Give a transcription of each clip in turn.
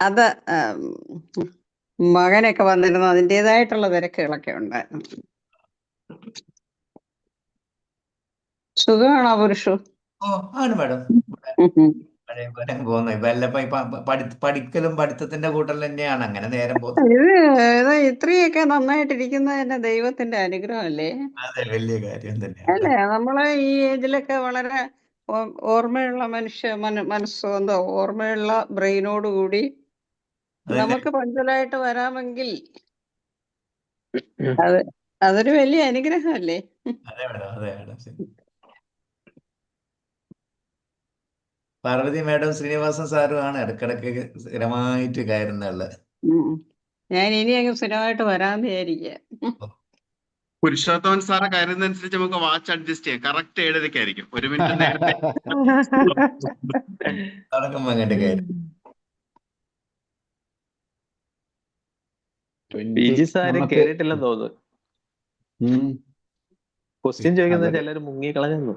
അത് മകനൊക്കെ വന്നിരുന്നു, അതിൻ്റെതായിട്ടുള്ള തിരക്കുകളൊക്കെ ഉണ്ടായിരുന്നു. സുഖമാണോ പുരുഷു? ഓ ആണ് മാഡം. പഴയ പോലെ പോകുന്നു. ഇപ്പൊ എല്ലാം പഠിക്കലും പഠിത്തത്തിന്റെ കൂട്ടൽ തന്നെയാണ്. അങ്ങനെ നേരം പോകുന്നു. ഇത് ഇത്രയൊക്കെ നന്നായിട്ടിരിക്കുന്നത് തന്നെ ദൈവത്തിന്റെ അനുഗ്രഹമല്ലേ? അതെ, വലിയ കാര്യം തന്നെയാണ്. അല്ലേ, നമ്മളെ ഈ ഏജിലൊക്കെ വളരെ ഓർമ്മയുള്ള മനസ്സോ എന്തോ ഓർമ്മയുള്ള ബ്രെയിനോട് കൂടി നമുക്ക് പഞ്ചലായിട്ട് വരാമെങ്കിൽ അതൊരു വലിയ അനുഗ്രഹമല്ലേ? അതെ മാഡം, അതെ മാഡം. പാർവതി മാഡം ശ്രീനിവാസൻ സാറുമാണ് ഇടക്കിടക്ക് സ്ഥിരമായിട്ട് കയറുന്നുള്ള. ഞാൻ ഇനി അങ്ങ് സ്ഥിരമായിട്ട് വരാന്ന് വിചാരിക്കുക. പുരുഷോത്തമൻ സാറ് കയറുന്നതനുസരിച്ച് നമുക്ക് വാച്ച് അഡ്ജസ്റ്റ് ചെയ്യാം. കറക്റ്റ് 7:30 1 മിനിറ്റ് നേരത്തെ. തുടങ്ങുമ്പോ അങ്ങോട്ട് കയറും. കേറിയിട്ടില്ലെന്ന് തോന്നുന്നു. ക്വസ്റ്റ്യൻ ചോദിക്കുന്നത് ചിലര് മുങ്ങിക്കളഞ്ഞു.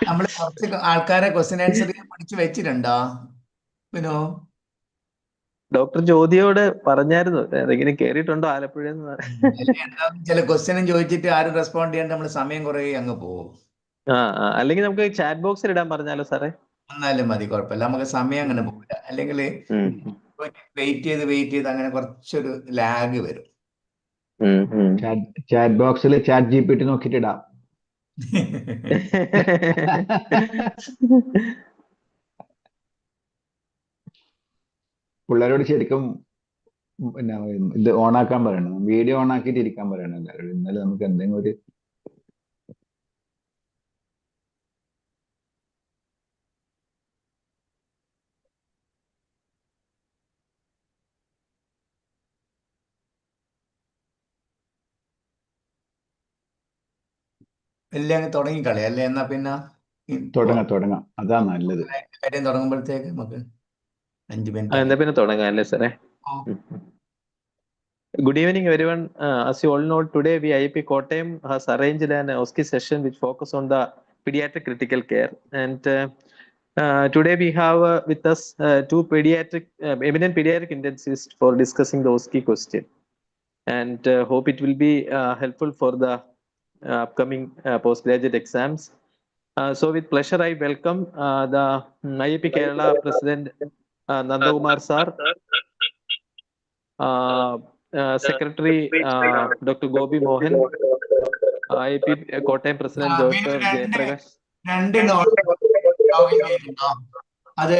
നമ്മള് കുറച്ച് ആൾക്കാരെ ക്വസ്റ്റ്യൻ ആൻസർ പഠിച്ചു വെച്ചിട്ടുണ്ടോ? പിന്നോ ഡോക്ടർ ജ്യോതിയോട് പറഞ്ഞായിരുന്നു അതെങ്ങനെ കേറിയിട്ടുണ്ടോ ആലപ്പുഴ. ചില ക്വസ്റ്റ്യനും ചോദിച്ചിട്ട് ആരും റെസ്പോണ്ട് ചെയ്യാണ്ട് നമ്മള് സമയം കുറെ അങ്ങ് പോകും. അല്ലെങ്കിൽ നമുക്ക് ചാറ്റ് ബോക്സിൽ ഇടാൻ പറഞ്ഞാലോ സാറേ? എന്നാലും മതി, കുഴപ്പമില്ല. നമുക്ക് സമയം അങ്ങനെ പോകില്ല. അല്ലെങ്കിൽ വെയിറ്റ് ചെയ്ത് അങ്ങനെ കുറച്ചൊരു ലാഗ് വരും. ചാറ്റ് ബോക്സിൽ ചാറ്റ് GPT നോക്കിയിട്ട് ഇടാം. പിള്ളേരോട് ശരിക്കും പിന്നെ ഇത് ഓണാക്കാൻ പറയണം, വീഡിയോ ഓണാക്കിയിട്ട് ഇരിക്കാൻ പറയണം എല്ലാവരോടും. ഇന്നലെ നമുക്ക് എന്തെങ്കിലും ഒരു എല്ലാം അങ്ങ് തുടങ്ങിക്കളയാം അല്ലേ? എന്നാ പിന്നെ തുടങ്ങാം, അതാ നല്ലത്. കാര്യം തുടങ്ങുമ്പോഴത്തേക്ക് നമുക്ക് 5 മിനിറ്റ് എന്നാ പിന്നെ തുടങ്ങാം അല്ലേ സാറേ? Good evening, everyone. As you all know, today VIP Kottayam has arranged an OSCE session which focus on the pediatric critical care. And today we have with us two eminent pediatric intensivists for discussing the OSCE question. And hope it will be helpful for the upcoming postgraduate exams. So with pleasure, I welcome the IIP Kerala President Nandakumar Sir, Secretary Dr. Gobi Mohan, IIP Kottayam President Dr. Jayaprakash. അത്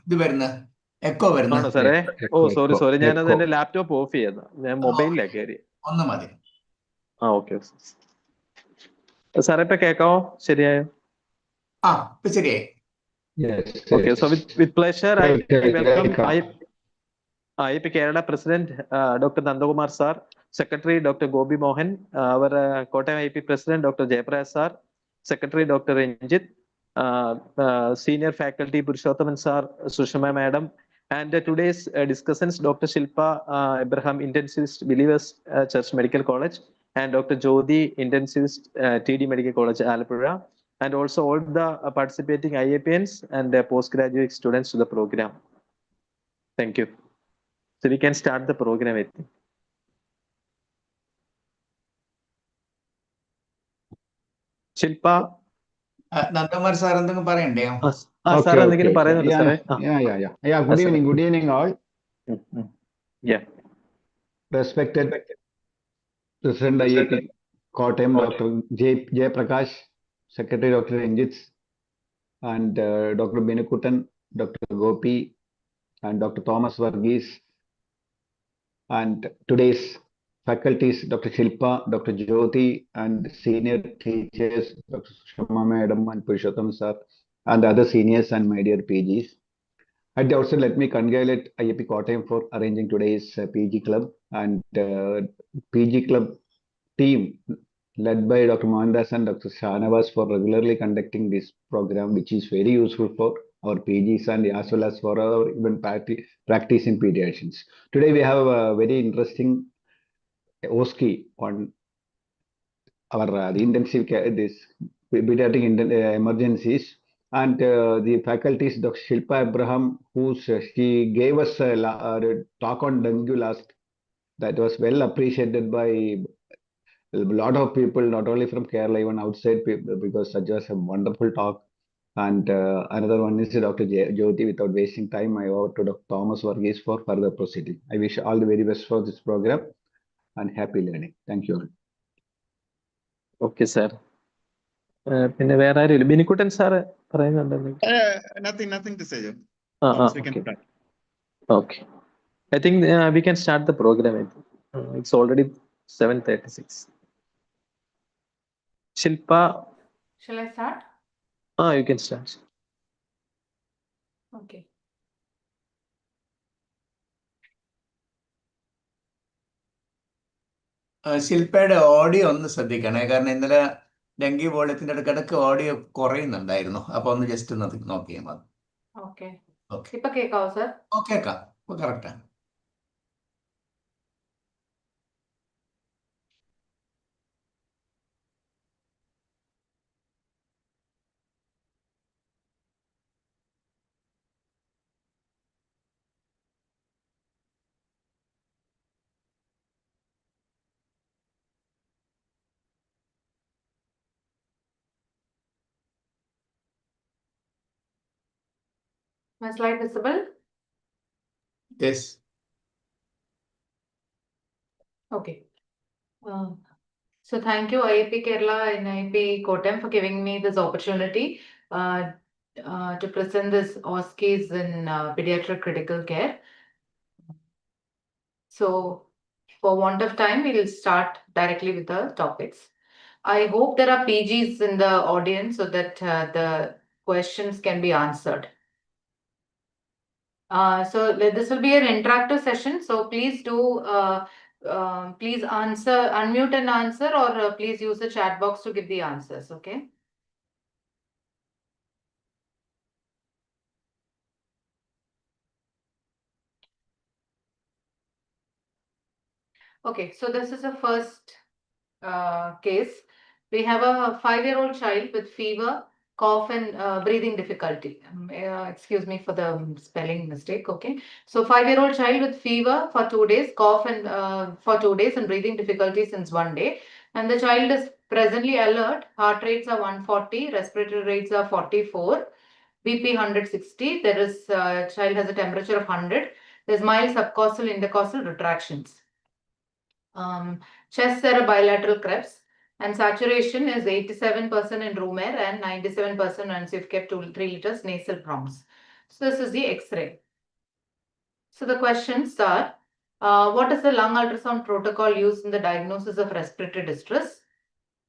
ഇത് വരുന്ന echo വരുന്ന സാറേ? Sorry, ഞാനത് എന്റെ laptop of ചെയ്ത, ഞാൻ മൊബൈലിലാണ് കയറി. ഒന്ന് മതി. ഓക്കെ സാറേ, ഇപ്പൊ കേക്കാവോ? ശരിയായോ? ശരിയായി. Okay, so with pleasure, I welcome IIP Kerala President Dr. Nandakumar Sir, Secretary Dr. Gobi Mohan, our Kottayam IIP President Dr. Jayaprakash Sir, Secretary Dr. Ranjit, Senior Faculty Purushothaman Sir, Sushma Madam, and today's discussants Dr. Shilpa Abraham, Intensivist, Believers Church Medical College, and Dr. Jyothi, Intensivist, TD Medical College, Alappuzha, and also all the participating IIPNs and postgraduate students to the program. Thank you. So we can start the program, I think. Shilpa. Nandakumar sir, എന്തെങ്കിലും പറയണ്ടേ? Sir എന്തെങ്കിലും പറയുന്നുണ്ട് സാറേ? Good evening all. Respected President IIP Kottayam Dr. Jayaprakash, Secretary Dr. Ranjit, and Dr. Benikutan, Dr. Gopi, and Dr. Thomas Varghese, and today's faculties Dr. Shilpa, Dr. Jyothi, and senior teachers Dr. Sushma Madam and Purushottam Sir, and other seniors and my dear PGs. At the outset, let me congratulate IIP Kottayam for arranging today's PG Club, and PG Club team led by Dr. Mohandas and Dr. Shanavas for regularly conducting this program, which is very useful for our PGs and as well as for our even practice in pediatrics. Today we have a very interesting OSCE on our intensive care, this pediatric emergencies, And the faculties, Dr. Shilpa Abraham, she gave us a talk on dengue last. That was well appreciated by a lot of people, not only from Kerala, even outside people, because such was a wonderful talk. And another one is Dr. Jyothi. Without wasting time, I over to Dr. Thomas Varghese for further proceeding. I wish all the very best for this program and happy learning. Thank you all. Okay, sir. പിന്നെ വേറെ ആരും ബിനിക്കുട്ടൻ sir പറയുന്നുണ്ടെന്ന്. Nothing to say. We can start. Okay. I think we can start the program. It's already 7:36. Shilpa. Shall I start? You can start. Okay. ശില്പയുടെ audio ഒന്ന് ശ്രദ്ധിക്കണേ, കാരണം ഇന്നലെ dengue വോളിയത്തിന്റെ ഇടയ്ക്കിടയ്ക്ക് audio കുറയുന്നുണ്ടായിരുന്നു. അപ്പൊ ഒന്ന് ജസ്റ്റ് ഒന്ന് നോക്കിയാൽ മതി. Okay. ഓക്കെ, ഇപ്പൊ കേൾക്കാവോ സർ? കേൾക്കാം. ഇപ്പൊ കറക്റ്റാണ്. My slide visible? Yes. Okay. So thank you IIP Kerala and IIP Kottayam for giving me this opportunity to present this OSCEs in pediatric critical care. So for want of time, we will start directly with the topics. I hope there are PGs in the audience so that the questions can be answered. So this will be an interactive session. So please do please unmute and answer, or please use the chat box to give the answers. Okay. Okay. So this is the first case. We have a 5-year-old child with fever, cough, and breathing difficulty. Excuse me for the spelling mistake. Okay. So 5-year-old child with fever for 2 days, cough and for 2 days, and breathing difficulty since 1 day. And the child is presently alert. Heart rates are 140, respiratory rates are 44, BP 160. There is child has a temperature of 100. There's mild subcostal intercostal retractions. Chest there are bilateral crepes, and saturation is 87% in room air and 97% once you've kept 2-3 liters nasal prongs. So this is the X-ray. So the questions are, what is the lung ultrasound protocol used in the diagnosis of respiratory distress?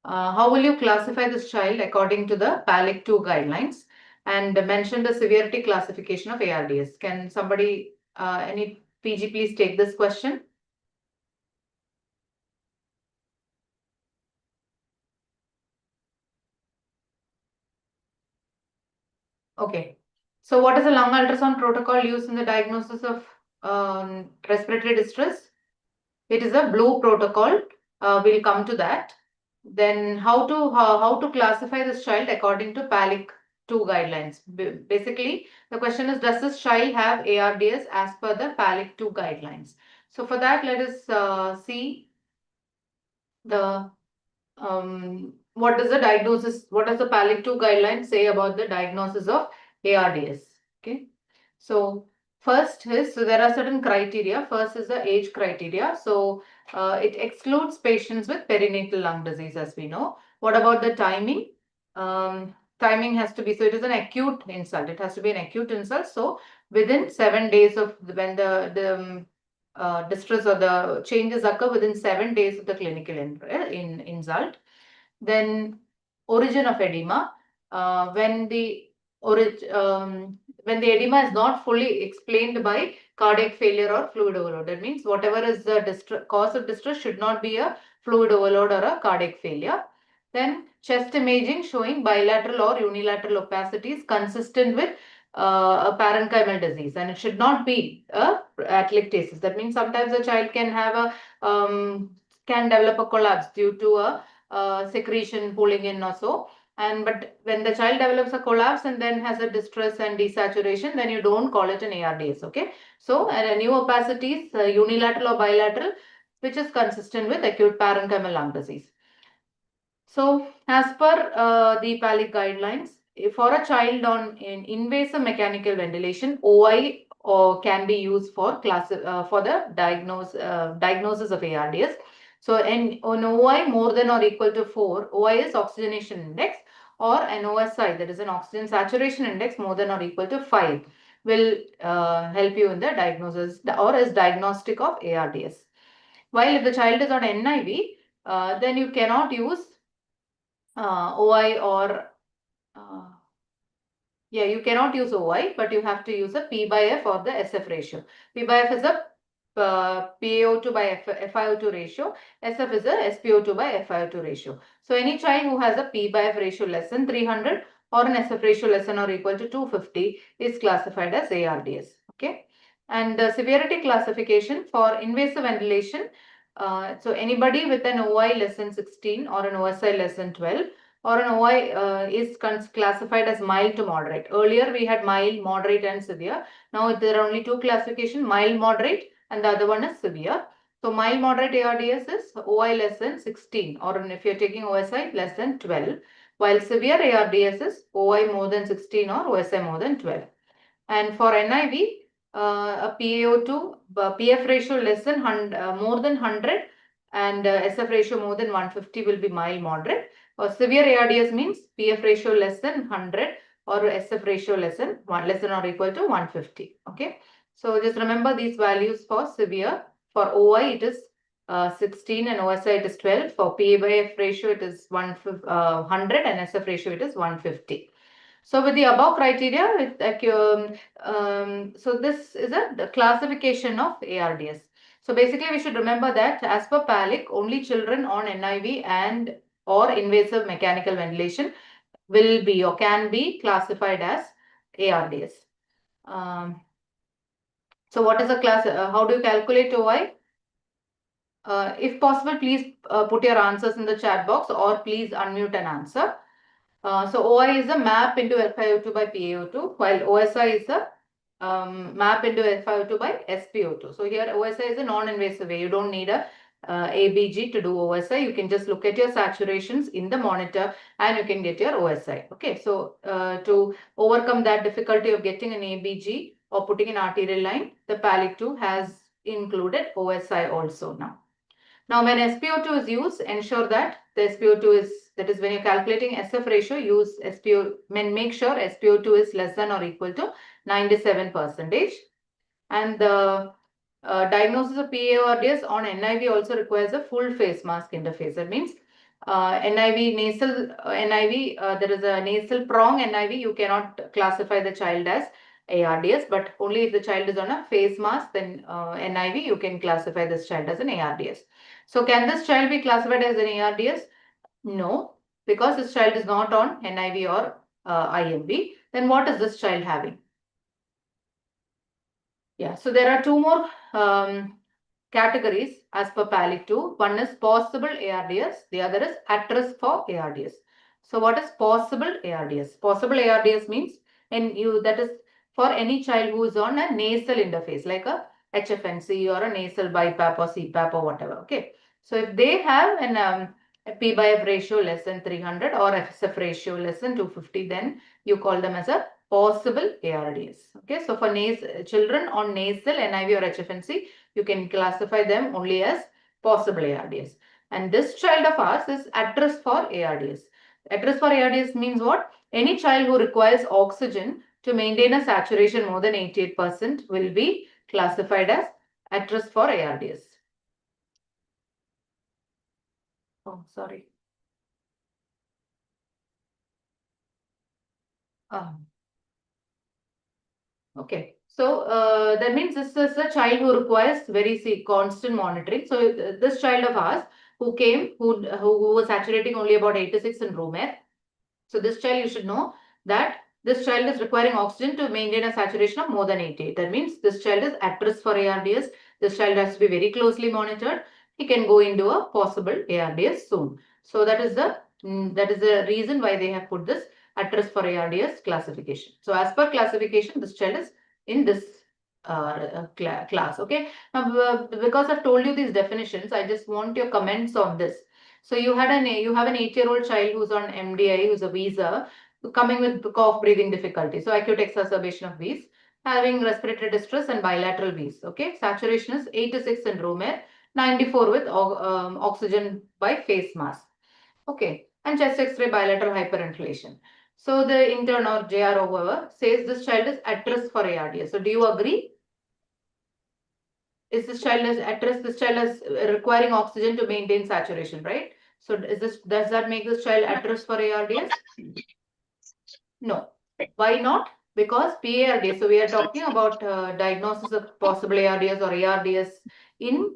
How will you classify this child according to the PALIC 2 guidelines? And mention the severity classification of ARDS. Can somebody, any PG please take this question? Okay. So what is the lung ultrasound protocol used in the diagnosis of respiratory distress? It is a blue protocol. We'll come to that. Then how to classify this child according to PALIC 2 guidelines. Basically, the question is, does this child have ARDS as per the PALIC 2 guidelines? So for that, let us see the what is the diagnosis, what does the PALIC 2 guidelines say about the diagnosis of ARDS? Okay. So first is, so there are certain criteria. First is the age criteria. So it excludes patients with perinatal lung disease, as we know. What about the timing? Timing has to be, so it is an acute insult. It has to be an acute insult. So within 7 days of when the distress or the changes occur within 7 days of the clinical insult. Then origin of edema, when the edema is not fully explained by cardiac failure or fluid overload. That means whatever is the cause of distress should not be a fluid overload or a cardiac failure. Then chest imaging showing bilateral or unilateral opacities consistent with a parenchymal disease, and it should not be a atelectasis. That means sometimes a child can have a can develop a collapse due to a secretion pulling in or so. But when the child develops a collapse and then has a distress and desaturation, then you don't call it an ARDS. Okay. So a new opacities, unilateral or bilateral, which is consistent with acute parenchymal lung disease. So as per the PALIC guidelines, for a child on invasive mechanical ventilation, OI can be used for the diagnosis of ARDS. So on OI more than or equal to 4, OI is oxygenation index, or an OSI, that is an oxygen saturation index, more than or equal to 5 will help you in the diagnosis or is diagnostic of ARDS. While if the child is on NIV, then you cannot use OI or you cannot use OI, but you have to use a P by F or the SF ratio. P by F is a PaO2 by FiO2 ratio. SF is a SpO2 by FiO2 ratio. So any child who has a P by F ratio less than 300 or an SF ratio less than or equal to 250 is classified as ARDS. Okay. And the severity classification for invasive ventilation. So anybody with an OI less than 16 or an OSI less than 12 or an OI is classified as mild to moderate. Earlier we had mild, moderate and severe. Now there are only two classifications, mild, moderate, and the other one is severe. So mild moderate ARDS is OI less than 16, or if you're taking OSI less than 12, while severe ARDS is OI more than 16 or OSI more than 12. And for NIV, a PaO2, PF ratio less than more than 100 and SF ratio more than 150 will be mild moderate. Or severe ARDS means PF ratio less than 100 or SF ratio less than or equal to 150. Okay. So just remember these values for severe. For OI it is 16 and OSI it is 12. For PA by F ratio it is 100 and SF ratio it is 150. So with the above criteria, so this is a classification of ARDS. So basically we should remember that as per PALIC, only children on NIV and or invasive mechanical ventilation will be or can be classified as ARDS. So what is the class? How do you calculate OI? If possible, please put your answers in the chat box or please unmute and answer. So OI is a map into FiO2 by PaO2, while OSI is a map into FiO2 by SpO2. So here OSI is a non-invasive way. You don't need a ABG to do OSI. You can just look at your saturations in the monitor and you can get your OSI. Okay, so to overcome that difficulty of getting an ABG or putting an arterial line, the PALIC 2 has included OSI also now. Now, when SpO2 is used, ensure that the SpO2 is, that is when you're calculating SF ratio, use make sure SpO2 is less than or equal to 97%. And the diagnosis of PARDS on NIV also requires a full face mask interface. That means NIV nasal, there is a nasal prong NIV, you cannot classify the child as ARDS, but only if the child is on a face mask, then NIV, you can classify this child as an ARDS. So can this child be classified as an ARDS? No, because this child is not on NIV or IMV. Then what is this child having? Yeah, so there are two more categories as per PALIC 2. One is possible ARDS, the other is at risk for ARDS. So what is possible ARDS? Possible ARDS means that is for any child who is on a nasal interface like a HFNC or a nasal BiPAP or CPAP or whatever. Okay. So if they have an a P by F ratio less than 300 or SF ratio less than 250, then you call them as a possible ARDS. Okay. So for children on nasal, NIV or HFNC, you can classify them only as possible ARDS. And this child of ours is at risk for ARDS. At risk for ARDS means what? Any child who requires oxygen to maintain a saturation more than 88% will be classified as at risk for ARDS. Oh, sorry. Okay. So that means this is a child who requires very constant monitoring. So this child of ours who came, who was saturating only about 86 in room air. So this child, you should know that this child is requiring oxygen to maintain a saturation of more than 88. That means this child is at risk for ARDS. This child has to be very closely monitored. He can go into a possible ARDS soon. So that is the That is the reason why they have put this at risk for ARDS classification. So as per classification, this child is in this class. Okay. Now, because I've told you these definitions, I just want your comments on this. So you have an 8-year-old child who's on MDI, who's a visa, coming with cough, breathing difficulty. So acute exacerbation of wheeze, having respiratory distress and bilateral wheeze. Okay. Saturation is 86 in room air, 94 with oxygen by face mask. Okay. And chest X-ray bilateral hyperinflation. So the intern or JR or whoever says this child is at risk for ARDS. So do you agree? Is this child is at risk? This child is requiring oxygen to maintain saturation, right? So does that make this child at risk for ARDS? No. Why not? Because PARDS. So we are talking about diagnosis of possible ARDS or ARDS in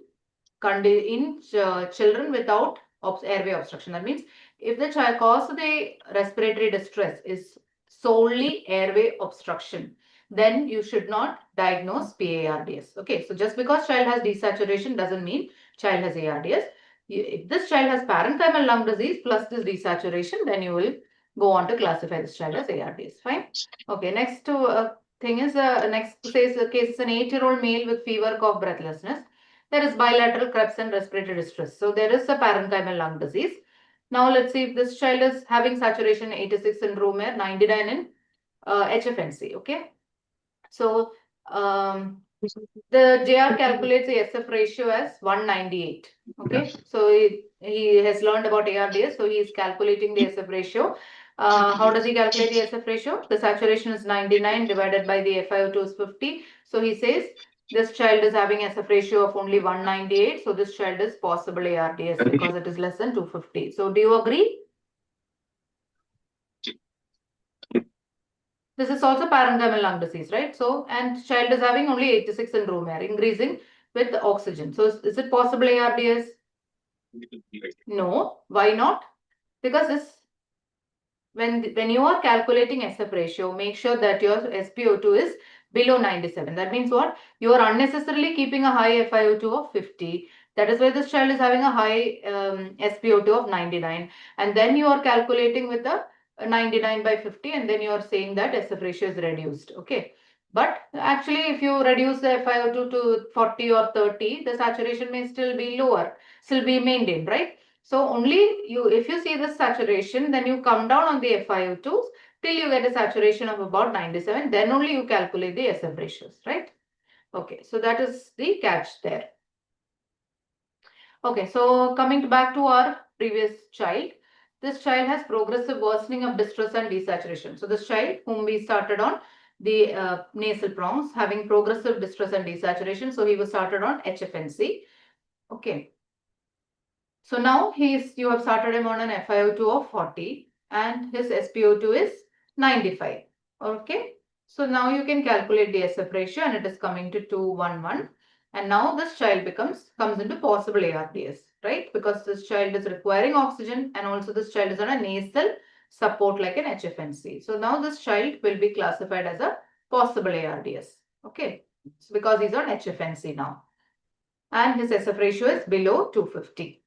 children without airway obstruction. That means if the child cause of the respiratory distress is solely airway obstruction, then you should not diagnose PARDS. Okay, so just because child has desaturation doesn't mean child has ARDS. If this child has parenchymal lung disease plus this desaturation, then you will go on to classify this child as ARDS. Fine. Okay, next thing is next says the case is an 8-year-old male with fever, cough, breathlessness. There is bilateral Krebs and respiratory distress. So there is a parenchymal lung disease. Now let's see if this child is having saturation 86 in room air, 99 in HFNC. Okay. So the JR calculates the SF ratio as 198. Okay. So he has learned about ARDS. So he is calculating the SF ratio. How does he calculate the SF ratio? The saturation is 99 divided by the FiO2 is 50. So he says this child is having SF ratio of only 198. So this child is possible ARDS because it is less than 250. So do you agree? This is also parenchymal lung disease, right? So, and child is having only 86 in room air, increasing with the oxygen. So, is it possible ARDS? No. Why not? Because this, when you are calculating SF ratio, make sure that your SpO2 is below 97. That means what? You are unnecessarily keeping a high FiO2 of 50. That is why this child is having a high SpO2 of 99. And then you are calculating with the 99 by 50 and then you are saying that SF ratio is reduced. Okay. But actually if you reduce the FiO2 to 40 or 30, the saturation may still be lower, still be maintained, right? So only if you see the saturation, then you come down on the FiO2s till you get a saturation of about 97. Then only you calculate the SF ratios, right? Okay, so that is the catch there. Okay, so coming back to our previous child, this child has progressive worsening of distress and desaturation. So this child whom we started on the nasal prongs having progressive distress and desaturation. So he was started on HFNC. Okay. So now you have started him on an FiO2 of 40 and his SpO2 is 95. Okay. So now you can calculate the SF ratio and it is coming to 211. And now this child comes into possible ARDS, right? Because this child is requiring oxygen and also this child is on a nasal support like an HFNC. So now this child will be classified as a possible ARDS. Okay. So because he's on HFNC now. And his SF ratio is below 250.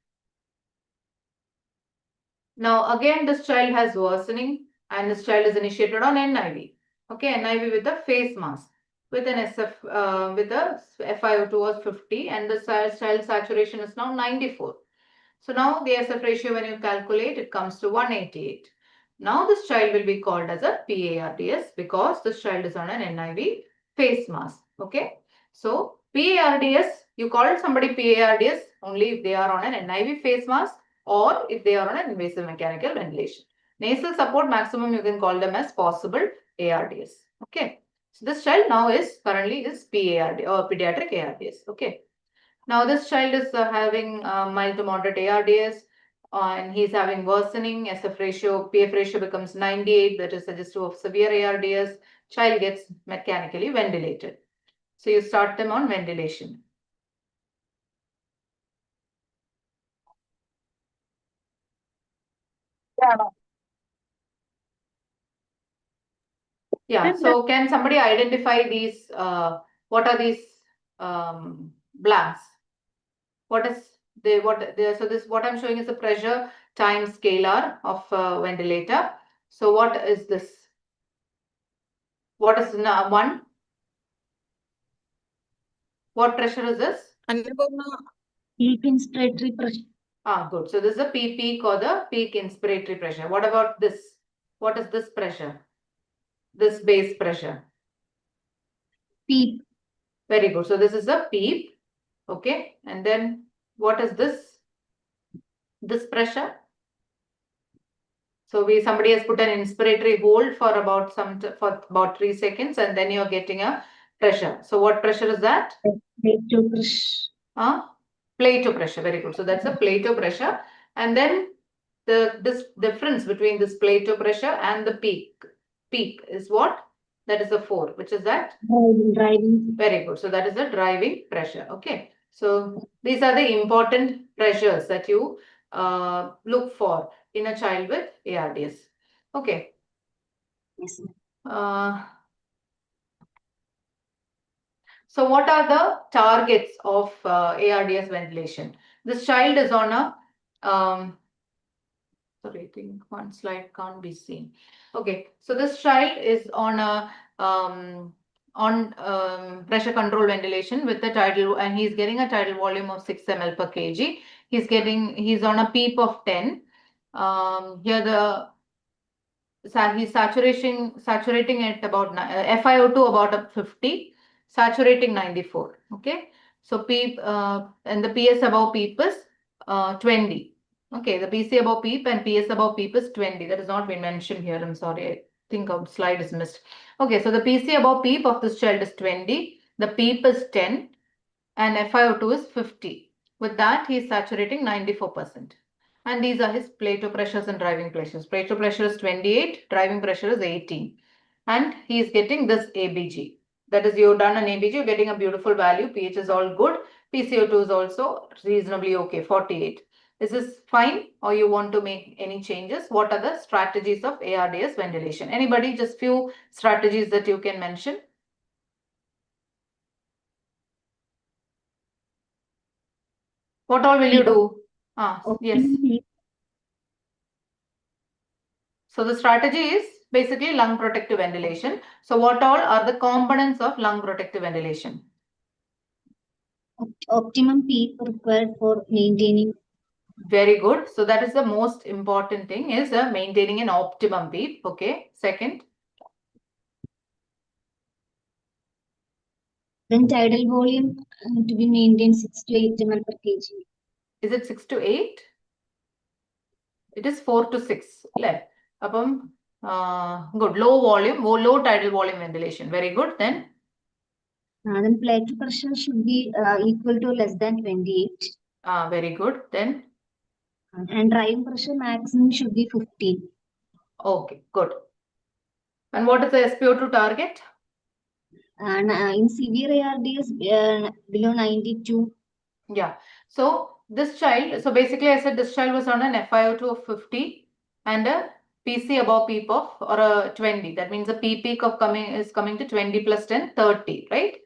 Now again this child has worsening and this child is initiated on NIV. Okay, NIV with a face mask with an SF with a FiO2 was 50 and the child saturation is now 94. So now the SF ratio when you calculate it comes to 188. Now this child will be called as a PARDS because this child is on an NIV face mask. Okay, so PARDS, you call somebody PARDS only if they are on an NIV face mask or if they are on an invasive mechanical ventilation. Nasal support maximum you can call them as possible ARDS. Okay. So this child now currently is PARD or pediatric ARDS. Okay. Now this child is having mild to moderate ARDS and he's having worsening SF ratio, PF ratio becomes 98, that is suggestive of severe ARDS. Child gets mechanically ventilated. So you start them on ventilation. Yeah, so can somebody identify these, what are these blanks? So what I'm showing is the pressure time scalar of ventilator. So what is this? What is one? What pressure is this? Peak inspiratory pressure. Ah, good. So this is the P peak or the peak inspiratory pressure. What about this? What is this pressure? This base pressure. Peak. Very good. So this is the PEEP. Okay. And then what is this? This pressure. So somebody has put an inspiratory hold for about 3 seconds, and then you're getting a pressure. So what pressure is that? Plateau pressure. Plateau pressure. Very good. So that's a plateau pressure. And then this difference between this plateau pressure and the peak is what? That is the 4, which is that? Driving. Very good. So that is the driving pressure. Okay. So these are the important pressures that you look for in a child with ARDS. Okay. Yes. So what are the targets of ARDS ventilation? This child is on a sorry, I think one slide can't be seen. Okay, so this child is on a pressure control ventilation with the tidal, and he's getting a tidal volume of 6 ml per kg. He's on a PEEP of 10. Here he's saturating at about FiO2 about 50, saturating 94. Okay, so PEEP and the PS above PEEP is 20. Okay, the PC above PEEP and PS above PEEP is 20. That has not been mentioned here. I'm sorry. I think a slide is missed. Okay, so the PC above PEEP of this child is 20. The PEEP is 10 and FiO2 is 50. With that, he is saturating 94%. And these are his plateau pressures and driving pressures. Plateau pressure is 28, driving pressure is 18. And he is getting this ABG. That is, you've done an ABG, you're getting a beautiful value. pH is all good. PCO2 is also reasonably okay, 48. Is this fine, or you want to make any changes? What are the strategies of ARDS ventilation? Anybody, just few strategies that you can mention? What all will you do? Yes. So the strategy is basically lung protective ventilation. So what all are the components of lung protective ventilation? Optimum peak required for maintaining. Very good. So that is the most important thing, is maintaining an optimum PEEP. Okay. Second. Then tidal volume to be maintained 6 to 8 ml per kg. Is it 6 to 8? It is 4 to 6. Good. Low volume, low tidal volume ventilation. Very good. Then Plateau pressure should be equal to less than 28. Very good. Then and driving pressure maximum should be 15. Okay, good. And what is the SpO2 target? And in severe ARDS below 92. Yeah. So this child, so basically I said this child was on an FiO2 of 50 and a PC above PEEP of or a 20. That means the P peak of is coming to 20 plus 10, 30, right?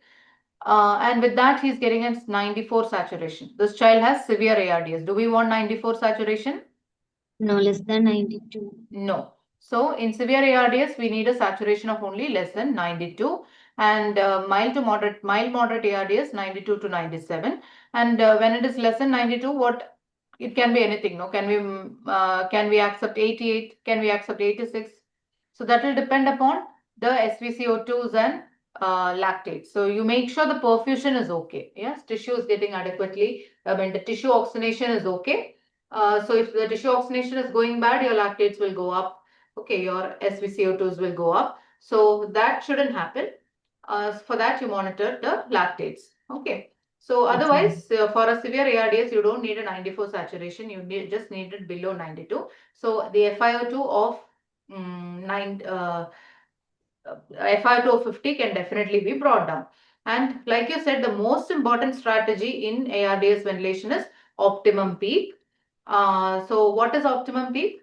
And with that, he's getting a 94 saturation. This child has severe ARDS. Do we want 94 saturation? No, less than 92. No. So in severe ARDS, we need a saturation of only less than 92, and mild moderate ARDS 92 to 97. And when it is less than 92, it can be anything. No, can we accept 88? Can we accept 86? So that will depend upon the SvCO2s and lactates. So you make sure the perfusion is okay. Yes, tissue is getting adequately. When the tissue oxygenation is okay. So if the tissue oxygenation is going bad, your lactates will go up. Okay, your SvCO2s will go up. So that shouldn't happen. For that, you monitor the lactates. Okay. So otherwise, for a severe ARDS, you don't need a 94 saturation. You just need it below 92. So the FiO2 of FiO2 of 50 can definitely be brought down. And like you said, the most important strategy in ARDS ventilation is optimum PEEP. So what is optimum PEEP?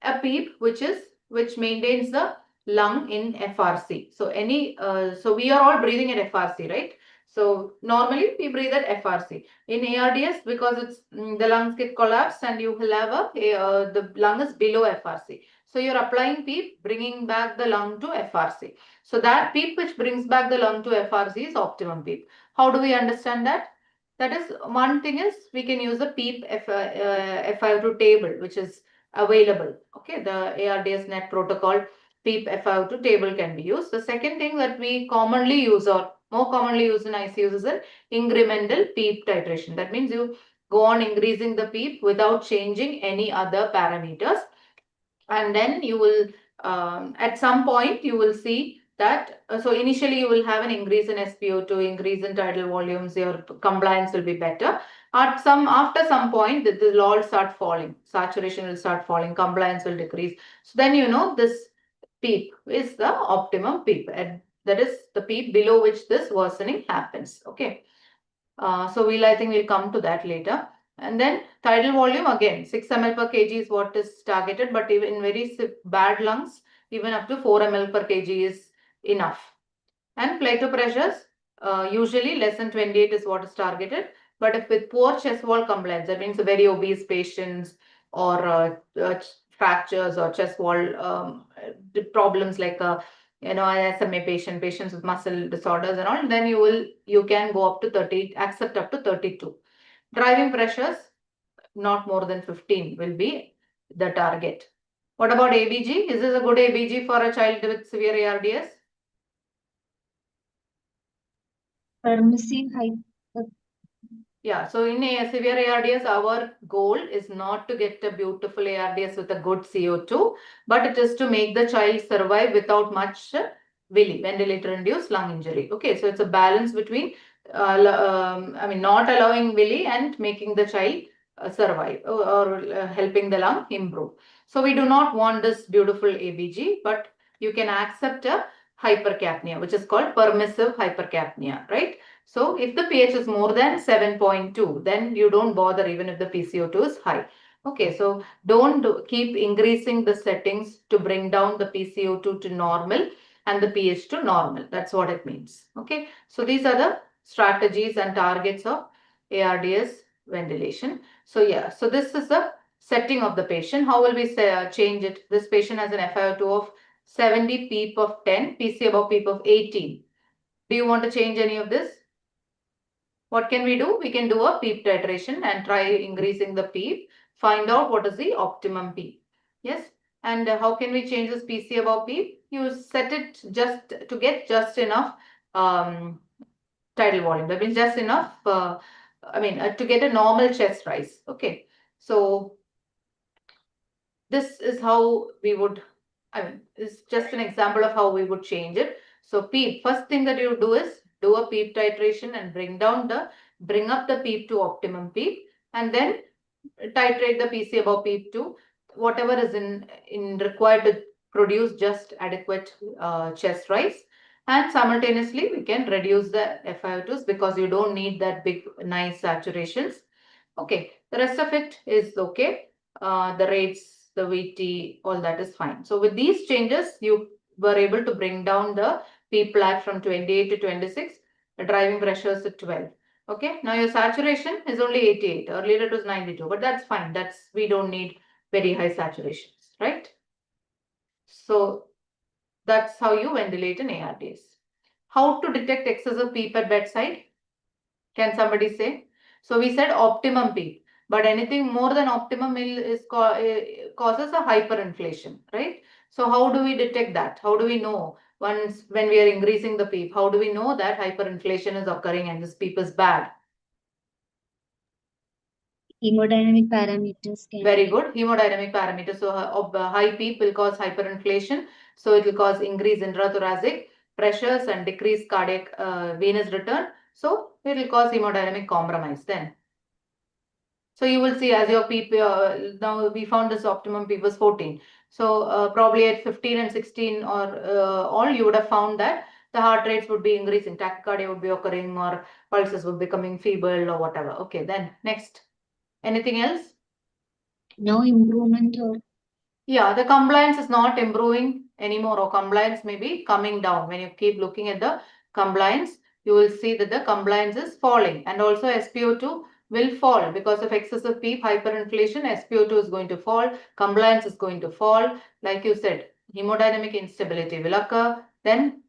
A PEEP which maintains the lung in FRC. So so we are all breathing at FRC, right? So normally we breathe at FRC. In ARDS, because it's the lungs get collapsed and you will have the lung is below FRC. So you're applying PEEP, bringing back the lung to FRC. So that PEEP which brings back the lung to FRC is optimum PEEP. How do we understand that? That is, one thing is we can use the PEEP FiO2 table, which is available. Okay, the ARDS net protocol PEEP FiO2 table can be used. The second thing that we commonly use, or more commonly used in ICUs, is an incremental PEEP titration. That means you go on increasing the PEEP without changing any other parameters. And then you will, at some point, you will see that, so initially you will have an increase in SpO2, increase in tidal volumes, your compliance will be better. After some point, this will all start falling, saturation will start falling, compliance will decrease. So then you know this PEEP is the optimum PEEP, and that is the PEEP below which this worsening happens. Okay. So I think we'll come to that later. And then tidal volume, again 6 ml per kg is what is targeted, but even in very bad lungs, even up to 4 ml per kg is enough. And Plato pressures, usually less than 28 is what is targeted. But if with poor chest wall compliance, that means very obese patients or fractures or chest wall problems like an SMA patients with muscle disorders and all, then you can go up to 30, accept up to 32. Driving pressures, not more than 15 will be the target. What about ABG? Is this a good ABG for a child with severe ARDS? Permissive Yeah, so in a severe ARDS, our goal is not to get a beautiful ARDS with a good CO2, but it is to make the child survive without much VILI, ventilator-induced lung injury. Okay, so it's a balance between, not allowing VILI and making the child survive or helping the lung improve. So we do not want this beautiful ABG, but you can accept a hypercapnia, which is called permissive hypercapnia, right? So if the pH is more than 7.2, then you don't bother even if the PCO2 is high. Okay, so don't keep increasing the settings to bring down the PCO2 to normal and the pH to normal. That's what it means. Okay, so these are the strategies and targets of ARDS ventilation. So yeah, so this is the setting of the patient. How will we change it? This patient has an FiO2 of 70, PEEP of 10, PC above PEEP of 18. Do you want to change any of this? What can we do? We can do a PEEP titration and try increasing the PEEP, find out what is the optimum PEEP. Yes. And how can we change this PC above PEEP? You set it just to get just enough tidal volume. That means just enough, to get a normal chest rise. Okay. So this is how we would, it's just an example of how we would change it. So PEEP, first thing that you do is do a PEEP titration and bring up the PEEP to optimum PEEP, and then titrate the PC above PEEP to whatever is in required to produce just adequate chest rise. And simultaneously, we can reduce the FiO2s because you don't need that big, nice saturations. Okay, the rest of it is okay. The rates, the VT, all that is fine. So with these changes, you were able to bring down the PEEP plaque from 28 to 26, the driving pressures to 12. Okay, now your saturation is only 88. Earlier it was 92, but that's fine. We don't need very high saturations, right? So that's how you ventilate an ARDS. How to detect excessive PEEP at bedside? Can somebody say? So we said optimum PEEP, but anything more than optimum causes a hyperinflation, right? So how do we detect that? How do we know when we are increasing the PEEP? How do we know that hyperinflation is occurring and this PEEP is bad? hemodynamic parameters. Very good. Hemodynamic parameters. So high PEEP will cause hyperinflation. So it will cause increased intrathoracic pressures and decreased cardiac venous return. So it will cause hemodynamic compromise then. So you will see as your PEEP, now we found this optimum PEEP was 14. So probably at 15 and 16 or all, you would have found that the heart rates would be increasing, tachycardia would be occurring, or pulses would be becoming feeble or whatever. Okay, then next. Anything else? No improvement or? Yeah, the compliance is not improving anymore, or compliance may be coming down. When you keep looking at the compliance, you will see that the compliance is falling, and also SpO2 will fall because of excessive PEEP hyperinflation. SpO2 is going to fall, compliance is going to fall. Like you said, hemodynamic instability will occur. Then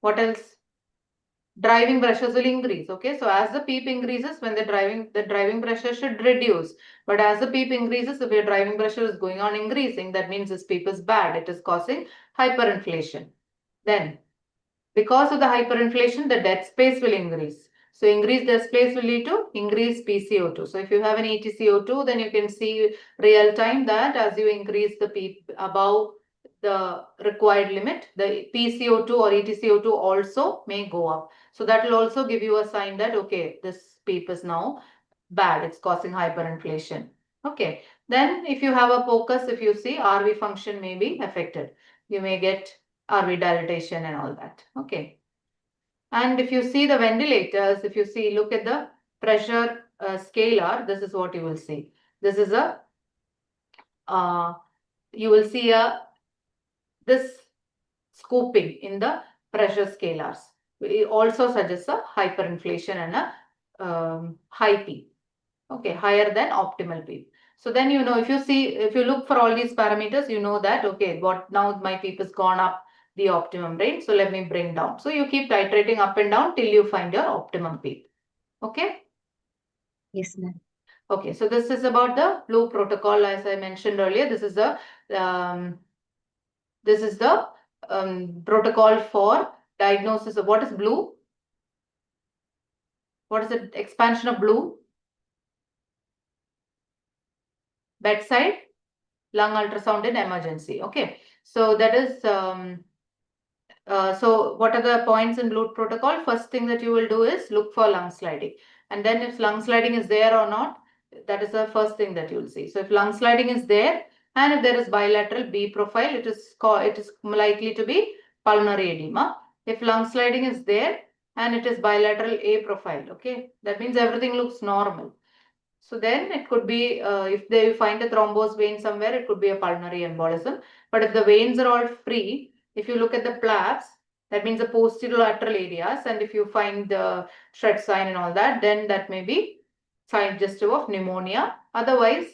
what else? Driving pressures will increase. Okay, so as the PEEP increases, when the driving pressure should reduce. But as the PEEP increases, if your driving pressure is going on increasing, that means this PEEP is bad. It is causing hyperinflation. Then, because of the hyperinflation, the dead space will increase. So increased dead space will lead to increased PCO2. So if you have an ETCO2, then you can see real time that as you increase the PEEP above the required limit, the PCO2 or ETCO2 also may go up. So that will also give you a sign that, okay, this PEEP is now bad. It's causing hyperinflation. Okay. Then if you have a focus, if you see RV function may be affected. You may get RV dilatation and all that. Okay. And if you see the ventilators, if you see, look at the pressure scalar, this is what you will see. This is a, you will see this scooping in the pressure scalars. It also suggests a hyperinflation and a high PEEP. Okay, higher than optimal PEEP. So then, you know, if you look for all these parameters, you know that, okay, what now my PEEP has gone up the optimum range. So let me bring down. So you keep titrating up and down till you find your optimum PEEP. Okay. Yes, ma'am. Okay, so this is about the blue protocol. As I mentioned earlier, this is the protocol for diagnosis of what is blue. What is the expansion of blue? Bedside lung ultrasound in emergency. Okay, so that is so what are the points in blue protocol? First thing that you will do is look for lung sliding, and then if lung sliding is there or not, that is the first thing that you will see. So if lung sliding is there, and if there is bilateral B profile, it is likely to be pulmonary edema. If lung sliding is there and it is bilateral A profile, okay, that means everything looks normal. So then it could be, if they find a thrombosed vein somewhere, it could be a pulmonary embolism. But if the veins are all free, if you look at the flaps, that means the posterolateral areas, and if you find the shred sign and all that, then that may be suggestive of pneumonia. Otherwise,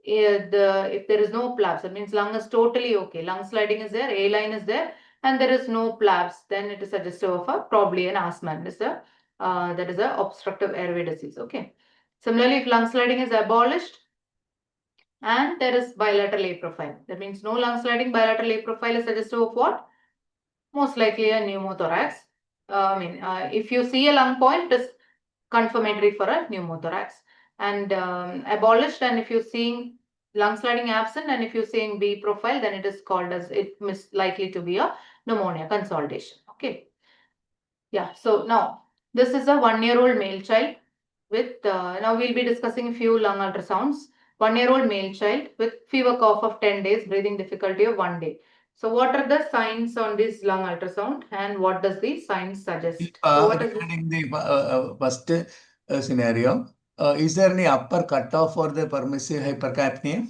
if there is no flaps, that means lung is totally okay. Lung sliding is there, A line is there, and there is no flaps, then it is suggestive of probably an asthma. That is a obstructive airway disease. Okay. Similarly, if lung sliding is abolished and there is bilateral A profile, that means no lung sliding, bilateral A profile is suggestive of what? Most likely a pneumothorax. If you see a lung point, it is confirmatory for a pneumothorax. And abolished, and if you're seeing lung sliding absent, and if you're seeing B profile, then it is called as, it is likely to be a pneumonia consolidation. Okay. Yeah. So now this is a 1-year-old male child with, now we'll be discussing a few lung ultrasounds. 1-year-old male child with fever cough of 10 days, breathing difficulty of 1 day. So what are the signs on this lung ultrasound, and what does the signs suggest? So what is Regarding the first scenario, is there any upper cutoff for the permissive hypercapnia?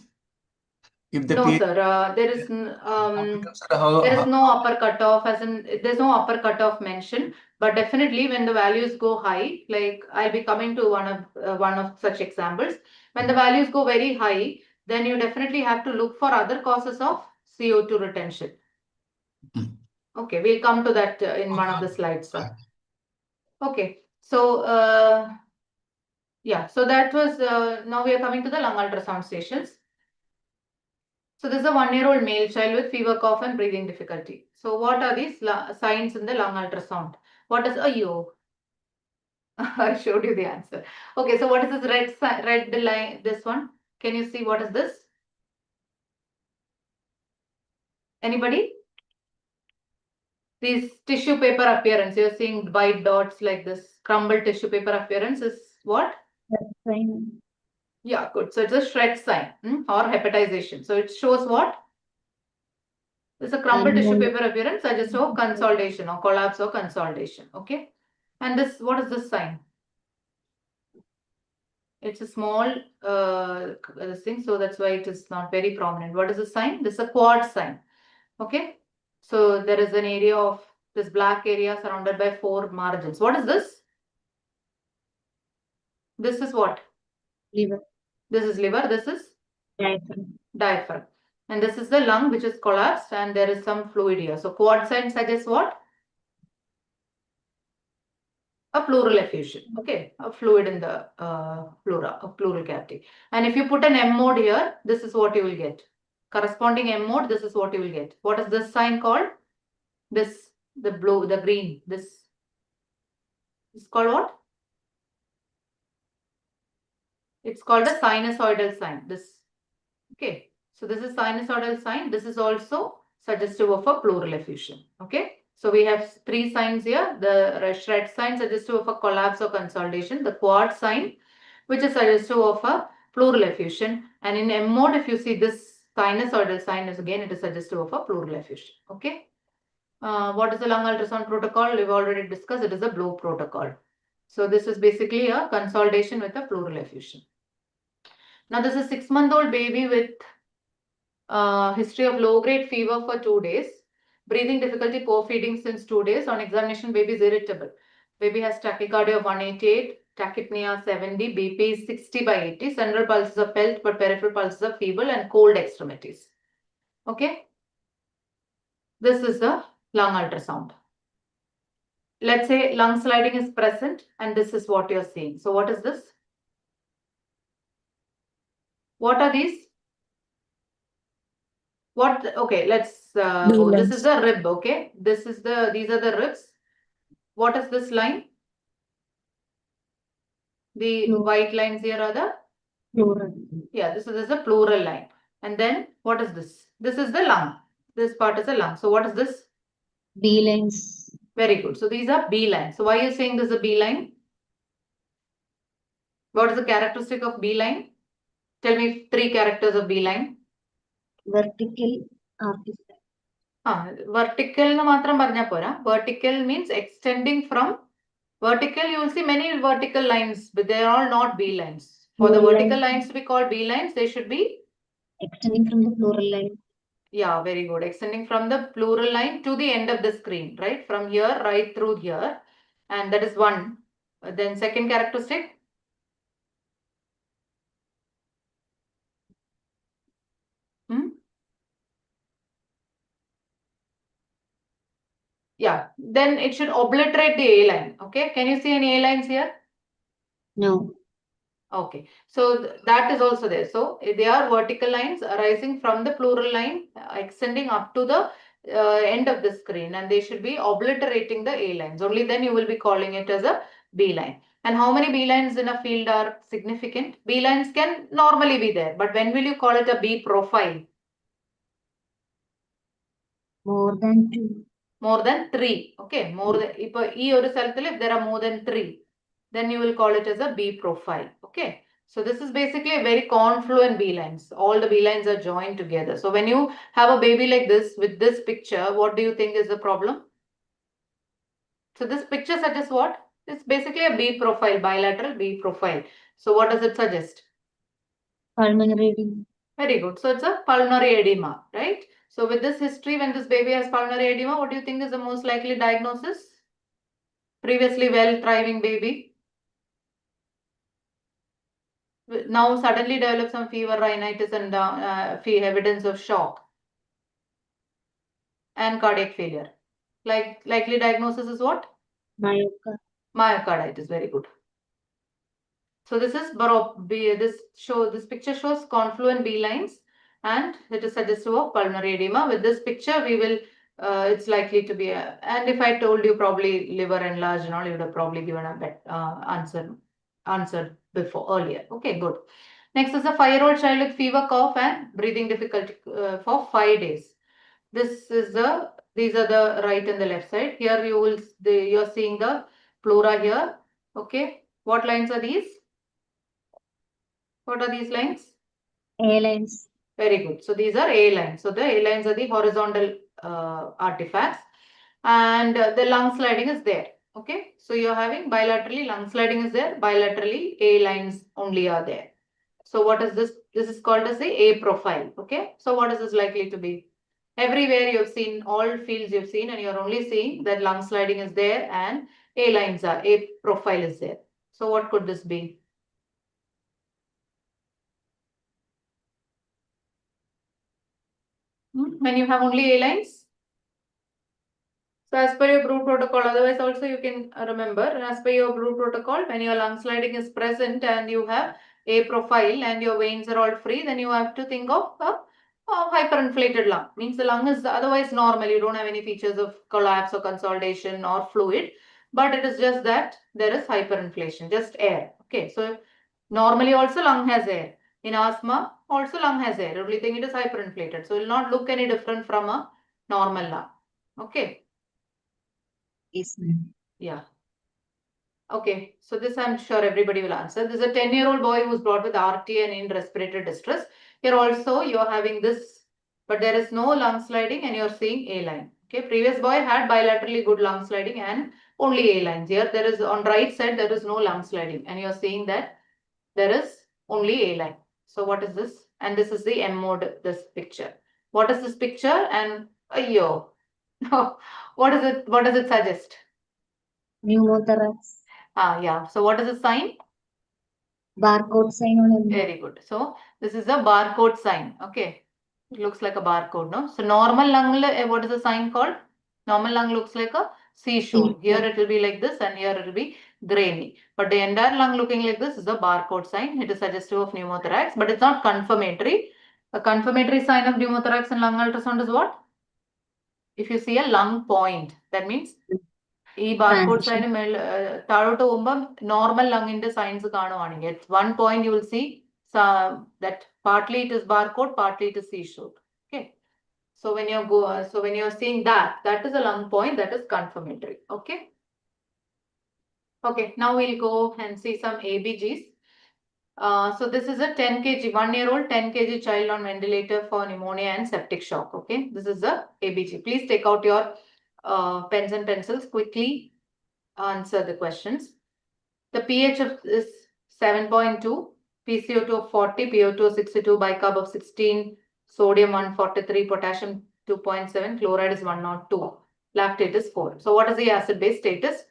If the no, PH sir. There is no upper cutoff, as in there's no upper cutoff mentioned. But definitely, when the values go high, like I'll be coming to one of such examples. When the values go very high, then you definitely have to look for other causes of CO2 retention. Okay, we'll come to that in one of the slides, sir. Okay, so yeah, so that was, now we are coming to the lung ultrasound stations. So this is a 1-year-old male child with fever, cough, and breathing difficulty. So what are these signs in the lung ultrasound? What is I showed you the answer. Okay, so what is this red line? This one. Can you see what is this? Anybody? This tissue paper appearance. You're seeing white dots like this. Crumbled tissue paper appearance is what? Fine. Yeah, good. So it's a shred sign or hepatization. So it shows what? It's a crumbled tissue paper appearance suggests of consolidation or collapse or consolidation. Okay. And this, what is this sign? It's a small thing, so that's why it is not very prominent. What is the sign? This is a quad sign. Okay. So there is an area of This black area surrounded by 4 margins. What is this? This is what? Liver. This is liver. This is Diaphragm. diaphragm. And this is the lung which is collapsed and there is some fluid here. So quad sign suggests what? A pleural effusion. Okay, a fluid in the pleura, a pleural cavity. And if you put an M mode here, this is what you will get. Corresponding M mode, this is what you will get. What is this sign called? This, the blue, the green, this is called what? It's called a sinusoidal sign. This, okay. So this is sinusoidal sign. This is also suggestive of a pleural effusion. Okay. So we have 3 signs here. The red sign suggestive of a collapse or consolidation. The quad sign, which is suggestive of a pleural effusion. And in M mode, if you see this sinusoidal sign is again, it is suggestive of a pleural effusion. Okay. What is the lung ultrasound protocol? We've already discussed. It is a blow protocol. So this is basically a consolidation with a pleural effusion. Now this is a 6-month-old baby with history of low-grade fever for 2 days. Breathing difficulty, poor feeding since 2 days. On examination, baby is irritable. Baby has tachycardia of 188, tachypnea 70, BP is 60/80. Central pulses are felt, but peripheral pulses are feeble and cold extremities. Okay. This is the lung ultrasound. Let's say lung sliding is present and this is what you're seeing. So what is this? What are these? What? Okay, let's go. This is the rib. Okay, this is the, these are the ribs. What is this line? The white lines here are the Pleural. Yeah, this is a pleural line. And then what is this? This is the lung. This part is the lung. So what is this? B lines. Very good. So these are B lines. So why are you saying this is a B line? What is the characteristic of B line? Tell me 3 characters of B line. Vertical artifact. Vertical na matram parnja pora. Vertical means extending from vertical. You will see many vertical lines, but they are all not B lines. For the vertical lines to be called B lines, they should be extending from the pleural line. Yeah, very good. Extending from the pleural line to the end of the screen, right? From here right through here. And that is one. Then second characteristic. Yeah, then it should obliterate the A line. Okay, can you see any A lines here? No. Okay, so that is also there. So they are vertical lines arising from the pleural line, extending up to the end of the screen, and they should be obliterating the A lines. Only then you will be calling it as a B line. And how many B lines in a field are significant? B lines can normally be there, but when will you call it a B profile? More than 2. More than 3. Okay, more than if there are more than 3, then you will call it as a B profile. Okay, so this is basically a very confluent B lines. All the B lines are joined together. So when you have a baby like this with this picture, what do you think is the problem? So this picture suggests what? It's basically a B profile, bilateral B profile. So what does it suggest? Pulmonary edema. Very good. So it's a pulmonary edema, right? So with this history, when this baby has pulmonary edema, what do you think is the most likely diagnosis? Previously well thriving baby. Now suddenly develops some fever, rhinitis and evidence of shock and cardiac failure. Likely diagnosis is what? Myocarditis. Very good. So this is this picture shows confluent B lines and it is suggestive of pulmonary edema. With this picture, we will it's likely to be and if I told you probably liver enlarged and all, you would have probably given a better answer before earlier. Okay, good. Next is a 5-year-old child with fever, cough and breathing difficulty for 5 days. This is these are the right and the left side. Here you're seeing the pleura here. Okay, what lines are these? What are these lines? A lines. Very good. So these are A lines. So the A lines are the horizontal artifacts and the lung sliding is there. Okay. So you're having bilaterally lung sliding is there. Bilaterally A lines only are there. So what is this? This is called as a profile. Okay. So what is this likely to be? Everywhere you've seen, all fields you've seen, and you're only seeing that lung sliding is there and A profile is there. So what could this be? When you have only A lines? So as per your Brew protocol, otherwise also you can remember, as per your Brew protocol, when your lung sliding is present and you have A profile and your veins are all free, then you have to think of a hyperinflated lung. Means the lung is otherwise normal. You don't have any features of collapse or consolidation or fluid, but it is just that there is hyperinflation, just air. Okay, so normally also lung has air. In asthma, also lung has air. Only thing it is hyperinflated. So it will not look any different from a normal lung. Okay. Yes, ma'am. Yeah. Okay, so this I'm sure everybody will answer. This is a 10-year-old boy who's brought with RT and in respiratory distress. Here also you're having this, but there is no lung sliding and you're seeing A line. Okay, previous boy had bilaterally good lung sliding and only A lines. Here there is on right side there is no lung sliding and you're seeing that there is only A line. So what is this? And this is the M mode, this picture. What is this picture? And ayyo. What is it? What does it suggest? Pneumothorax. Yeah. So what is the sign? Barcode sign on M. Very good. So this is a barcode sign. Okay. It looks like a barcode, no? So normal lung, what is the sign called? Normal lung looks like a seashore. Here it will be like this and here it will be grainy. But the entire lung looking like this is a barcode sign. It is suggestive of pneumothorax, but it's not confirmatory. A confirmatory sign of pneumothorax in lung ultrasound is what? If you see a lung point, that means ഈ barcode sign താഴോട്ട് പോകുമ്പോൾ normal ലങ്ങിന്റെ signs കാണുവാണെങ്കിൽ at one point you will see that partly it is barcode, partly it is seashore. Okay, so when you're seeing that is a lung point, that is confirmatory. Okay, now we'll go and see some ABGs. So this is a 10 kg 1-year-old 10 kg child on ventilator for pneumonia and septic shock. Okay, this is the ABG. Please take out your pens and pencils, quickly answer the questions. The pH is 7.2, PCO2 of 40, PO2 of 62, bicarb of 16, sodium 143, potassium 2.7, chloride is 102, lactate is 4. So what is the acid-base status?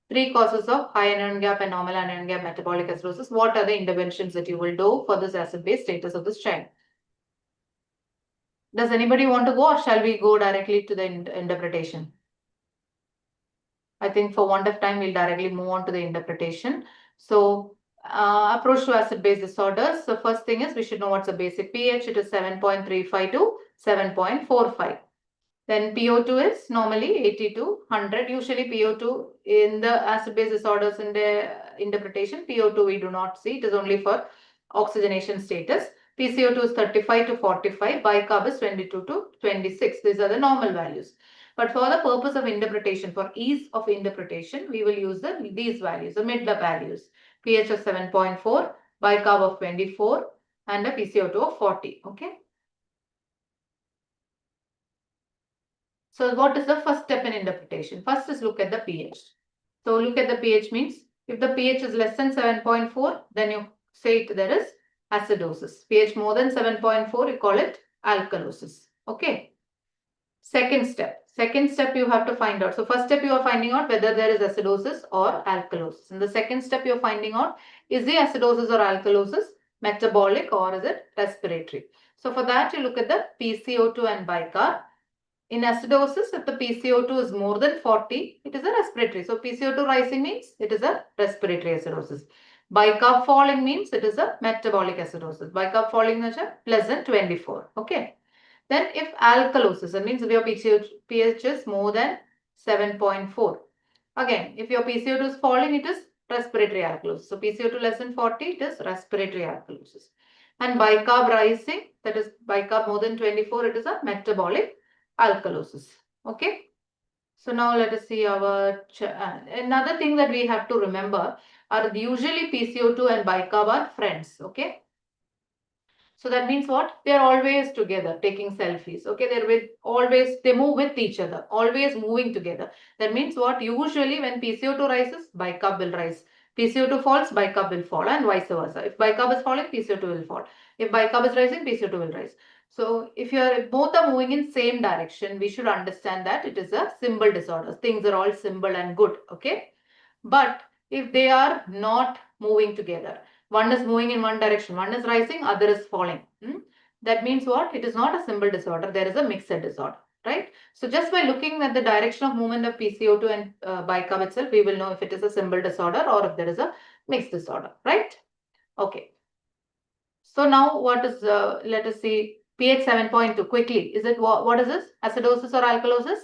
3 causes of high anion gap and normal anion gap metabolic acidosis. What are the interventions that you will do for this acid-base status of this child? Does anybody want to go, or shall we go directly to the interpretation? I think for want of time, we'll directly move on to the interpretation. So approach to acid-base disorders. So first thing is we should know what's the basic pH. It is 7.35 to 7.45. Then PO2 is normally 80 to 100. Usually PO2 in the acid-base disorders in the interpretation, PO2 we do not see. It is only for oxygenation status. PCO2 is 35 to 45. Bicarb is 22 to 26. These are the normal values. But for the purpose of interpretation, for ease of interpretation, we will use these values, the mid values. pH of 7.4, bicarb of 24, and a PCO2 of 40. Okay. So what is the first step in interpretation? First is look at the pH. So look at the pH means if the pH is less than 7.4, then you say there is acidosis. pH more than 7.4, you call it alkalosis. Okay. Second step you have to find out. So first step you are finding out whether there is acidosis or alkalosis. And the second step you are finding out, is the acidosis or alkalosis metabolic or is it respiratory? So for that you look at the PCO2 and bicarb. In acidosis, if the PCO2 is more than 40, it is a respiratory. So PCO2 rising means it is a respiratory acidosis. Bicarb falling means it is a metabolic acidosis. Bicarb falling means less than 24. Okay. Then if alkalosis, that means if your pH is more than 7.4. Again, if your PCO2 is falling, it is respiratory alkalosis. So PCO2 less than 40, it is respiratory alkalosis. And bicarb rising, that is bicarb more than 24, it is a metabolic alkalosis. Okay. So now let us see our another thing that we have to remember are usually PCO2 and bicarb are friends. Okay. So that means what? They are always together taking selfies. Okay, they move with each other, always moving together. That means what? Usually when PCO2 rises, bicarb will rise. PCO2 falls, bicarb will fall, and vice versa. If bicarb is falling, PCO2 will fall. If bicarb is rising, PCO2 will rise. So if both are moving in same direction, we should understand that it is a symbol disorder. Things are all symbol and good, okay? But if they are not moving together, one is moving in one direction, one is rising, other is falling. That means what? It is not a symbol disorder, there is a mixed disorder, right? So just by looking at the direction of movement of PCO2 and bicarb itself, we will know if it is a symbol disorder or if there is a mixed disorder, right? Okay. So now what is, let us see, pH 7.2 quickly. Is it, what is this? Acidosis or alkalosis?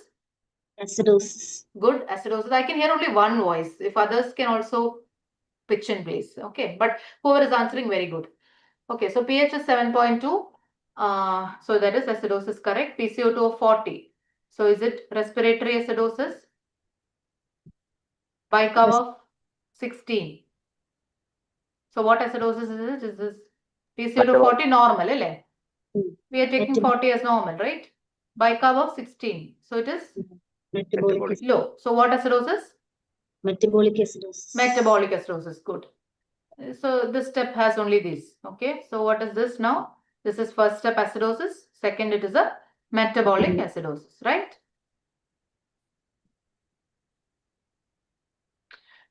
Acidosis. Good, acidosis. I can hear only one voice. If others can also pitch in, please. Okay, but whoever is answering, very good. Okay, so pH is 7.2. So that is acidosis, correct? PCO2 of 40. So is it respiratory acidosis? Bicarb of 16. So what acidosis is it? Is this PCO2 40 normal, isn't we are taking 40 as normal, right? Bicarb of 16. So it is Metabolic. low. So what acidosis? Metabolic acidosis. Metabolic acidosis, good. So this step has only these, okay? So what is this now? This is first step acidosis. Second, it is a metabolic acidosis, right?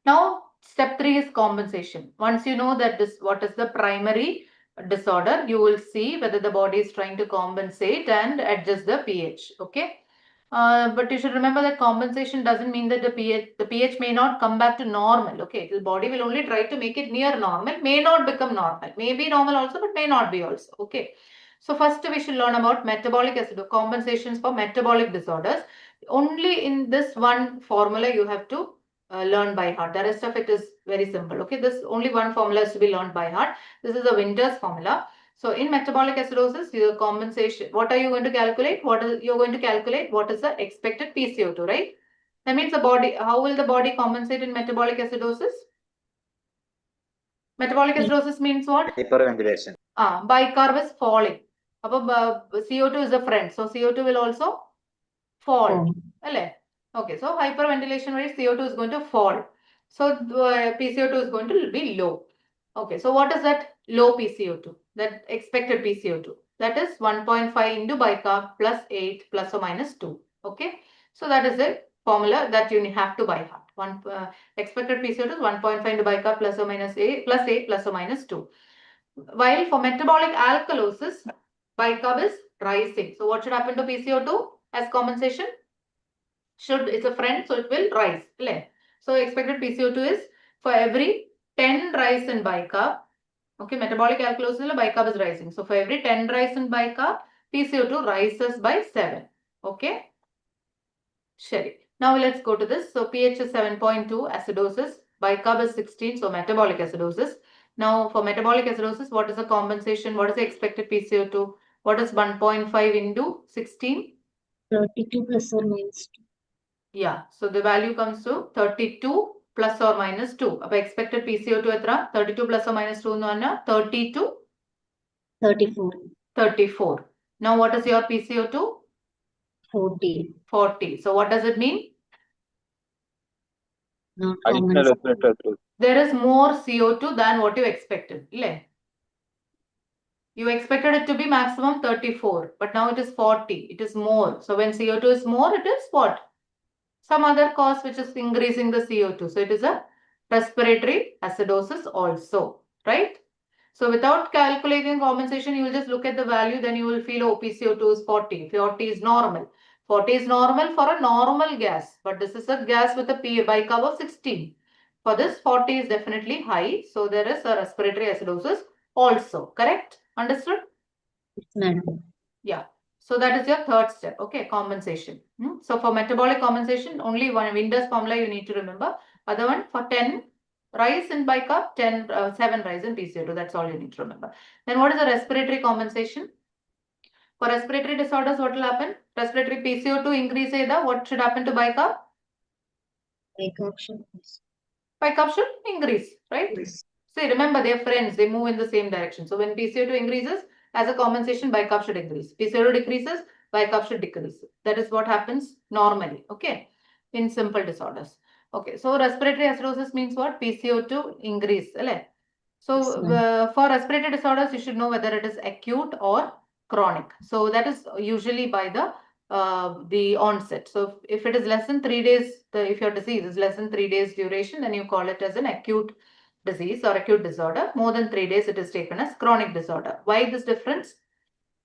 Now, step 3 is compensation. Once you know that this, what is the primary disorder, you will see whether the body is trying to compensate and adjust the pH, okay? But you should remember that compensation doesn't mean that the pH may not come back to normal, okay? The body will only try to make it near normal, may not become normal, may be normal also, but may not be also, okay? So first we should learn about metabolic acidosis, compensations for metabolic disorders. Only in this one formula you have to learn by heart. The rest of it is very simple, okay? This only one formula is to be learned by heart. This is a Winter's formula. So in metabolic acidosis, your compensation, what are you going to calculate? You're going to calculate what is the expected PCO2, right? That means the body, how will the body compensate in metabolic acidosis? Metabolic acidosis means what? Hyperventilation. Bicarb is falling. CO2 is a friend. So CO2 will also fall. Okay, so hyperventilation rate CO2 is going to fall. So PCO2 is going to be low. Okay, so what is that low PCO2? That expected PCO2. That is 1.5 into bicarb plus 8 plus or minus 2. Okay, so that is the formula that you have to by heart. Expected PCO2 is 1.5 into bicarb plus or minus 8 plus or minus 2. While for metabolic alkalosis, bicarb is rising. So what should happen to PCO2 as compensation? It's a friend, so it will rise. So expected PCO2 is for every 10 rise in bicarb, okay, metabolic alkalosis, bicarb is rising. So for every 10 rise in bicarb, PCO2 rises by 7. Okay. Sherry. Now let's go to this. So pH is 7.2, acidosis. Bicarb is 16, so metabolic acidosis. Now for metabolic acidosis, what is the compensation? What is the expected PCO2? What is 1.5 into 16? 32 plus or minus 2. Yeah, so the value comes to 32 plus or minus 2. Expected PCO2 etra 32 plus or minus 2 no 32 34. 34. Now what is your PCO2? 40. 40. So what does it mean? Not Additional respiratory. There is more CO2 than what you expected. You expected it to be maximum 34, but now it is 40. It is more. So when CO2 is more, it is what? Some other cause which is increasing the CO2. So it is a respiratory acidosis also, right? So without calculating compensation, you will just look at the value, then you will feel, oh, PCO2 is 40. 40 is normal. 40 is normal for a normal gas, but this is a gas with a bicarb of 16. For this, 40 is definitely high. So there is a respiratory acidosis also, correct? Understood? Madam. Yeah. So that is your third step. Okay, compensation. So for metabolic compensation, only one Winter's formula you need to remember. Other one for 10 rise in bicarb, 7 rise in PCO2. That's all you need to remember. Then what is the respiratory compensation? For respiratory disorders, what will happen? Respiratory PCO2 increase either. What should happen to bicarb? Bicarb should increase. Bicarb should increase, right? Yes. See, remember, they're friends. They move in the same direction. So when PCO2 increases, as a compensation, bicarb should increase. PCO2 decreases, bicarb should decrease. That is what happens normally, okay, in simple disorders. Okay, so respiratory acidosis means what? PCO2 increase. So Yes, for respiratory disorders, you should know whether it is acute or chronic. So that is usually by the onset. So if it is less than 3 days, if your disease is less than 3 days duration, then you call it as an acute disease or acute disorder. More than 3 days, it is taken as chronic disorder. Why this difference?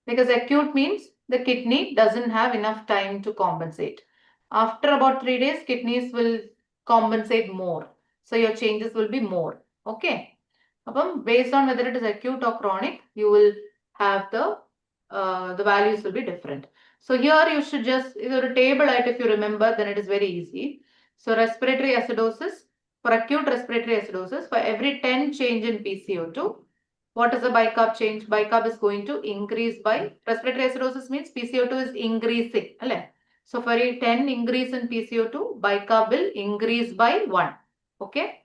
Because acute means the kidney doesn't have enough time to compensate. After about 3 days, kidneys will compensate more. So your changes will be more. Okay. Based on whether it is acute or chronic, you will have the values will be different. So here you should just either a table, right? If you remember, then it is very easy. So respiratory acidosis, for acute respiratory acidosis, for every 10 change in PCO2, what is the bicarb change? Bicarb is going to increase by, respiratory acidosis means PCO2 is increasing. So for a 10 increase in PCO2, bicarb will increase by 1. Okay.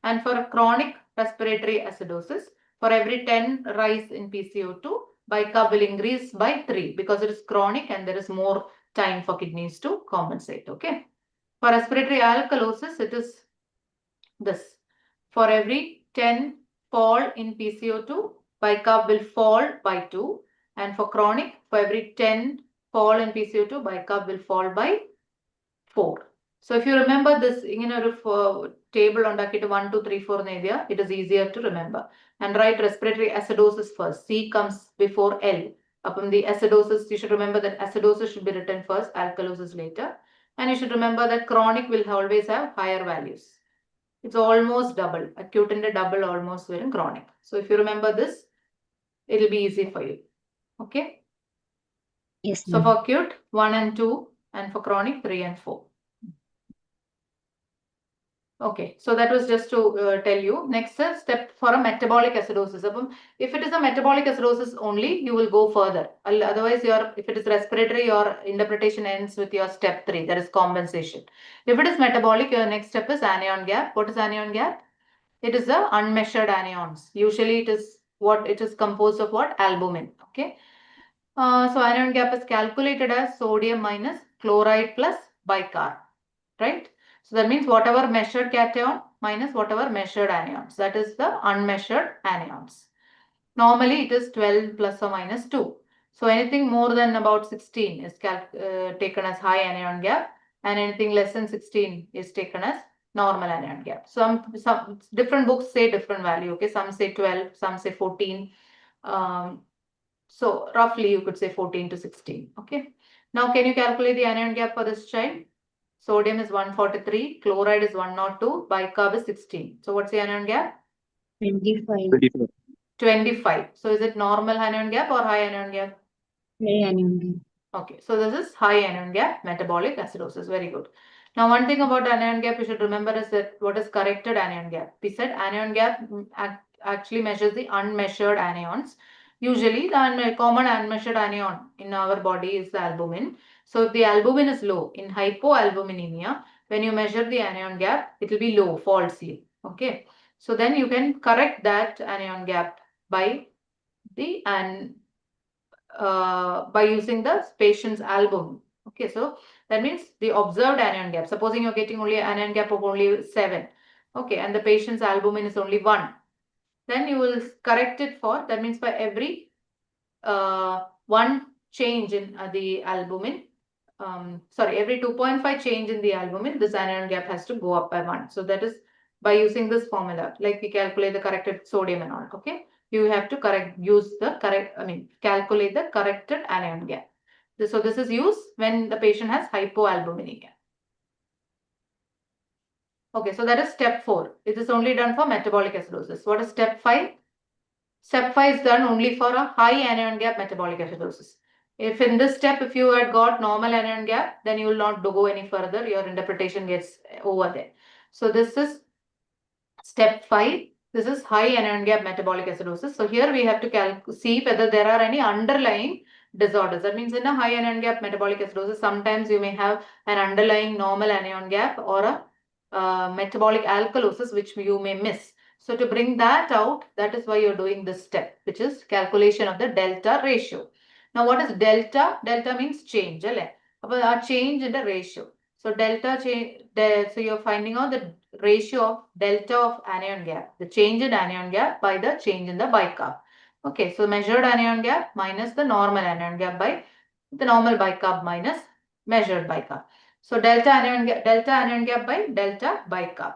And for a chronic respiratory acidosis, for every 10 rise in PCO2, bicarb will increase by 3 because it is chronic and there is more time for kidneys to compensate. Okay. For respiratory alkalosis, it is this. For every 10 fall in PCO2, bicarb will fall by 2. And for chronic, for every 10 fall in PCO2, bicarb will fall by 4. So if you remember this, table on docket 1, 2, 3, 4 area, it is easier to remember. And write respiratory acidosis first. C comes before L. Upon the acidosis, you should remember that acidosis should be written first, alkalosis later. And you should remember that chronic will always have higher values. It's almost double. Acute and a double almost in chronic. So if you remember this, it'll be easy for you. Okay. Yes, So for acute, 1 and 2, and for chronic, 3 and 4. Okay, so that was just to tell you. Next step for a metabolic acidosis. If it is a metabolic acidosis only, you will go further. Otherwise, if it is respiratory, your interpretation ends with your step 3, that is compensation. If it is metabolic, your next step is anion gap. What is anion gap? It is the unmeasured anions. Usually, it is composed of what? Albumin. Okay. So anion gap is calculated as sodium minus chloride plus bicarb, right? So that means whatever measured cation minus whatever measured anions. That is the unmeasured anions. Normally it is 12 plus or minus 2. So anything more than about 16 is taken as high anion gap, and anything less than 16 is taken as normal anion gap. Some different books say different value. Okay, some say 12, some say 14. So roughly you could say 14 to 16. Okay. Now can you calculate the anion gap for this child? Sodium is 143, chloride is 102, bicarb is 16. So what's the anion gap? 25. 25. So is it normal anion gap or high anion gap? High anion gap. Okay, so this is high anion gap, metabolic acidosis. Very good. Now one thing about anion gap you should remember is that what is corrected anion gap? We said anion gap actually measures the unmeasured anions. Usually the common unmeasured anion in our body is the albumin. So if the albumin is low in hypoalbuminemia, when you measure the anion gap, it will be low, falsely. Okay. So then you can correct that anion gap by using the patient's albumin. Okay, so that means the observed anion gap. Supposing you're getting only an anion gap of only 7. Okay, and the patient's albumin is only 1. Then you will correct it for, that means by every 1 change in the albumin, every 2.5 change in the albumin, this anion gap has to go up by 1. So that is by using this formula, like we calculate the corrected sodium and all. Okay, you have to calculate the corrected anion gap. So this is used when the patient has hypoalbuminemia. Okay, so that is step 4. It is only done for metabolic acidosis. What is step 5? Step 5 is done only for a high anion gap metabolic acidosis. If in this step, if you had got normal anion gap, then you will not go any further. Your interpretation gets over there. So this is step 5. This is high anion gap metabolic acidosis. So here we have to see whether there are any underlying disorders. That means in a high anion gap metabolic acidosis, sometimes you may have an underlying normal anion gap or a metabolic alkalosis, which you may miss. So to bring that out, that is why you're doing this step, which is calculation of the delta ratio. Now, what is delta? Delta means change. A change in the ratio. So delta change. So you're finding out the ratio of delta of anion gap, the change in anion gap by the change in the bicarb. Okay, so measured anion gap minus the normal anion gap by the normal bicarb minus measured bicarb. So delta anion gap by delta bicarb.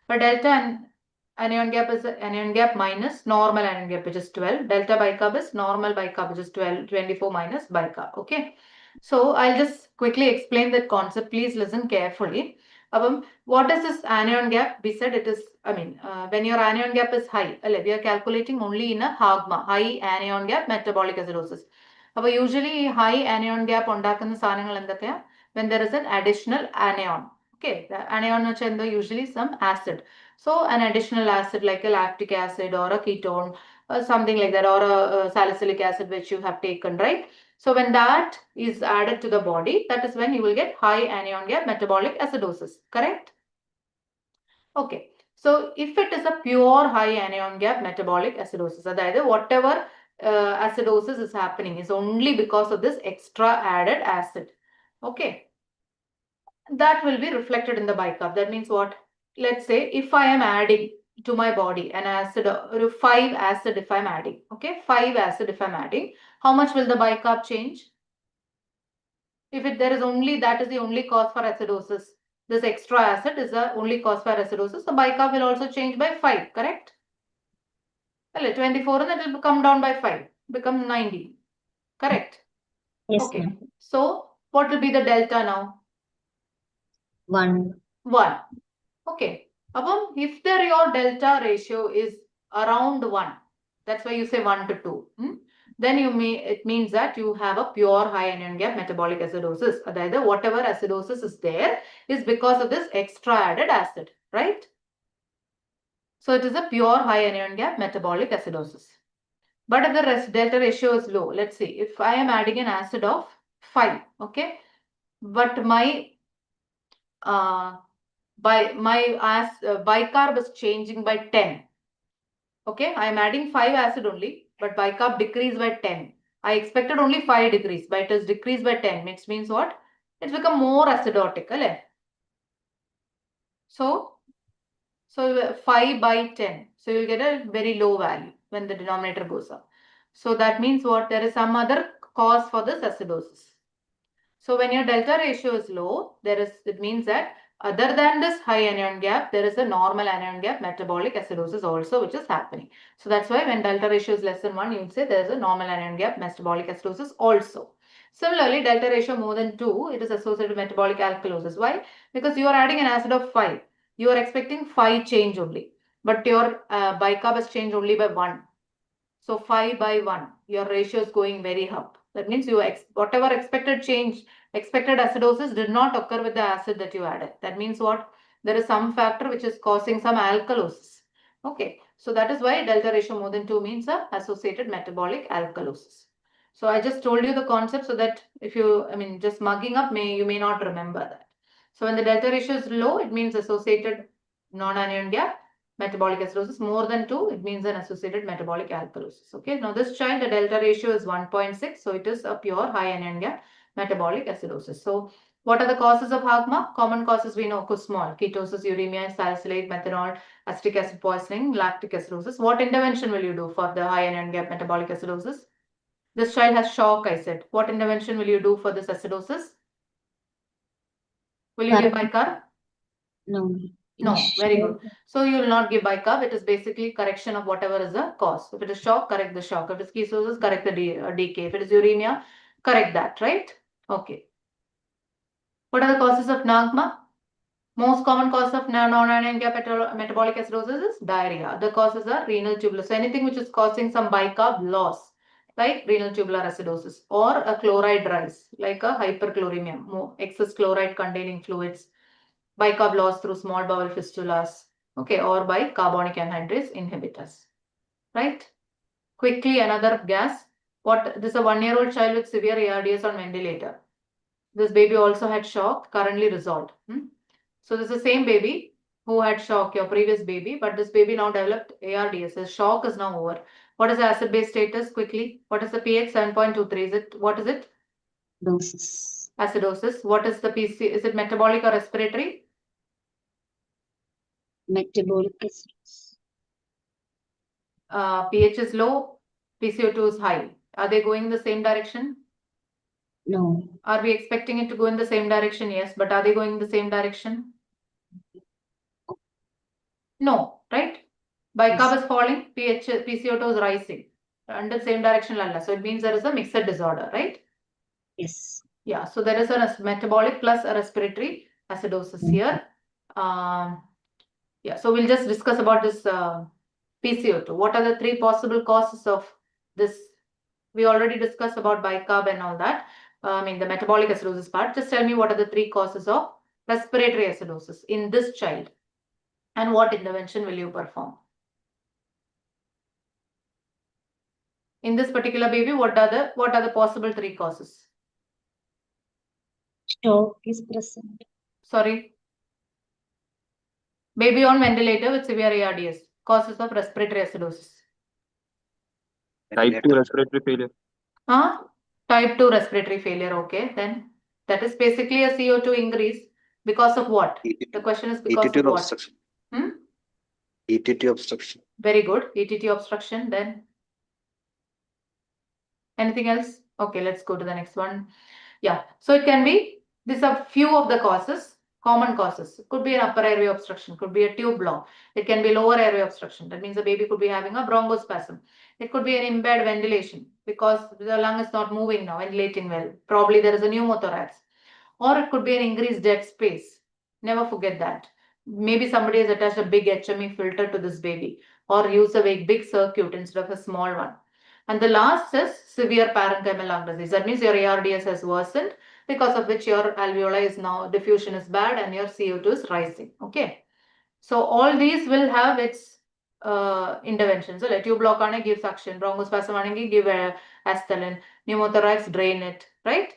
But anion gap is anion gap minus normal anion gap, which is 12. Delta bicarb is normal bicarb, which is 24 minus bicarb. Okay. So I'll just quickly explain that concept. Please listen carefully. What is this anion gap? We said it is, when your anion gap is high, we are calculating only in a HAGMA, high anion gap metabolic acidosis. Usually high anion gap when there is an additional anion. Okay, the anion is usually some acid. So an additional acid like a lactic acid or a ketone or something like that, or a salicylic acid which you have taken, right? So when that is added to the body, that is when you will get high anion gap metabolic acidosis, correct? Okay, so if it is a pure high anion gap metabolic acidosis, that is whatever acidosis is happening is only because of this extra added acid. Okay, that will be reflected in the bicarb. That means what? Let's say if I am adding to my body an acid, 5 acid if I'm adding, okay, 5 acid if I'm adding, how much will the bicarb change? If there is only, that is the only cause for acidosis, this extra acid is the only cause for acidosis, the bicarb will also change by 5, correct? Well, 24 and it will come down by 5, become 90, correct? Yes, Okay, ma'am. so what will be the delta now? 1. 1. Okay, if your delta ratio is around 1, that's why you say 1 to 2, then it means that you have a pure high anion gap metabolic acidosis. That whatever acidosis is there is because of this extra added acid, right? So it is a pure high anion gap metabolic acidosis. But if the delta ratio is low, let's see, if I am adding an acid of 5, okay, but my bicarb is changing by 10. Okay, I am adding 5 acid only, but bicarb decreased by 10. I expected only 5 degrees, but it is decreased by 10. Which means what? It's become more acidotic. So 5 by 10. So you'll get a very low value when the denominator goes up. So that means what? There is some other cause for this acidosis. So when your delta ratio is low, it means that other than this high anion gap, there is a normal anion gap metabolic acidosis also which is happening. So that's why when delta ratio is less than 1, you would say there is a normal anion gap metabolic acidosis also. Similarly, delta ratio more than 2, it is associated with metabolic alkalosis. Why? Because you are adding an acid of 5. You are expecting 5 change only, but your bicarb has changed only by 1. So 5 by 1, your ratio is going very up. That means whatever expected change, expected acidosis did not occur with the acid that you added. That means what? There is some factor which is causing some alkalosis. Okay, so that is why delta ratio more than 2 means associated metabolic alkalosis. So I just told you the concept so that if you, just mugging up, you may not remember that. So when the delta ratio is low, it means associated non-anion gap metabolic acidosis. More than 2, it means an associated metabolic alkalosis. Okay, now this child, the delta ratio is 1.6, so it is a pure high anion gap metabolic acidosis. So what are the causes of HAGMA? Common causes we know, small, ketosis, uremia, salicylate, methanol, acetic acid poisoning, lactic acidosis. What intervention will you do for the high anion gap metabolic acidosis? This child has shock, I said. What intervention will you do for this acidosis? Will you give bicarb? No. No, very good. So you will not give bicarb. It is basically correction of whatever is the cause. If it is shock, correct the shock. If it is ketosis, correct the decay. If it is uremia, correct that, right? Okay. What are the causes of NAGMA? Most common cause of non-anion gap metabolic acidosis is diarrhea. The causes are renal tubular. So anything which is causing some bicarb loss, like renal tubular acidosis, or a chloride rise, like a hyperchloremia, excess chloride containing fluids, bicarb loss through small bowel fistulas, okay, or by carbonic anhydrase inhibitors, right? Quickly, another gas. This is a 1-year-old child with severe ARDS on ventilator. This baby also had shock, currently resolved. So this is the same baby who had shock, your previous baby, but this baby now developed ARDS. His shock is now over. What is the acid-base status? Quickly, what is the pH? 7.23. What is it? Dosis. Acidosis. What is the PC? Is it metabolic or respiratory? Metabolic acidosis. pH is low. PCO2 is high. Are they going in the same direction? No. Are we expecting it to go in the same direction? Yes, but are they going in the same direction? No, right? Bicarb is falling, PCO2 is rising. Under the same direction, so it means there is a mixed disorder, right? Yes. Yeah, so there is a metabolic plus a respiratory acidosis here. Yeah, so we'll just discuss about this PCO2. What are the 3 possible causes of this? We already discussed about bicarb and all that. I mean the metabolic acidosis part. Just tell me what are the 3 causes of respiratory acidosis in this child, and what intervention will you perform? In this particular baby, what are the possible 3 causes? Shock is present. Sorry. Baby on ventilator with severe ARDS. Causes of respiratory acidosis. Type 2 respiratory failure. Type 2 respiratory failure. Okay, then that is basically a CO2 increase because of what? The question is because of what? Obstruction. ETT obstruction. Very good. ETT obstruction. Then anything else? Okay, let's go to the next one. Yeah, so it can be, these are few of the causes, common causes. It could be an upper airway obstruction, could be a tube block. It can be lower airway obstruction. That means the baby could be having a bronchospasm. It could be an impaired ventilation because the lung is not moving now, ventilating well. Probably there is a pneumothorax. Or it could be an increased dead space. Never forget that. Maybe somebody has attached a big HME filter to this baby, or use a big circuit instead of a small one. And the last is severe parenchymal lung disease. That means your ARDS has worsened, because of which your alveoli is now, diffusion is bad and your CO2 is rising. Okay. So all these will have its intervention. So let tube block on it, give suction. Bronchospasm on it, give Astelin. Pneumothorax, drain it. Right?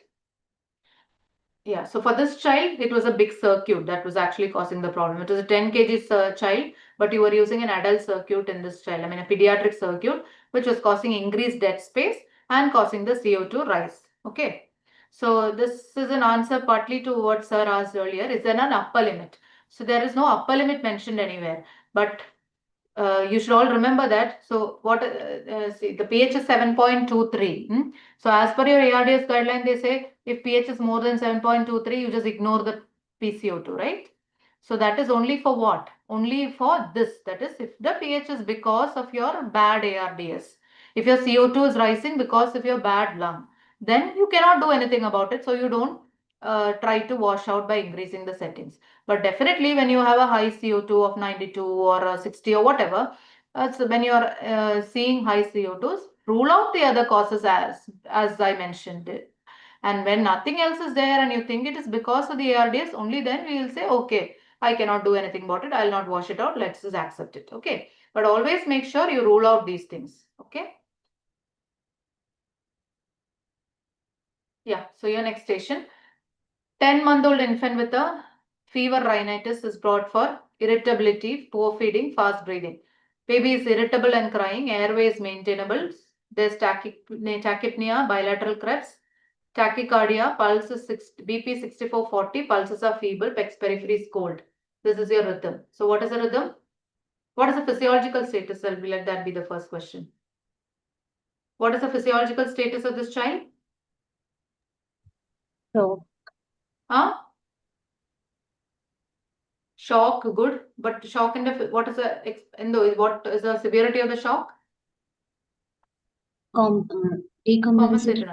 Yeah. So for this child, it was a big circuit that was actually causing the problem. It was a 10 kg child, but you were using an adult circuit in this child. I mean a pediatric circuit, which was causing increased dead space and causing the CO2 rise. Okay. So this is an answer partly to what sir asked earlier. Is there an upper limit? So there is no upper limit mentioned anywhere, but you should all remember that. So what, see, the pH is 7.23. So as per your ARDS guideline, they say if pH is more than 7.23, you just ignore the PCO2, right? So that is only for what? Only for this. That is if the pH is because of your bad ARDS. If your CO2 is rising because of your bad lung, then you cannot do anything about it. So you don't try to wash out by increasing the settings. But definitely when you have a high CO2 of 92 or 60 or whatever, so when you are seeing high CO2s, rule out the other causes as I mentioned it. And when nothing else is there and you think it is because of the ARDS, only then we will say, okay, I cannot do anything about it. I'll not wash it out. Let's just accept it. Okay. But always make sure you rule out these things. Okay. Yeah. So your next station, 10-month-old infant with a fever rhinitis is brought for irritability, poor feeding, fast breathing. Baby is irritable and crying. Airway is maintainable. There's tachypnea, bilateral creps, tachycardia, pulse is BP 6440, pulses are feeble, pex periphery is cold. This is your rhythm. So what is the rhythm? What is the physiological status? I'll let that be the first question. What is the physiological status of this child? So, Shock, good, but shock in the, what is the severity of the shock? decompensated.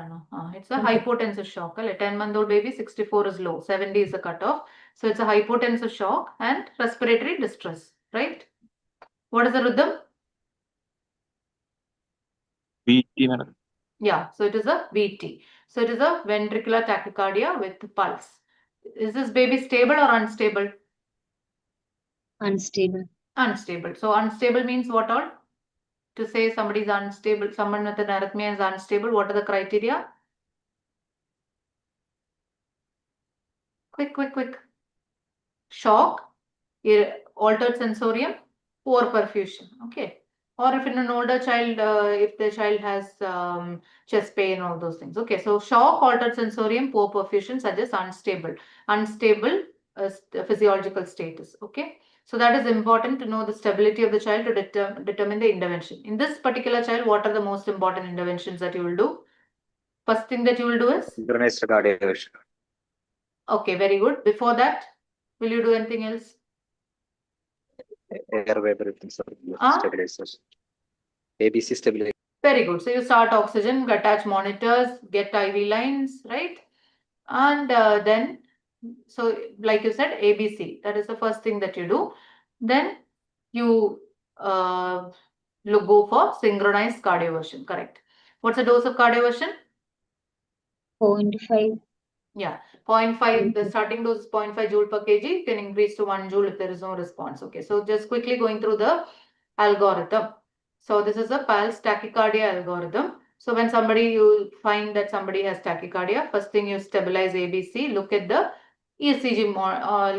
It's a hypotensive shock. 10-month-old baby, 64 is low, 70 is the cutoff. So it's a hypotensive shock and respiratory distress, right? What is the rhythm? VT, madam. Yeah, so it is a VT. So it is a ventricular tachycardia with pulse. Is this baby stable or unstable? Unstable. Unstable. So unstable means what all? To say somebody is unstable, someone with an arrhythmia is unstable, what are the criteria? Quick. Shock, altered sensorium, poor perfusion. Okay. Or if in an older child, if the child has chest pain, all those things. Okay. So shock, altered sensorium, poor perfusion suggests unstable. Unstable physiological status. Okay, so that is important to know the stability of the child to determine the intervention. In this particular child, what are the most important interventions that you will do? First thing that you will do is? Synchronized cardiovascular. Okay, very good. Before that, will you do anything else? Airway breathing stabilization. ABC stabilization. Very good. So you start oxygen, attach monitors, get IV lines, right? And then, so like you said, ABC, that is the first thing that you do. Then you go for synchronized cardioversion, correct? What's the dose of cardioversion? 0.5. Yeah, 0.5, the starting dose is 0.5 joule per kg, you can increase to 1 joule if there is no response. Okay, so just quickly going through the algorithm. So this is a pulse tachycardia algorithm. So when you find that somebody has tachycardia, first thing you stabilize ABC, look at the ECG,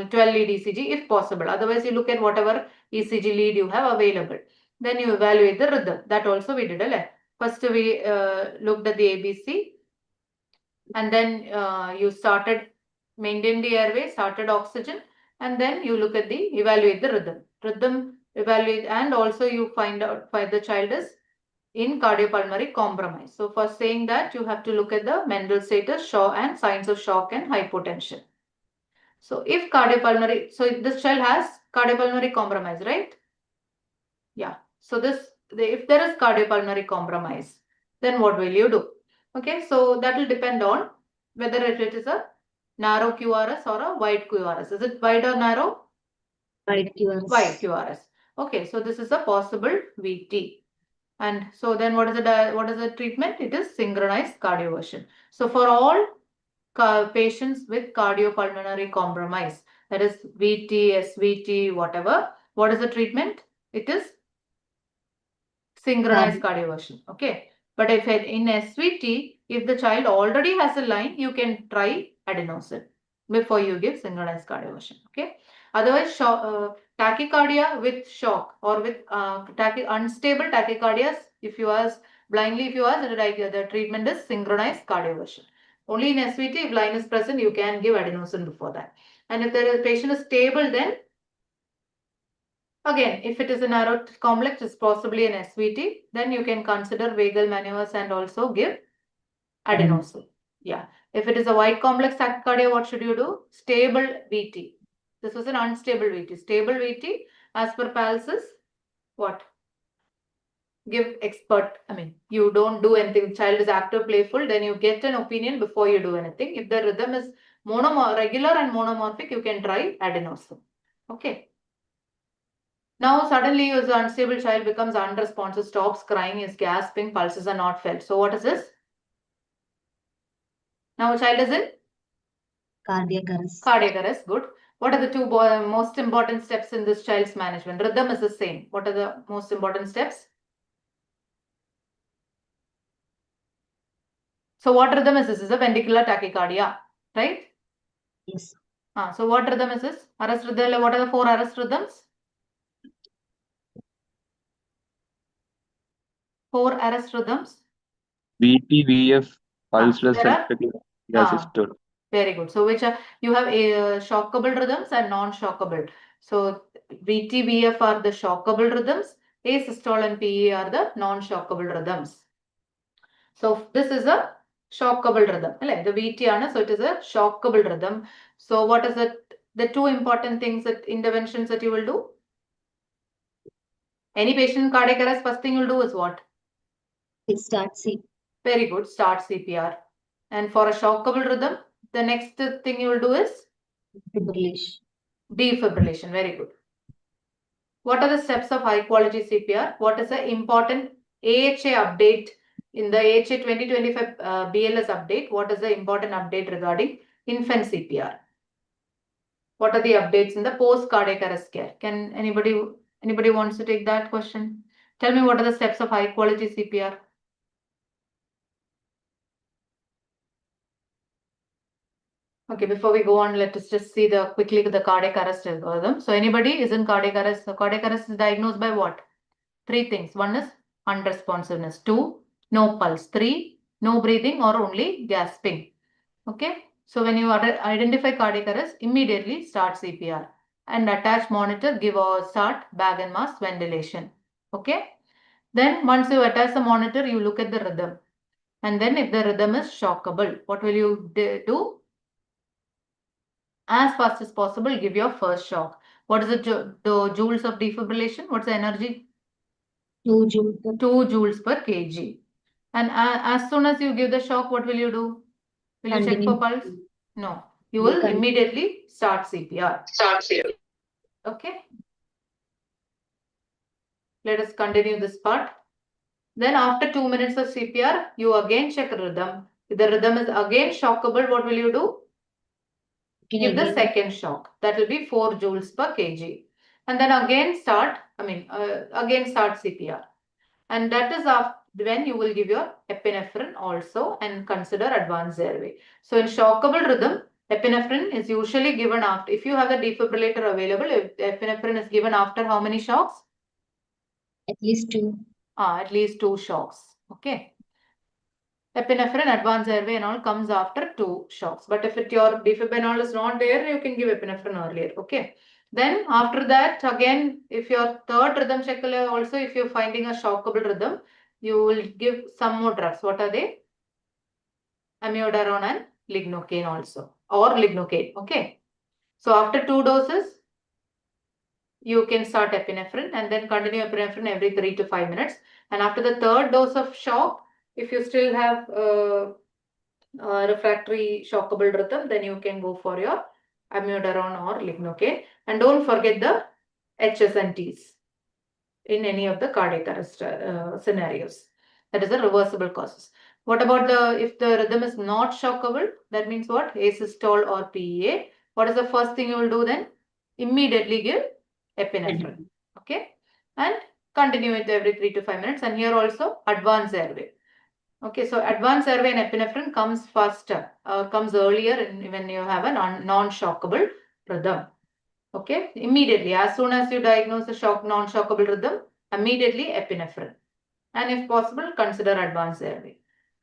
12 lead ECG if possible. Otherwise, you look at whatever ECG lead you have available. Then you evaluate the rhythm. That also we did a First we looked at the ABC, and then you maintain the airway, started oxygen, and then you look at evaluate the rhythm, evaluate, and also you find out why the child is in cardiopulmonary compromise. So for saying that, you have to look at the mental status, and signs of shock and hypotension. So if cardiopulmonary, so this child has cardiopulmonary compromise, right? Yeah. So if there is cardiopulmonary compromise, then what will you do? Okay, so that will depend on whether it is a narrow QRS or a wide QRS. Is it wide or narrow? Wide QRS. Wide QRS. Okay, so this is a possible VT. And so then what is the treatment? It is synchronized cardioversion. So for all patients with cardiopulmonary compromise, that is VT, SVT, whatever, what is the treatment? It is synchronized cardioversion. Okay. But if in SVT, if the child already has a line, you can try adenosine before you give synchronized cardioversion. Okay. Otherwise, tachycardia with shock or with unstable tachycardias, if you ask blindly, the treatment is synchronized cardioversion. Only in SVT, if line is present, you can give adenosine before that. And if the patient is stable, then again, if it is a narrow complex, it's possibly an SVT, then you can consider vagal maneuvers and also give adenosine. Yeah. If it is a wide complex tachycardia, what should you do? Stable VT. This was an unstable VT. Stable VT, as per PALS, is what? Give expert. You don't do anything. Child is active, playful, then you get an opinion before you do anything. If the rhythm is regular and monomorphic, you can try adenosine. Okay. Now suddenly your unstable child becomes unresponsive, stops crying, is gasping, pulses are not felt. So what is this? Now a child is in? Cardiac arrest. Cardiac arrest, good. What are the two most important steps in this child's management? Rhythm is the same. What are the most important steps? So what rhythm is this? This is a ventricular tachycardia, right? Yes. So what rhythm is this? Arrest rhythm. What are the 4 arrest rhythms? 4 arrest rhythms. VT, VF, pulseless, There are? ventricular, systole. Very good. So which are, you have a shockable rhythms and non-shockable. So VT, VF are the shockable rhythms. Asystole and PE are the non-shockable rhythms. So this is a shockable rhythm. The VT, so it is a shockable rhythm. So what is the 2 important things interventions that you will do? Any patient in cardiac arrest, first thing you'll do is what? Start CPR. Very good. Start CPR. And for a shockable rhythm, the next thing you will do is? Defibrillation. Defibrillation. Very good. What are the steps of high quality CPR? What is the important AHA update in the AHA 2025 BLS update? What is the important update regarding infant CPR? What are the updates in the post cardiac arrest care? Can anybody wants to take that question? Tell me, what are the steps of high quality CPR? Okay, before we go on, let us just see quickly the cardiac arrest algorithm. So anybody is in cardiac arrest. So cardiac arrest is diagnosed by what? 3 things. 1 is unresponsiveness. 2, no pulse. 3, no breathing or only gasping. Okay. So when you identify cardiac arrest, immediately start CPR and attach monitor, give or start bag and mask ventilation. Okay. Then once you attach the monitor, you look at the rhythm. And then if the rhythm is shockable, what will you do? As fast as possible, give your first shock. What is the joules of defibrillation? What's the energy? 2 joules per 2 joules per kg. And as soon as you give the shock, what will you do? Will you check for pulse? No. You will immediately start CPR. Okay. Let us continue this part. Then after 2 minutes of CPR, you again check rhythm. If the rhythm is again shockable, what will you do? Give the second shock. That will be 4 joules per kg. And then again start CPR. And that is when you will give your epinephrine also and consider advanced airway. So in shockable rhythm, epinephrine is usually given after, if you have the defibrillator available, if epinephrine is given after how many shocks? At least 2. At least 2 shocks. Okay. Epinephrine, advanced airway and all comes after 2 shocks. But if your defibrillator is not there, you can give epinephrine earlier. Okay. Then after that, again, if your third rhythm check also, if you're finding a shockable rhythm, you will give some more drugs. What are they? Amiodarone and lignocaine also, or lignocaine. Okay. So after 2 doses, you can start epinephrine and then continue epinephrine every 3 to 5 minutes. And after the third dose of shock, if you still have refractory shockable rhythm, then you can go for your amiodarone or lignocaine. And don't forget the HSNTs in any of the cardiac arrest scenarios. That is a reversible causes. What about if the rhythm is not shockable? That means what? Asystole or PEA. What is the first thing you will do then? Immediately give epinephrine. Okay. And continue it every 3 to 5 minutes. And here also advanced airway. Okay, so advanced airway and epinephrine comes faster, comes earlier when you have a non-shockable rhythm. Okay, immediately, as soon as you diagnose a non-shockable rhythm, immediately epinephrine. And if possible, consider advanced airway.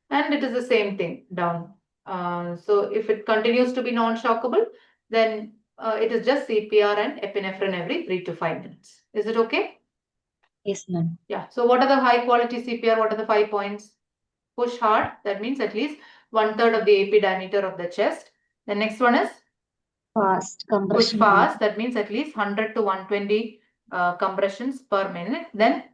And it is the same thing down. So if it continues to be non-shockable, then it is just CPR and epinephrine every 3 to 5 minutes. Is it okay? Yes, ma'am. Yeah. So what are the high quality CPR? What are the 5 points? Push hard. That means at least 1/3 of the AP diameter of the chest. The next one is Fast push compression. fast. That means at least 100 to 120 compressions per minute. Then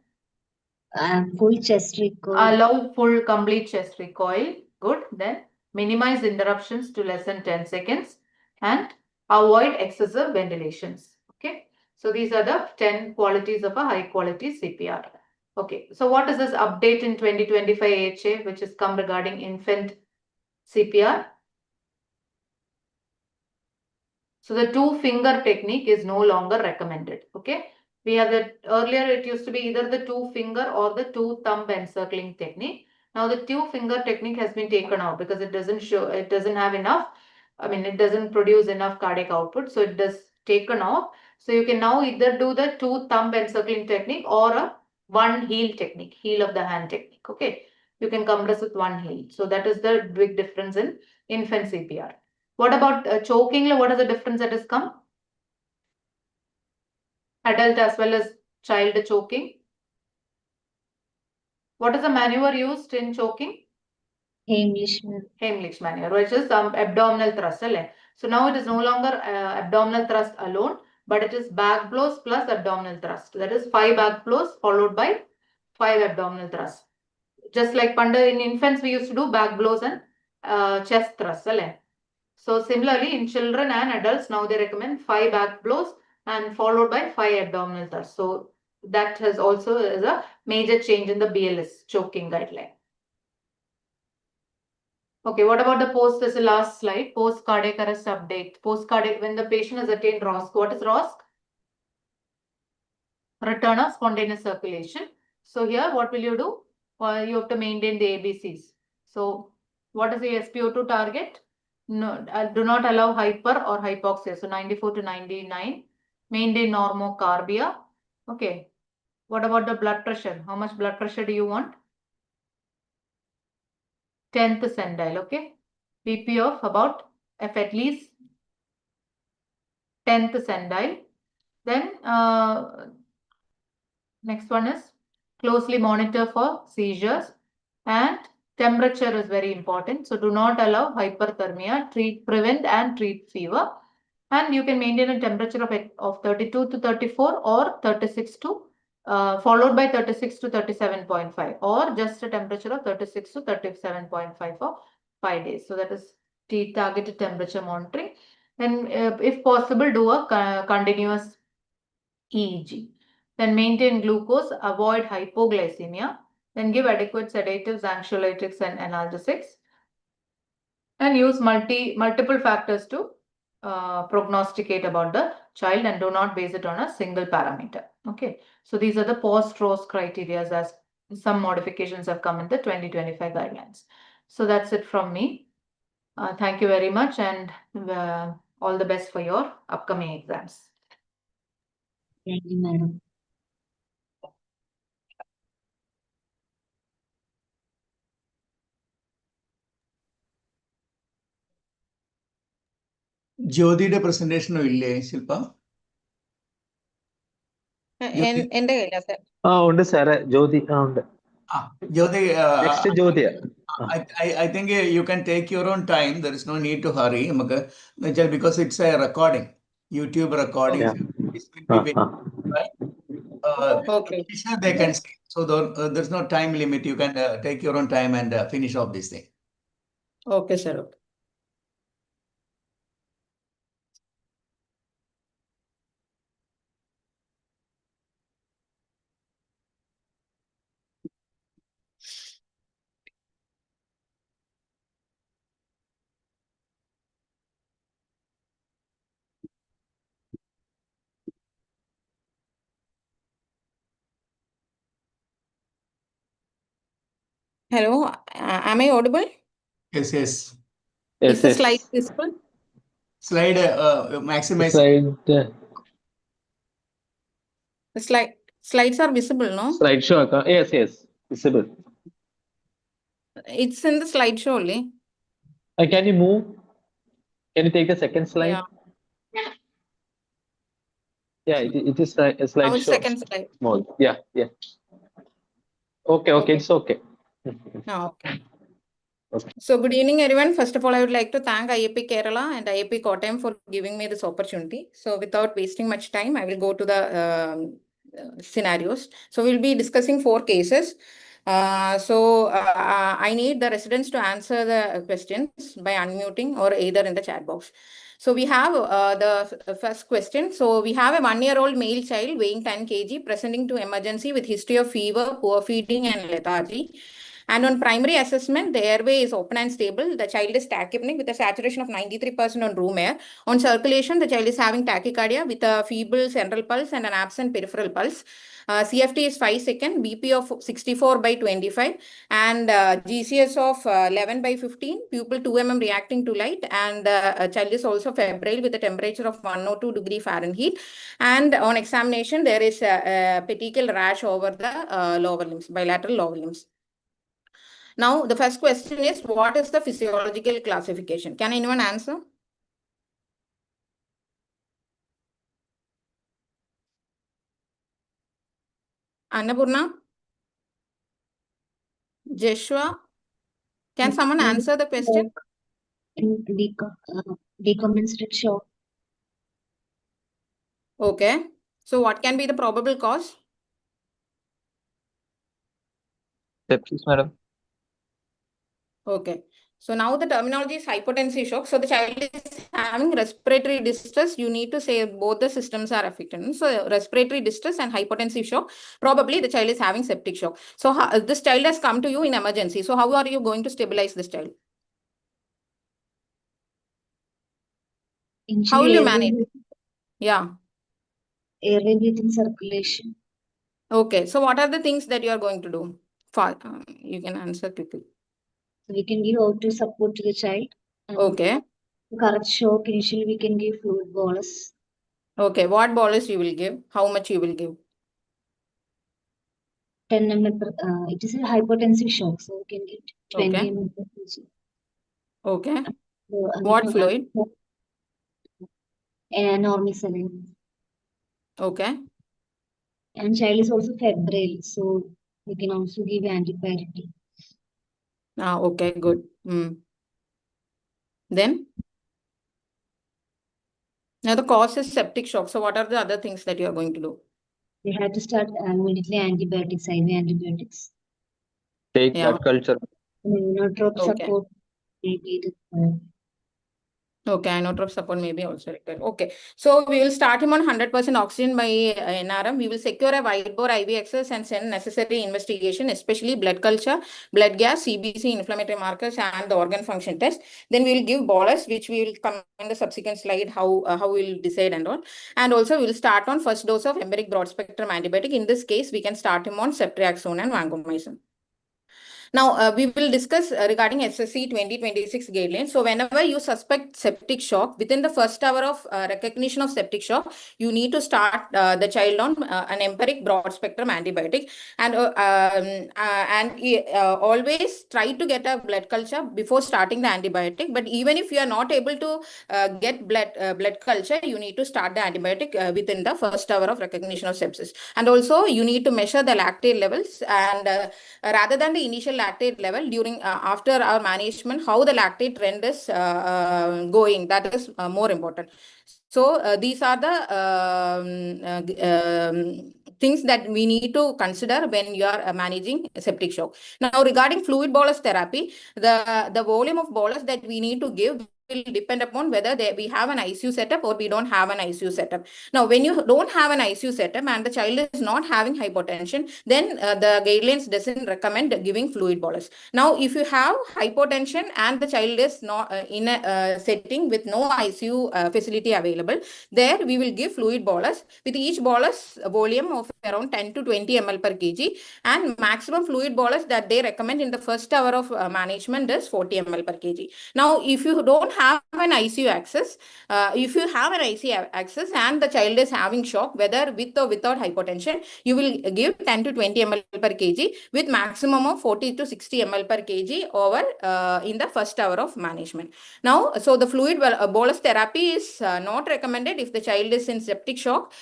Full chest recoil. allow full complete chest recoil. Good. Then minimize interruptions to less than 10 seconds and avoid excessive ventilations. Okay. So these are the 10 qualities of a high quality CPR. Okay. So what is this update in 2025 AHA which has come regarding infant CPR? So the 2-finger technique is no longer recommended. Okay. We have that earlier it used to be either the 2-finger or the 2-thumb encircling technique. Now the 2-finger technique has been taken out because it doesn't have enough. I mean, it doesn't produce enough cardiac output. So it does taken off. So you can now either do the 2-thumb encircling technique or a 1 heel technique, heel of the hand technique. Okay. You can compress with 1 heel. So that is the big difference in infant CPR. What about choking? What is the difference that has come? Adult as well as child choking. What is the maneuver used in choking? Heimlich maneuver, which is abdominal thrust. So now it is no longer abdominal thrust alone, but it is back blows plus abdominal thrust. That is 5 back blows followed by 5 abdominal thrusts. Just like in infants, we used to do back blows and chest thrusts. So similarly, in children and adults, now they recommend 5 back blows and followed by 5 abdominal thrusts. So that has also is a major change in the BLS choking guideline. Okay, what about the post? This is the last slide. Post cardiac arrest update. Post cardiac, when the patient has attained ROSC. What is ROSC? Return of spontaneous circulation. So here, what will you do? Well, you have to maintain the ABCs. So what is the SpO2 target? No, do not allow hyper or hypoxia. So 94 to 99. Maintain normocarbia. Okay. What about the blood pressure? How much blood pressure do you want? 10th percentile. Okay. BP of about at least 10th centile. Then next one is closely monitor for seizures, and temperature is very important. So do not allow hyperthermia, prevent and treat fever. And you can maintain a temperature of 32 to 34 or 36 to followed by 36 to 37.5, or just a temperature of 36 to 37.5 for 5 days. So that is the targeted temperature monitoring. And if possible, do a continuous EEG. Then maintain glucose, avoid hypoglycemia. Then give adequate sedatives, anxiolytics, and analgesics. And use multiple factors to prognosticate about the child, and do not base it on a single parameter. Okay, so these are the post-ROS criteria, as some modifications have come in the 2025 guidelines. So that's it from me. Thank you very much, and all the best for your upcoming exams. Thank you, madam. ജ്യോതിയുടെ പ്രസന്റേഷനും ഇല്ലേ ശില്പ? എന്റെ കയ്യിലാ sir. ഉണ്ട് സാറേ, ജ്യോതി ഉണ്ട്. Jyothi, next ജ്യോതിയ. I think you can take your own time. There is no need to hurry. Because it's a recording, YouTube recording. This will be verified. Okay. They can see. So there's no time limit. You can take your own time and finish off this thing. Okay, sir. Okay. Hello, am I audible? Yes. Yes, Is the yes. slide visible? Slide maximize. The slides are visible, no? Slideshow. Yes, visible. It's in the slideshow only. Can you move? Can you take the second slide? Yeah. It is a slideshow. Second slide. Small. Yeah. Okay, it's okay. Okay. Okay. So good evening, everyone. First of all, I would like to thank IAP Kerala and IAP Kottayam for giving me this opportunity. So without wasting much time, I will go to the scenarios. So we'll be discussing 4 cases. I need the residents to answer the questions by unmuting or either in the chat box. So we have the first question. So we have a 1-year-old male child weighing 10 kg presenting to emergency with history of fever, poor feeding and lethargy. And on primary assessment, the airway is open and stable. The child is tachypneic with a saturation of 93% on room air. On circulation, the child is having tachycardia with a feeble central pulse and an absent peripheral pulse. CFT is 5 seconds, BP of 64/25, and GCS of 11/15, pupil 2 mm reacting to light, and child is also febrile with a temperature of 102 degree Fahrenheit. And on examination, there is a petechial rash over the lower limbs, bilateral lower limbs. Now, the first question is, what is the physiological classification? Can anyone answer? Annapurna? Joshua? Can someone answer the question? Decompensated shock. Okay. So what can be the probable cause? Sepsis, madam. Okay. So now the terminology is hypotensive shock. So the child is having respiratory distress. You need to say both the systems are affected. So respiratory distress and hypotensive shock. Probably the child is having septic shock. So this child has come to you in emergency. So how are you going to stabilize this child? How will you manage? Yeah. Airway breathing circulation. Okay. So what are the things that you are going to do? You can answer quickly. We can give O2 support to the child. Okay. Correct shock. Initially, we can give fluid bolus. Okay. What bolus you will give? How much you will give? 10 ml per, it is a hypotensive shock, so we can give 20 Okay. ml per kg. Okay. What fluid? Normal saline. Okay. And child is also febrile, so we can also give antibiotic. Okay, good. Then? Now the cause is septic shock. So what are the other things that you are going to do? We have to start immediately antibiotics, IV antibiotics. Take Yeah. blood culture. Inotrope Okay. support may be required. Okay, inotrope support may be also required. Okay, so we will start him on 100% oxygen by NRM. We will secure a wide bore IV access and send necessary investigation, especially blood culture, blood gas, CBC, inflammatory markers, and the organ function test. Then we will give bolus, which we will come in the subsequent slide how we will decide and all. And also we will start on first dose of empiric broad spectrum antibiotic. In this case, we can start him on ceftriaxone and vancomycin. Now, we will discuss regarding SSC 2026 guidelines. So, whenever you suspect septic shock, within the first hour of recognition of septic shock, you need to start the child on an empiric broad spectrum antibiotic, and always try to get a blood culture before starting the antibiotic. But even if you are not able to get blood culture, you need to start the antibiotic within the first hour of recognition of sepsis. And also, you need to measure the lactate levels, and rather than the initial lactate level during after our management, how the lactate trend is going, that is more important. So these are the things that we need to consider when you are managing septic shock. Now, regarding fluid bolus therapy, the volume of bolus that we need to give will depend upon whether we have an ICU setup or we don't have an ICU setup. Now, when you don't have an ICU setup and the child is not having hypotension, then the guidelines doesn't recommend giving fluid bolus. Now, if you have hypotension and the child is not in a setting with no ICU facility available, there we will give fluid bolus with each bolus volume of around 10 to 20 ml per kg, and maximum fluid bolus that they recommend in the first hour of management is 40 ml per kg. Now, if you don't have an ICU access, if you have an ICU access and the child is having shock, whether with or without hypotension, you will give 10 to 20 ml per kg with maximum of 40 to 60 ml per kg over in the first hour of management. Now, so the fluid bolus therapy is not recommended if the child is in septic shock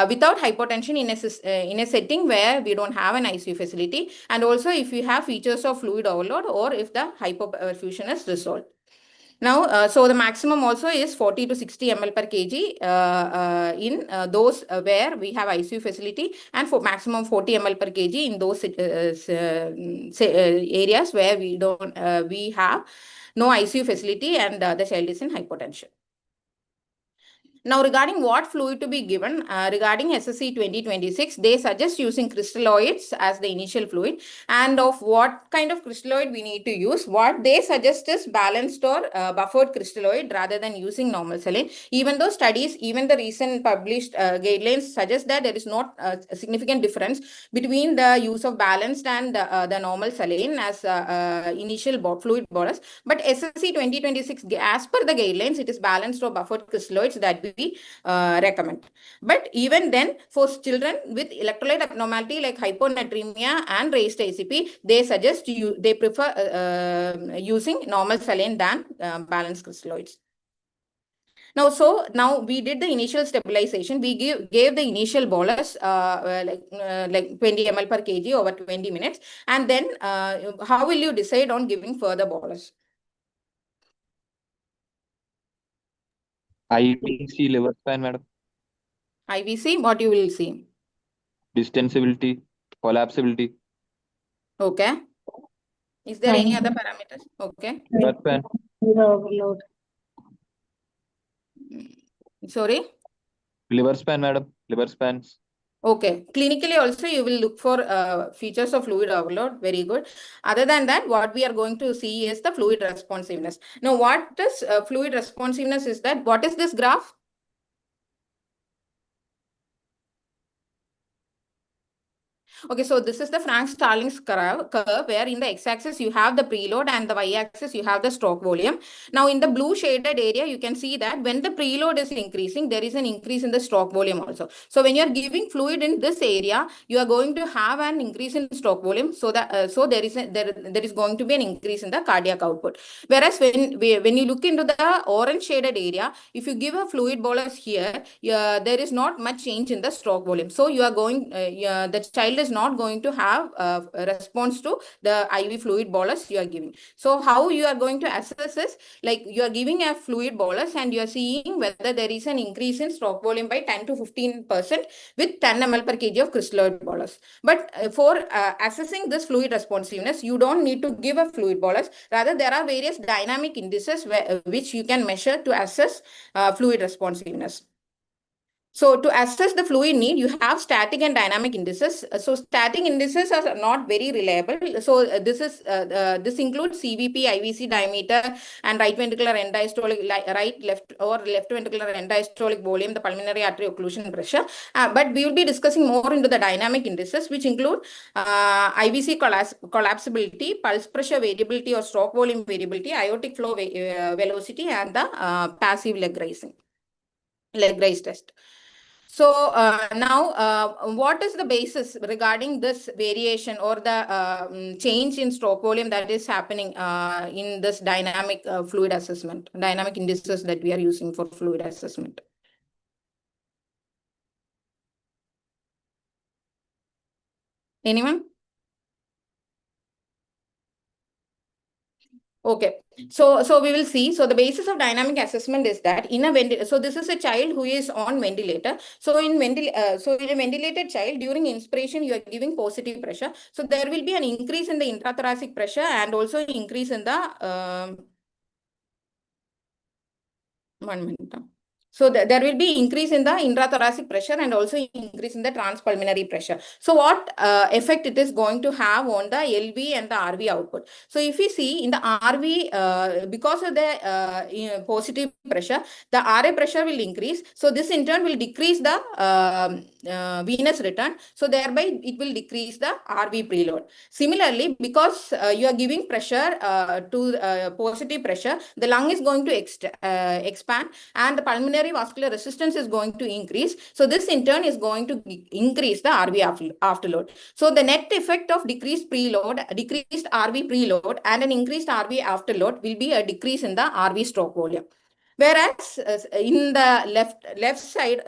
without hypotension in a setting where we don't have an ICU facility, and also if you have features of fluid overload or if the hypoperfusion is resolved. Now, so the maximum also is 40 to 60 ml per kg in those where we have ICU facility, and for maximum 40 ml per kg in those areas where we have no ICU facility and the child is in hypotension. Now, regarding what fluid to be given, regarding SSC 2026, they suggest using crystalloids as the initial fluid, and of what kind of crystalloid we need to use. What they suggest is balanced or buffered crystalloid rather than using normal saline. Even though studies, even the recent published guidelines suggest that there is not a significant difference between the use of balanced and the normal saline as initial fluid bolus. But SSC 2026, as per the guidelines, it is balanced or buffered crystalloids that we recommend. But even then, for children with electrolyte abnormality like hyponatremia and raised ACP, they suggest they prefer using normal saline than balanced crystalloids. Now, so now we did the initial stabilization. We gave the initial bolus like 20 ml per kg over 20 minutes. And then how will you decide on giving further bolus? IVC liver span, madam. IVC, what you will see? Distensibility, collapsibility. Okay. Is there any other parameters? Okay. Liver span. Overload. Sorry? Liver span, madam. Liver spans. Okay. Clinically also you will look for features of fluid overload. Very good. Other than that, what we are going to see is the fluid responsiveness. Now, what is fluid responsiveness is that? What is this graph? Okay, so this is the Frank-Starling's curve where in the x-axis you have the preload and the y-axis you have the stroke volume. Now in the blue shaded area, you can see that when the preload is increasing, there is an increase in the stroke volume also. So when you are giving fluid in this area, you are going to have an increase in stroke volume. So that there is going to be an increase in the cardiac output. Whereas when you look into the orange shaded area, if you give a fluid bolus here, there is not much change in the stroke volume. So you are going, the child is not going to have a response to the IV fluid bolus you are giving. So how you are going to assess is, like, you are giving a fluid bolus and you are seeing whether there is an increase in stroke volume by 10 to 15% with 10 ml per kg of crystalloid bolus. But for assessing this fluid responsiveness, you don't need to give a fluid bolus. Rather, there are various dynamic indices which you can measure to assess fluid responsiveness. So to assess the fluid need, you have static and dynamic indices. So static indices are not very reliable. So this includes CVP, IVC diameter, and right ventricular end diastolic, right, left, or left ventricular end diastolic volume, the pulmonary artery occlusion pressure. But we will be discussing more into the dynamic indices, which include IVC collapsibility, pulse pressure variability or stroke volume variability, aortic flow velocity, and the passive leg raise test. So now, what is the basis regarding this variation or the change in stroke volume that is happening in this dynamic fluid assessment, dynamic indices that we are using for fluid assessment? Anyone? Okay, so we will see. So the basis of dynamic assessment is that in a so this is a child who is on ventilator. So in a ventilated child, during inspiration, you are giving positive pressure. So there will be an increase in the intrathoracic pressure and also increase in the 1 minute. So there will be increase in the intrathoracic pressure and also increase in the transpulmonary pressure. So what effect it is going to have on the LV and the RV output? So if you see in the RV, because of the positive pressure, the RA pressure will increase. So this in turn will decrease the venous return. So thereby it will decrease the RV preload. Similarly, because you are giving pressure to positive pressure, the lung is going to expand and the pulmonary vascular resistance is going to increase. So this in turn is going to increase the RV afterload. So the net effect of decreased preload, decreased RV preload and an increased RV afterload will be a decrease in the RV stroke volume. Whereas in the left side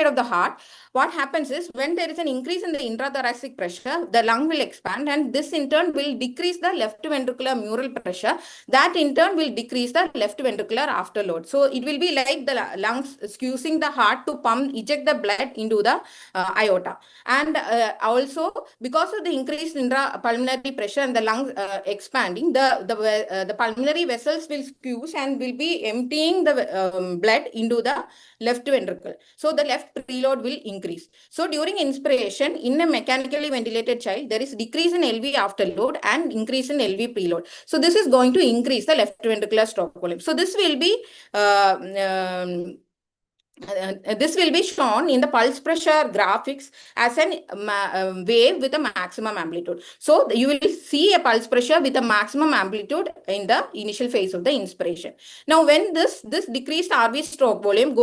of the heart, what happens is when there is an increase in the intrathoracic pressure, the lung will expand and this in turn will decrease the left ventricular mural pressure. That in turn will decrease the left ventricular afterload. So it will be like the lungs squeezing the heart to eject the blood into the aorta. And also because of the increased intrapulmonary pressure and the lungs expanding, the pulmonary vessels will squeeze and will be emptying the blood into the left ventricle. So the left preload will increase. So during inspiration, in a mechanically ventilated child, there is decrease in LV afterload and increase in LV preload. So this is going to increase the left ventricular stroke volume. So this will be shown in the pulse pressure graphics as a wave with a maximum amplitude. So you will see a pulse pressure with a maximum amplitude in the initial phase of the inspiration. Now, when this decreased RV stroke volume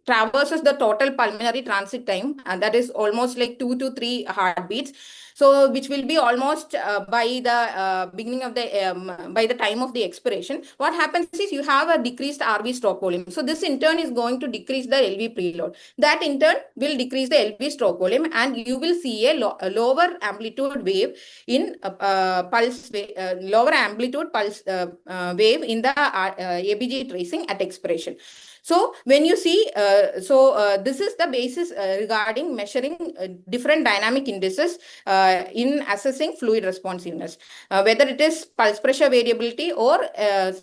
traverses the total pulmonary transit time, and that is almost like 2 to 3 heartbeats. So which will be almost by the beginning of the by the time of the expiration. What happens is you have a decreased RV stroke volume. So this in turn is going to decrease the LV preload. That in turn will decrease the LV stroke volume, and you will see a lower amplitude wave in lower amplitude pulse wave in the ABG tracing at expiration. So when you see, this is the basis regarding measuring different dynamic indices in assessing fluid responsiveness, whether it is pulse pressure variability or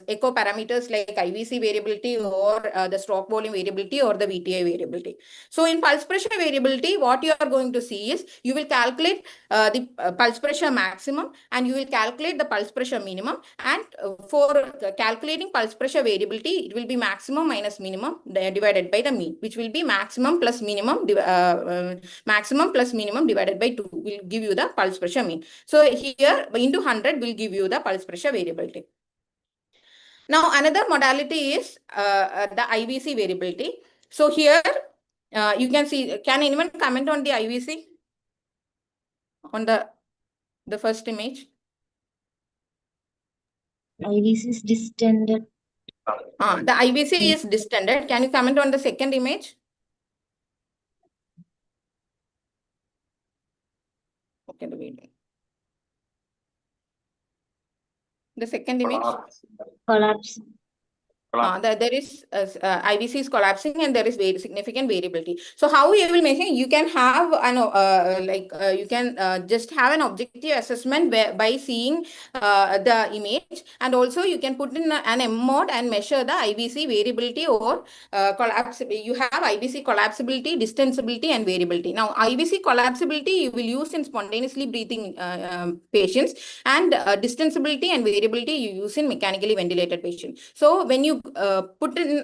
echo parameters like IVC variability or the stroke volume variability or the VTI variability. So in pulse pressure variability, what you are going to see is you will calculate the pulse pressure maximum and you will calculate the pulse pressure minimum, and for calculating pulse pressure variability, it will be maximum minus minimum minimum divided by the mean, which will be maximum plus minimum divided by 2 will give you the pulse pressure mean. So here into 100 will give you the pulse pressure variability. Now another modality is the IVC variability. So here you can see, can anyone comment on the IVC on the first image? IVC is distended. The IVC is distended. Can you comment on the second image? Okay, the video. The second image. Collapse. There is IVC is collapsing and there is very significant variability. So how you will measure? You can have you can just have an objective assessment by seeing the image, and also you can put in an M mode and measure the IVC variability or collapse. You have IVC collapsibility, distensibility, and variability. Now IVC collapsibility you will use in spontaneously breathing patients, and distensibility and variability you use in mechanically ventilated patients. So when you put in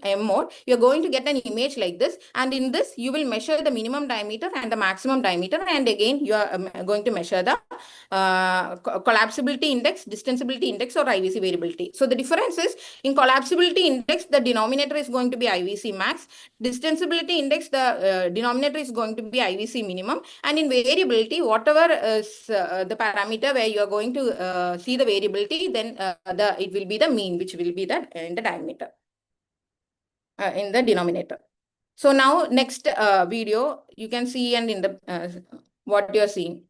M mode, you're going to get an image like this, and in this you will measure the minimum diameter and the maximum diameter, and again you are going to measure the collapsibility index, distensibility index, or IVC variability. So the difference is, in collapsibility index the denominator is going to be IVC max, distensibility index the denominator is going to be IVC minimum, and in variability whatever is the parameter where you are going to see the variability, then it will be the mean, which will be the in the diameter, in the denominator. So now next video you can see, and in the what you are seeing.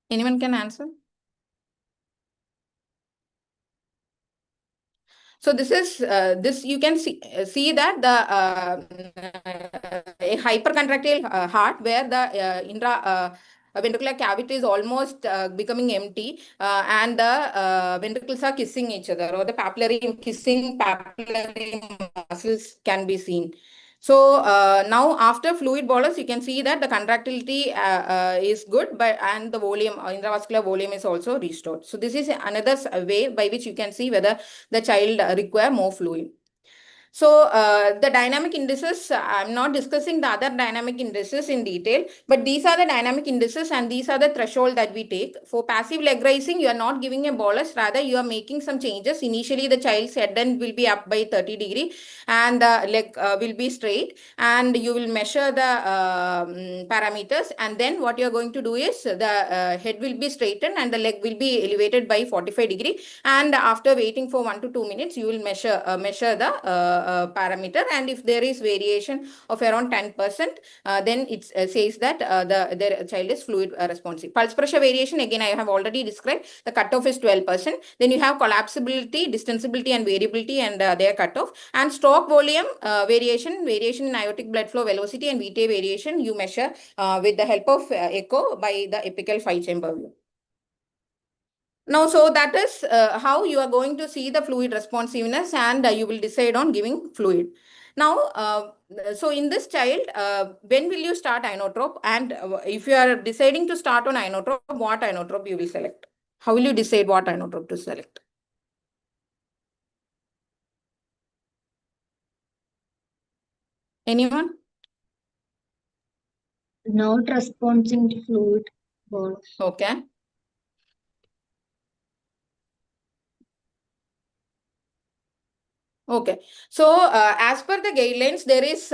Anyone can answer? So this is this you can see that the a hypercontractile heart where the ventricular cavity is almost becoming empty, and the ventricles are kissing each other, or the kissing papillary muscles can be seen. So now after fluid bolus, you can see that the contractility is good, and the volume, intravascular volume is also restored. So this is another way by which you can see whether the child require more fluid. So the dynamic indices, I'm not discussing the other dynamic indices in detail, but these are the dynamic indices and these are the threshold that we take. For passive leg raising, you are not giving a bolus, rather you are making some changes. Initially, the child's head end will be up by 30 degree and the leg will be straight, and you will measure the parameters, and then what you are going to do is the head will be straightened and the leg will be elevated by 45 degree, and after waiting for 1 to 2 minutes, you will measure the parameter, and if there is variation of around 10%, then it says that the child is fluid responsive. Pulse pressure variation, again I have already described, the cutoff is 12%. Then you have collapsibility, distensibility, and variability, and their cutoff, and stroke volume variation in aortic blood flow velocity, and VTA variation you measure with the help of echo by the apical 5-chamber view. Now, so that is how you are going to see the fluid responsiveness, and you will decide on giving fluid. Now, so in this child, when will you start inotrope? And if you are deciding to start on inotrope, what inotrope you will select? How will you decide what inotrope to select? Anyone? Not responding to fluid bolus. Okay. Okay, so as per the guidelines, there is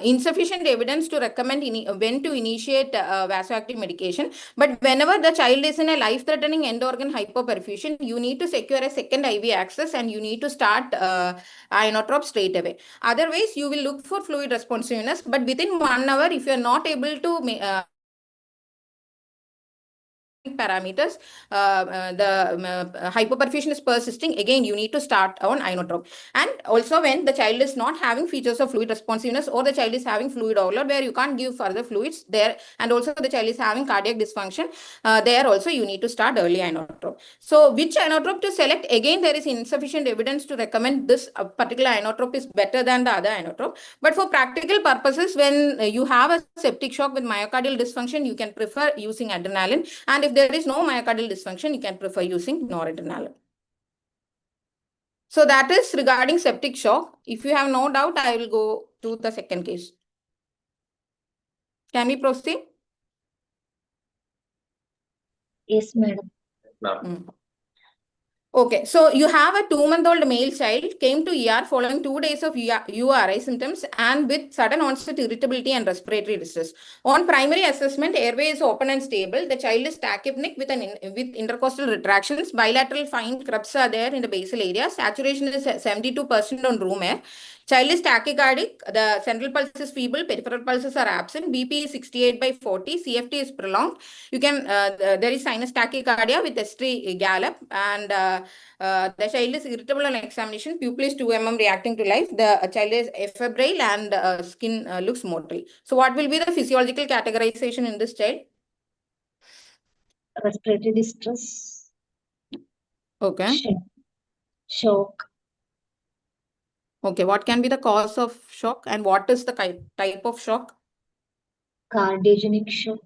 insufficient evidence to recommend when to initiate vasoactive medication. But whenever the child is in a life-threatening end-organ hypoperfusion, you need to secure a second IV access and you need to start inotrope straight away. Otherwise, you will look for fluid responsiveness. But within 1 hour, if you are not able to parameters, the hypoperfusion is persisting, again you need to start on inotrope. And also when the child is not having features of fluid responsiveness, or the child is having fluid overload where you can't give further fluids there, and also the child is having cardiac dysfunction, there also you need to start early inotrope. So which inotrope to select? Again, there is insufficient evidence to recommend this particular inotrope is better than the other inotrope. But for practical purposes, when you have a septic shock with myocardial dysfunction, you can prefer using adrenaline. And if there is no myocardial dysfunction, you can prefer using noradrenaline. So that is regarding septic shock. If you have no doubt, I will go to the second case. Can we proceed? Yes, madam. Okay, so you have a 2-month-old male child came to ER following 2 days of URI symptoms and with sudden onset irritability and respiratory distress. On primary assessment, airway is open and stable. The child is tachypneic with intercostal retractions. Bilateral fine crubs are there in the basal area. Saturation is 72% on room air. Child is tachycardic. The central pulse is feeble. Peripheral pulses are absent. BP is 68/40. CFT is prolonged. You can there is sinus tachycardia with S3 gallop, and the child is irritable on examination. Pupil is 2 mm reacting to life. The child is febrile and skin looks motile. So what will be the physiological categorization in this child? Respiratory distress. Okay. Shock. Okay. What can be the cause of shock and what is the type of shock? Cardiogenic shock.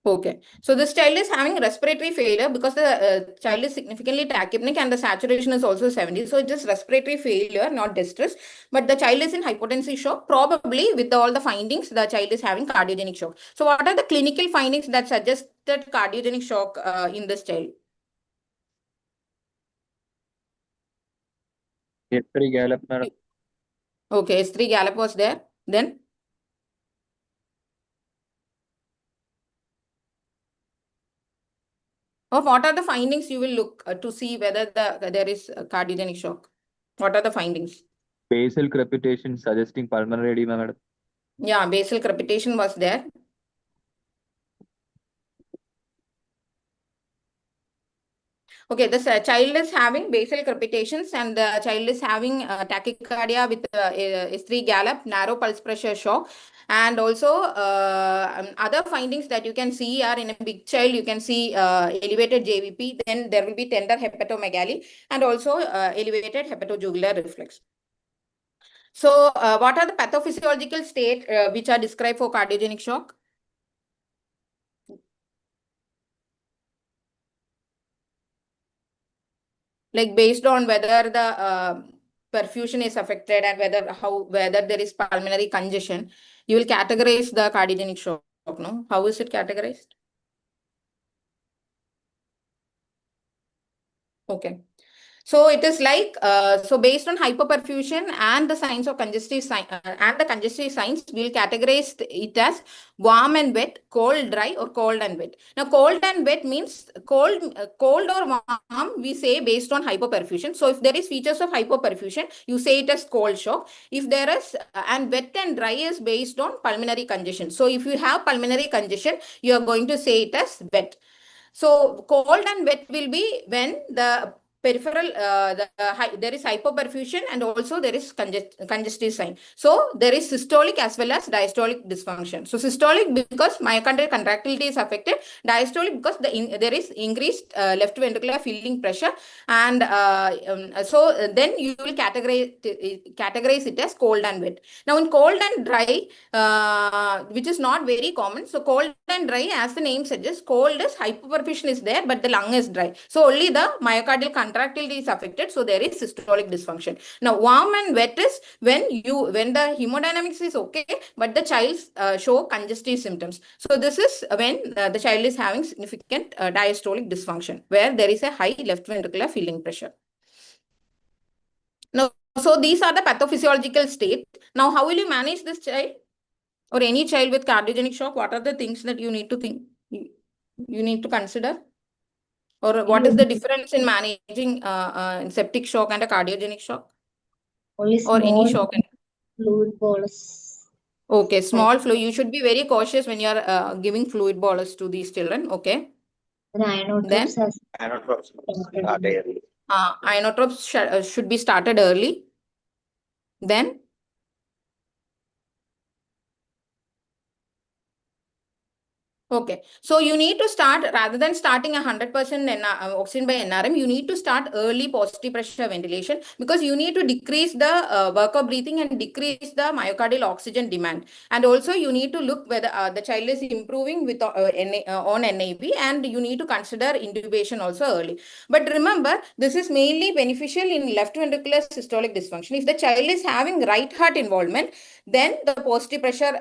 Okay, so this child is having respiratory failure because the child is significantly tachypneic and the saturation is also 70. So it's just respiratory failure, not distress. But the child is in hypotensive shock. Probably with all the findings, the child is having cardiogenic shock. So what are the clinical findings that suggested cardiogenic shock in this child? S3 gallop, madam. Okay, S3 gallop was there. Then? Or what are the findings you will look to see whether there is cardiogenic shock? What are the findings? Basal crepitation suggesting pulmonary edema, madam. Yeah, basal crepitation was there. Okay, the child is having basal crepitations and the child is having tachycardia with S3 gallop, narrow pulse pressure shock. And also other findings that you can see are in a big child, you can see elevated JVP, then there will be tender hepatomegaly and also elevated hepatojugular reflex. So what are the pathophysiological state which are described for cardiogenic shock? Like based on whether the perfusion is affected and whether there is pulmonary congestion, you will categorize the cardiogenic shock, no? How is it categorized? Okay. So it is like, so based on hypoperfusion and the signs of congestive signs, we'll categorize it as warm and wet, cold, dry, or cold and wet. Now, cold and wet means cold or warm, we say based on hypoperfusion. So if there is features of hypoperfusion, you say it as cold shock. If there is, and wet and dry is based on pulmonary congestion. So if you have pulmonary congestion, you are going to say it as wet. So cold and wet will be when the peripheral, there is hypoperfusion and also there is congestive sign. So there is systolic as well as diastolic dysfunction. So systolic because myocardial contractility is affected, diastolic because there is increased left ventricular filling pressure, and so then you will categorize it as cold and wet. Now in cold and dry, which is not very common. So cold and dry, as the name suggests, cold is hypoperfusion is there, but the lung is dry. So only the myocardial contractility is affected. So there is systolic dysfunction. Now warm and wet is when the hemodynamics is okay, but the child show congestive symptoms. So this is when the child is having significant diastolic dysfunction, where there is a high left ventricular filling pressure. Now, so these are the pathophysiological state. Now, how will you manage this child or any child with cardiogenic shock? What are the things that you need to think? You need to consider? Or what is the difference in managing septic shock and a cardiogenic shock? Only Or any shock? fluid bolus. Okay, small fluid. You should be very cautious when you are giving fluid bolus to these children. Okay. Then Inotropes start early. inotropes should be started early. Then Okay, so you need to start, rather than starting 100% oxygen by NRM, you need to start early positive pressure ventilation, because you need to decrease the work of breathing and decrease the myocardial oxygen demand. And also you need to look whether the child is improving with on NAB, and you need to consider intubation also early. But remember, this is mainly beneficial in left ventricular systolic dysfunction. If the child is having right heart involvement, then the positive pressure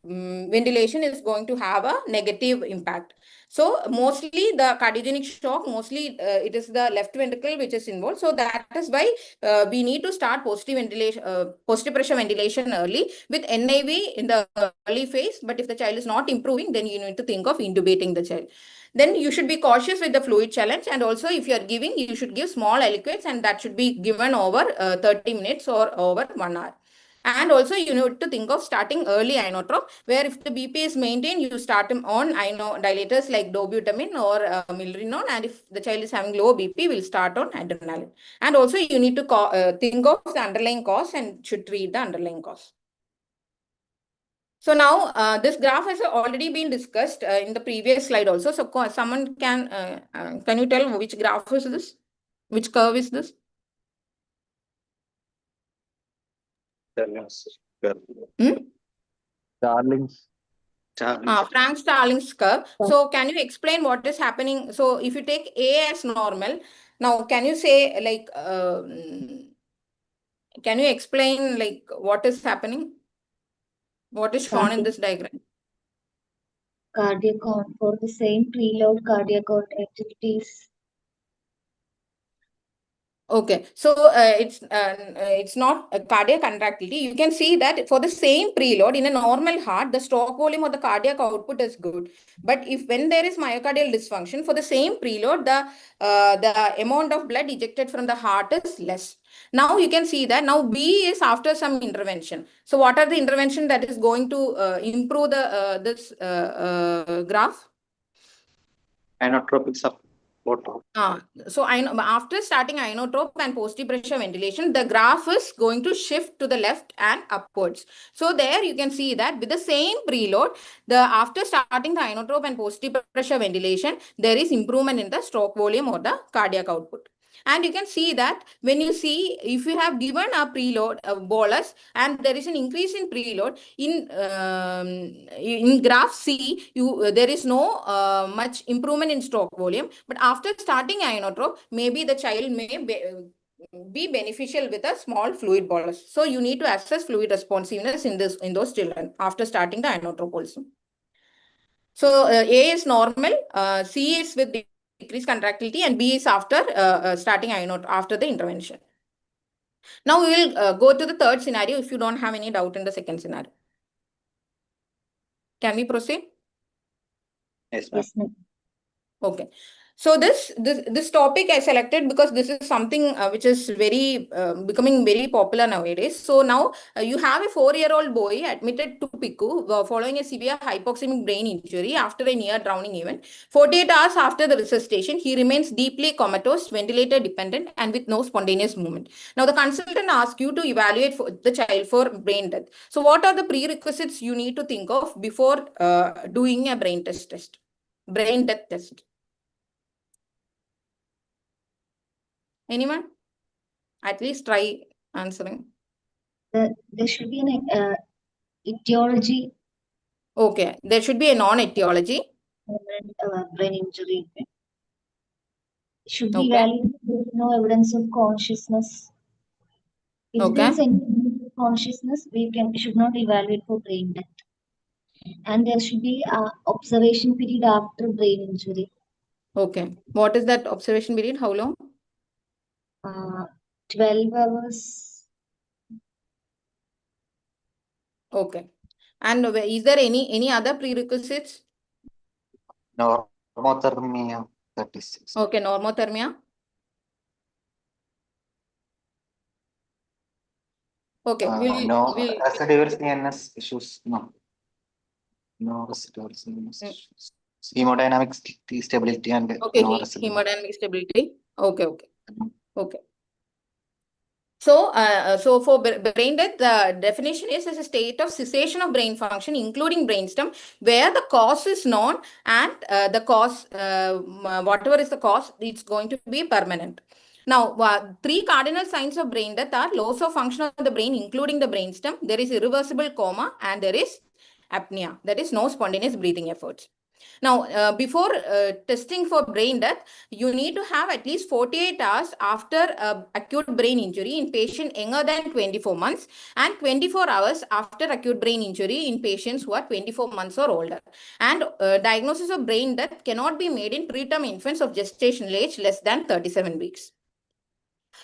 ventilation is going to have a negative impact. So mostly the cardiogenic shock, mostly it is the left ventricle which is involved. So that is why we need to start positive ventilation, positive pressure ventilation early with NIV in the early phase. But if the child is not improving, then you need to think of intubating the child. Then you should be cautious with the fluid challenge. And also if you are giving, you should give small aliquots, and that should be given over 30 minutes or over 1 hour. And also you need to think of starting early inotrope, where if the BP is maintained, you start them on dilators like dobutamine or milrinone. And if the child is having low BP, we'll start on adrenaline. And also you need to think of the underlying cause and should treat the underlying cause. So now this graph has already been discussed in the previous slide also. So someone can you tell which graph is this? Which curve is this? Darlings. Frank Starling's curve. So can you explain what is happening? So if you take A as normal, now can you say like, can you explain like what is happening? What is shown in this diagram? Cardiac for the same preload cardiac activities. Okay, so it's not a cardiac contractility. You can see that for the same preload in a normal heart, the stroke volume or the cardiac output is good. But when there is myocardial dysfunction, for the same preload, the amount of blood ejected from the heart is less. Now you can see that now B is after some intervention. So what are the intervention that is going to improve the this graph? Inotropic support. So after starting inotrope and positive pressure ventilation, the graph is going to shift to the left and upwards. So there you can see that with the same preload, after starting the inotrope and positive pressure ventilation, there is improvement in the stroke volume or the cardiac output. And you can see that when you see, if you have given a preload bolus and there is an increase in preload in graph C, there is no much improvement in stroke volume. But after starting inotrope, maybe the child may be beneficial with a small fluid bolus. So you need to assess fluid responsiveness in those children after starting the inotrope also. So A is normal, C is with decreased contractility, and B is after starting inotrope after the intervention. Now we will go to the third scenario if you don't have any doubt in the second scenario. Can we proceed? Yes, ma'am. Yes, ma'am. Okay. So this topic I selected because this is something which is very becoming very popular nowadays. So now you have a 4-year-old boy admitted to PICU following a severe hypoxemic brain injury after a near drowning event. 48 hours after the resuscitation, he remains deeply comatose, ventilator dependent, and with no spontaneous movement. Now the consultant asks you to evaluate the child for brain death. So what are the prerequisites you need to think of before doing a brain death test? Anyone? At least try answering. There should be an etiology. Okay, there should be a non-etiology. Brain injury. Should be Okay. evaluated. There is no evidence of consciousness. If there is any evidence of consciousness, we should not evaluate for brain death. And there should be observation period after brain injury. Okay. What is that observation period? How long? 12 hours. Okay. And is there any other prerequisites? Normothermia 36. Okay, normothermia. Okay, residual CNS issues. No residual CNS issues. Hemodynamic stability and okay, no residual. hemodynamic stability. Okay. So for brain death, the definition is as a state of cessation of brain function, including brainstem, where the cause is known and the cause, whatever is the cause, it's going to be permanent. Now, three cardinal signs of brain death are loss of function of the brain, including the brainstem. There is irreversible coma and there is apnea, that is no spontaneous breathing efforts. Now, before testing for brain death, you need to have at least 48 hours after acute brain injury in patient younger than 24 months and 24 hours after acute brain injury in patients who are 24 months or older. And diagnosis of brain death cannot be made in preterm infants of gestational age less than 37 weeks.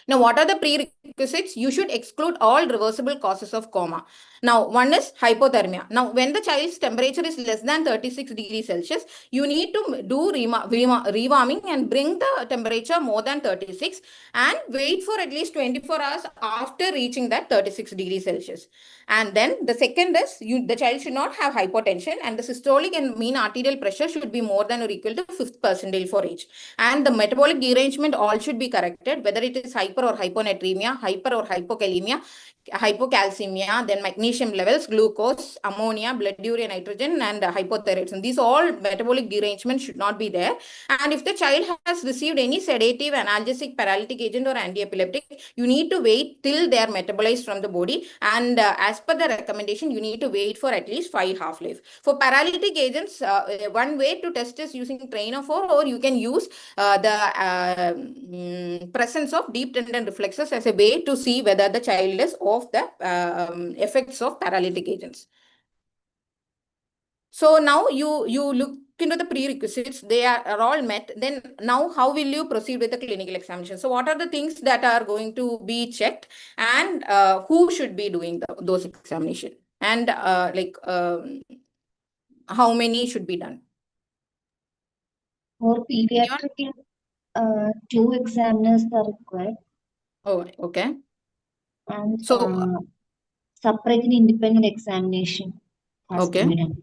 Now, what are the prerequisites? You should exclude all reversible causes of coma. Now, one is hypothermia. Now, when the child's temperature is less than 36 degrees Celsius, you need to do rewarming and bring the temperature more than 36 and wait for at least 24 hours after reaching that 36 degrees Celsius. And then the second is the child should not have hypotension and the systolic and mean arterial pressure should be more than or equal to 5th percentile for age. And the metabolic derangement all should be corrected, whether it is hyper or hyponatremia, hyper or hypokalemia, hypocalcemia, then magnesium levels, glucose, ammonia, blood urea nitrogen, and hypothyroidism. These all metabolic derangement should not be there. And if the child has received any sedative, analgesic, paralytic agent, or anti-epileptic, you need to wait till they are metabolized from the body. And as per the recommendation, you need to wait for at least 5 half-life. For paralytic agents, one way to test is using train of 4, or you can use the presence of deep tendon reflexes as a way to see whether the child is of the effects of paralytic agents. So now you look into the prerequisites, they are all met. Then now how will you proceed with the clinical examination? So what are the things that are going to be checked and who should be doing those examination? And how many should be done? For pediatric, 2 examiners are required. Oh, okay. And So separate and independent examination has to be done.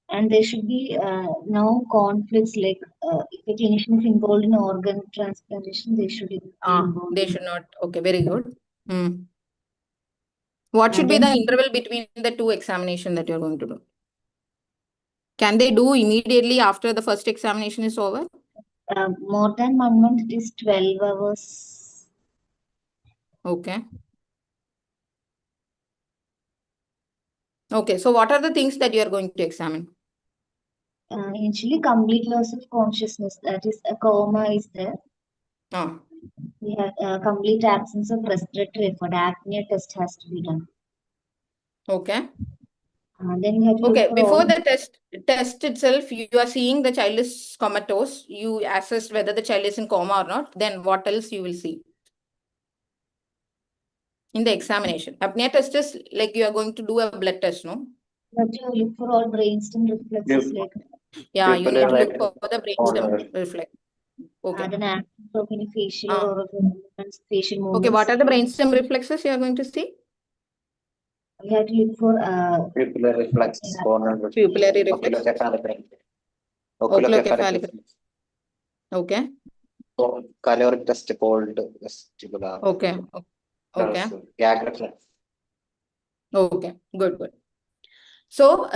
And there should be no conflicts, like if a clinician is involved in organ transplantation, they should be involved. They should not. Okay, very good. What should be the interval between the 2 examinations that you're going to do? Can they do immediately after the first examination is over? More than 1 month, it is 12 hours. Okay. Okay, so what are the things that you are going to examine? Initially, complete loss of consciousness, that is a coma is there. We have complete absence of respiratory effort. Apnea test has to be done. Okay. Then you have to before the test itself, you are seeing the child is comatose. You assess whether the child is in coma or not. Then what else you will see in the examination? Apnea test is like you are going to do a blood test, no? You have to look for all brainstem reflexes. Yeah, you need to look for the brainstem reflex. Okay. Then absence of any facial or oral movements, facial movements. Okay, what are the brainstem reflexes you are going to see? We have to look for pupillary reflex, pupillary reflex, oculocephalic reflex. Okay. So, caloric test called vestibular. Okay. Okay. Gag reflex. Okay. Good. So,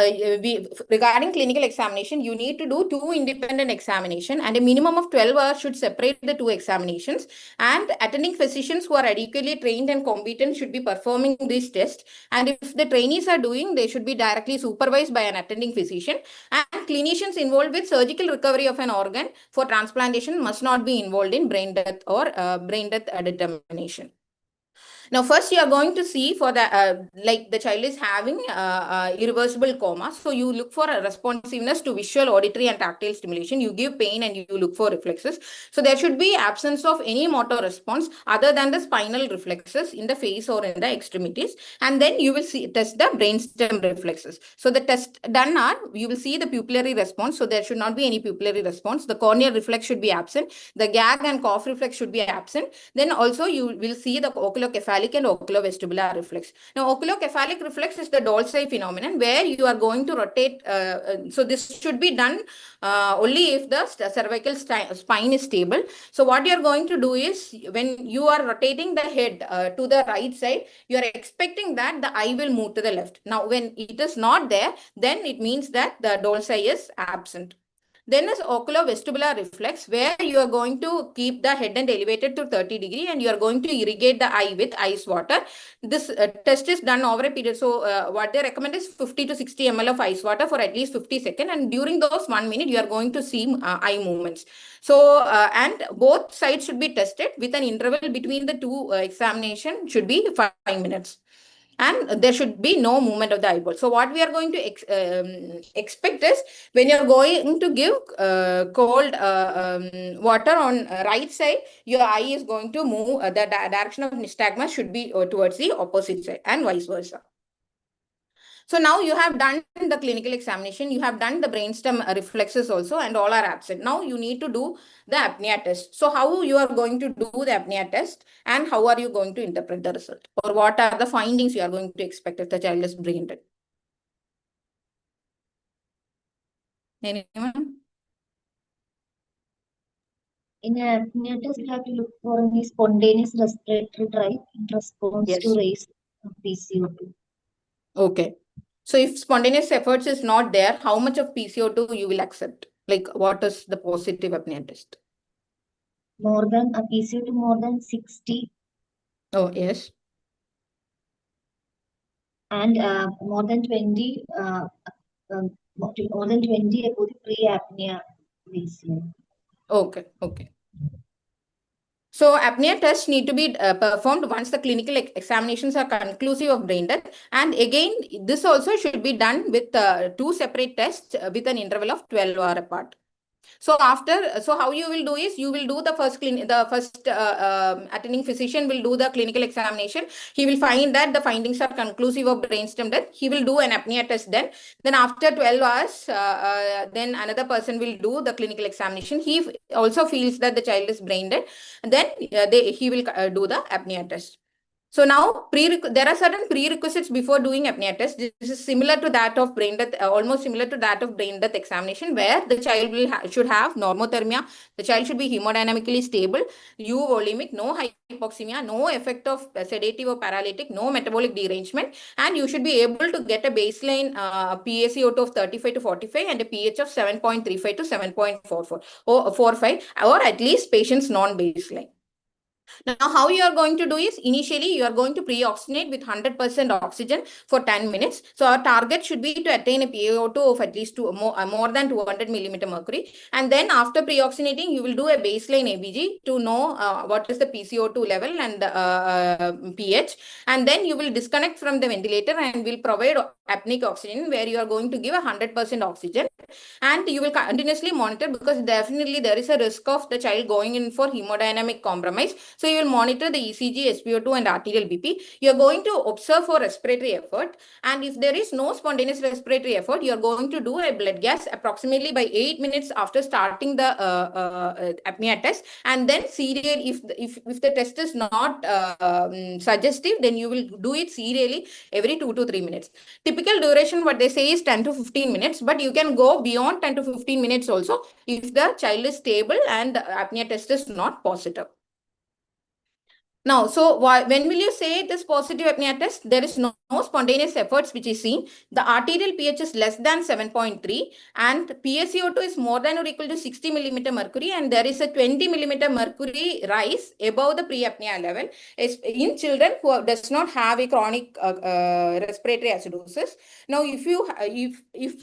regarding clinical examination, you need to do 2 independent examinations and a minimum of 12 hours should separate the 2 examinations. And attending physicians who are adequately trained and competent should be performing this test. And if the trainees are doing, they should be directly supervised by an attending physician. And clinicians involved with surgical recovery of an organ for transplantation must not be involved in brain death or brain death determination. Now, first you are going to see for the, like the child is having irreversible coma. So you look for a responsiveness to visual, auditory and tactile stimulation. You give pain and you look for reflexes. So there should be absence of any motor response other than the spinal reflexes in the face or in the extremities. And then you will test the brainstem reflexes. So the test done are, you will see the pupillary response. So there should not be any pupillary response. The corneal reflex should be absent. The gag and cough reflex should be absent. Then also you will see the oculocephalic oculocephalic and oculovestibular reflex. Now, oculocephalic reflex is the dorsal phenomenon where you are going to rotate. So this should be done only if the cervical spine is stable. So what you are going to do is, when you are rotating the head to the right side, you are expecting that the eye will move to the left. Now, when it is not there, then it means that the dorsi is absent. Then is oculovestibular reflex, where you are going to keep the head end elevated to 30 degree and you are going to irrigate the eye with ice water. This test is done over a period. So what they recommend is 50 to 60 ml of ice water for at least 50 seconds. And during those 1 minute, you are going to see eye movements. So, and both sides should be tested with an interval between the two examination should be 5 minutes. And there should be no movement of the eyeball. So what we are going to expect is, when you're going to give cold water on right side, your eye is going to move, the direction of nystagmus should be towards the opposite side and vice versa. So now you have done the clinical examination, you have done the brainstem reflexes also, and all are absent. Now you need to do the apnea test. So how you are going to do the apnea test, and how are you going to interpret the result? Or what are the findings you are going to expect if the child is brain dead? Anyone? In apnea test, we have to look for any spontaneous respiratory drive in response to raise of PCO2. Okay. So if spontaneous efforts is not there, how much of PCO2 you will accept? Like, what is the positive apnea test? More than a PCO2 more than 60. Oh, yes. And more than 20, more than 20 about the pre-apnea baseline. Okay, okay. So apnea tests need to be performed once the clinical examinations are conclusive of brain death. And again, this also should be done with 2 separate tests with an interval of 12 hours apart. So how you will do is, you will do the first attending physician will do the clinical examination. He will find that the findings are conclusive of brainstem death. He will do an apnea test then. Then after 12 hours, then another person will do the clinical examination. He also feels that the child is brain dead. Then he will do the apnea test. So now there are certain prerequisites before doing apnea test. This is similar to that of brain death, almost similar to that of brain death examination, where the child will should have normothermia. The child should be hemodynamically stable, euvolemic, no hypoxemia, no effect of sedative or paralytic, no metabolic derangement, and you should be able to get a baseline PaCO2 of 35 to 45 and a pH of 7.35 to 7.44 or 45, or at least patient's non-baseline. Now, how you are going to do is, initially you are going to pre-oxygenate with 100% oxygen for 10 minutes. So our target should be to attain a PaO2 of at least more than 200 millimeter mercury. And then after pre-oxygenating, you will do a baseline ABG to know what is the PCO2 level and pH. And then you will disconnect from the ventilator and will provide apneic oxygen, where you are going to give 100% oxygen. And you will continuously monitor, because definitely there is a risk of the child going in for hemodynamic compromise. So you will monitor the ECG, SpO2 and arterial BP. You are going to observe for respiratory effort. And if there is no spontaneous respiratory effort, you are going to do a blood gas approximately by 8 minutes after starting the apnea test. And then serial, if the test is not suggestive, then you will do it serially every 2 to 3 minutes. Typical duration, what they say, is 10 to 15 minutes, but you can go beyond 10 to 15 minutes also if the child is stable and the apnea test is not positive. Now, so when will you say it is positive apnea test? There is no spontaneous efforts which is seen. The arterial pH is less than 7.3 and PaCO2 is more than or equal to 60 millimeter mercury, and there is a 20 millimeter mercury rise above the pre-apnea level in children who does not have a chronic respiratory acidosis. Now, if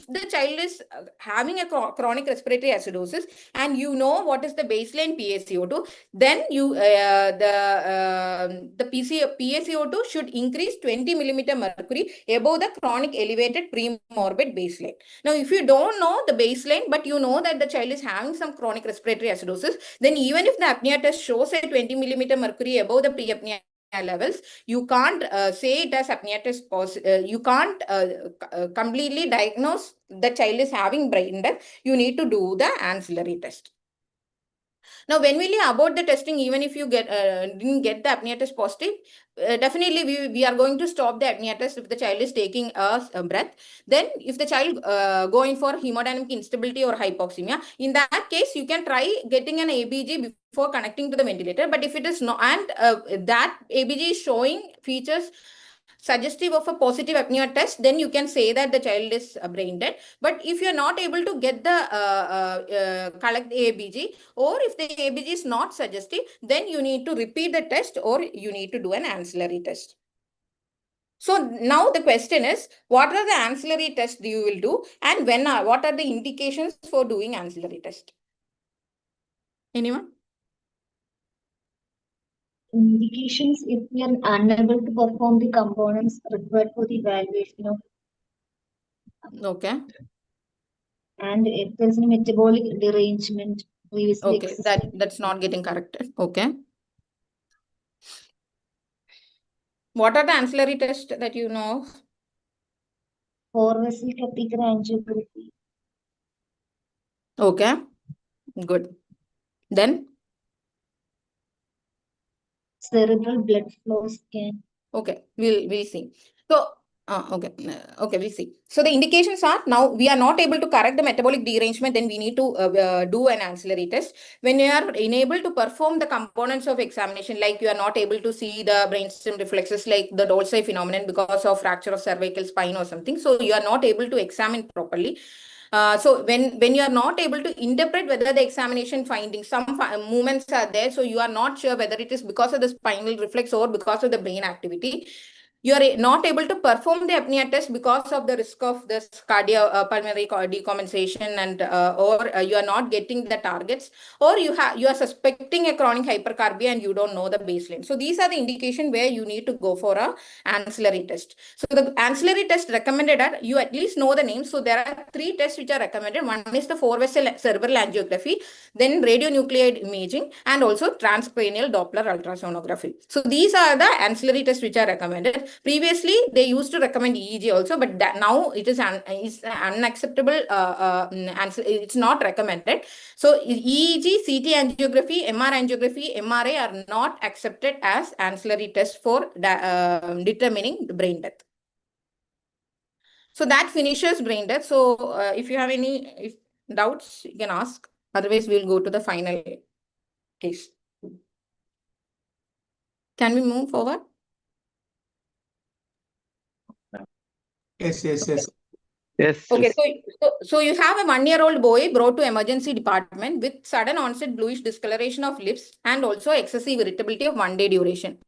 the child is having a chronic respiratory acidosis and you know what is the baseline PaCO2, then the PaCO2 should increase 20 millimeter mercury above the chronic elevated pre-morbid baseline. Now, if you don't know the baseline, but you know that the child is having some chronic respiratory acidosis, then even if the apnea test shows a 20 millimeter mercury above the pre-apnea levels, you can't say it as apnea test you can't completely diagnose the child is having brain death. You need to do the ancillary test. Now, when will you abort the testing, even if you didn't get the apnea test positive, definitely we are going to stop the apnea test if the child is taking a breath. Then if the child going for hemodynamic instability or hypoxemia, in that case, you can try getting an ABG before connecting to the ventilator. But if it is not, and that ABG is showing features suggestive of a positive apnea test, then you can say that the child is brain dead. But if you're not able to get the collect the ABG, or if the ABG is not suggestive, then you need to repeat the test or you need to do an ancillary test. So now the question is, what are the ancillary tests you will do, and what are the indications for doing ancillary test? Anyone? Indications if we are unable to perform the components required for the evaluation of. Okay. And if there's a metabolic derangement previously Okay, existed. that's not getting corrected. Okay. What are the ancillary tests that you know of? 4-vessel catheter angiography. Okay, good. Then? Cerebral blood flow scan. Okay, we'll see. So, okay, we'll see. So the indications are, now we are not able to correct the metabolic derangement, then we need to do an ancillary test. When you are unable to perform the components of examination, like you are not able to see the brainstem reflexes, like the Dolce phenomenon because of fracture of cervical spine or something, so you are not able to examine properly. So when you are not able to interpret whether the examination findings, some movements are there, so you are not sure whether it is because of the spinal reflex or because of the brain activity, you are not able to perform the apnea test because of the risk of this pulmonary decompensation, and or you are not getting the targets, or you are suspecting a chronic hypercarbia and you don't know the baseline. So these are the indication where you need to go for a ancillary test. So the ancillary test recommended are, you at least know the names. So there are 3 tests which are recommended. One is the 4-vessel cerebral angiography, then radionuclide imaging, and also transcranial Doppler ultrasonography. So these are the ancillary tests which are recommended. Previously, they used to recommend EEG also, but now it is unacceptable. It's not recommended. So EEG, CT angiography, MR angiography, MRI are not accepted as ancillary tests for determining brain death. So that finishes brain death. So if you have any doubts, you can ask. Otherwise, we'll go to the final case. Can we move forward? Yes. Yes. Okay, so you have a 1-year-old boy brought to emergency department with sudden onset bluish discoloration of lips and also excessive irritability of 1 day duration.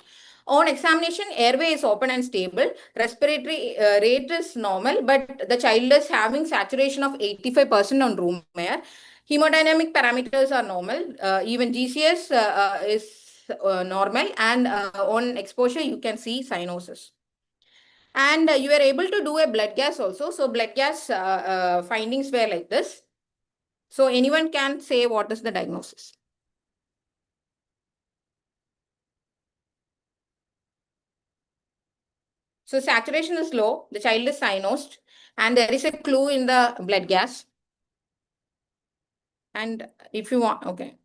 On examination, airway is open and stable. Respiratory rate is normal, but the child is having saturation of 85% on room air. Hemodynamic parameters are normal. Even GCS is normal, and on exposure, you can see cyanosis. And you were able to do a blood gas also. So blood gas findings were like this. So anyone can say what is the diagnosis. So saturation is low, the child is cyanosed, and there is a clue in the blood gas. And if you want, okay.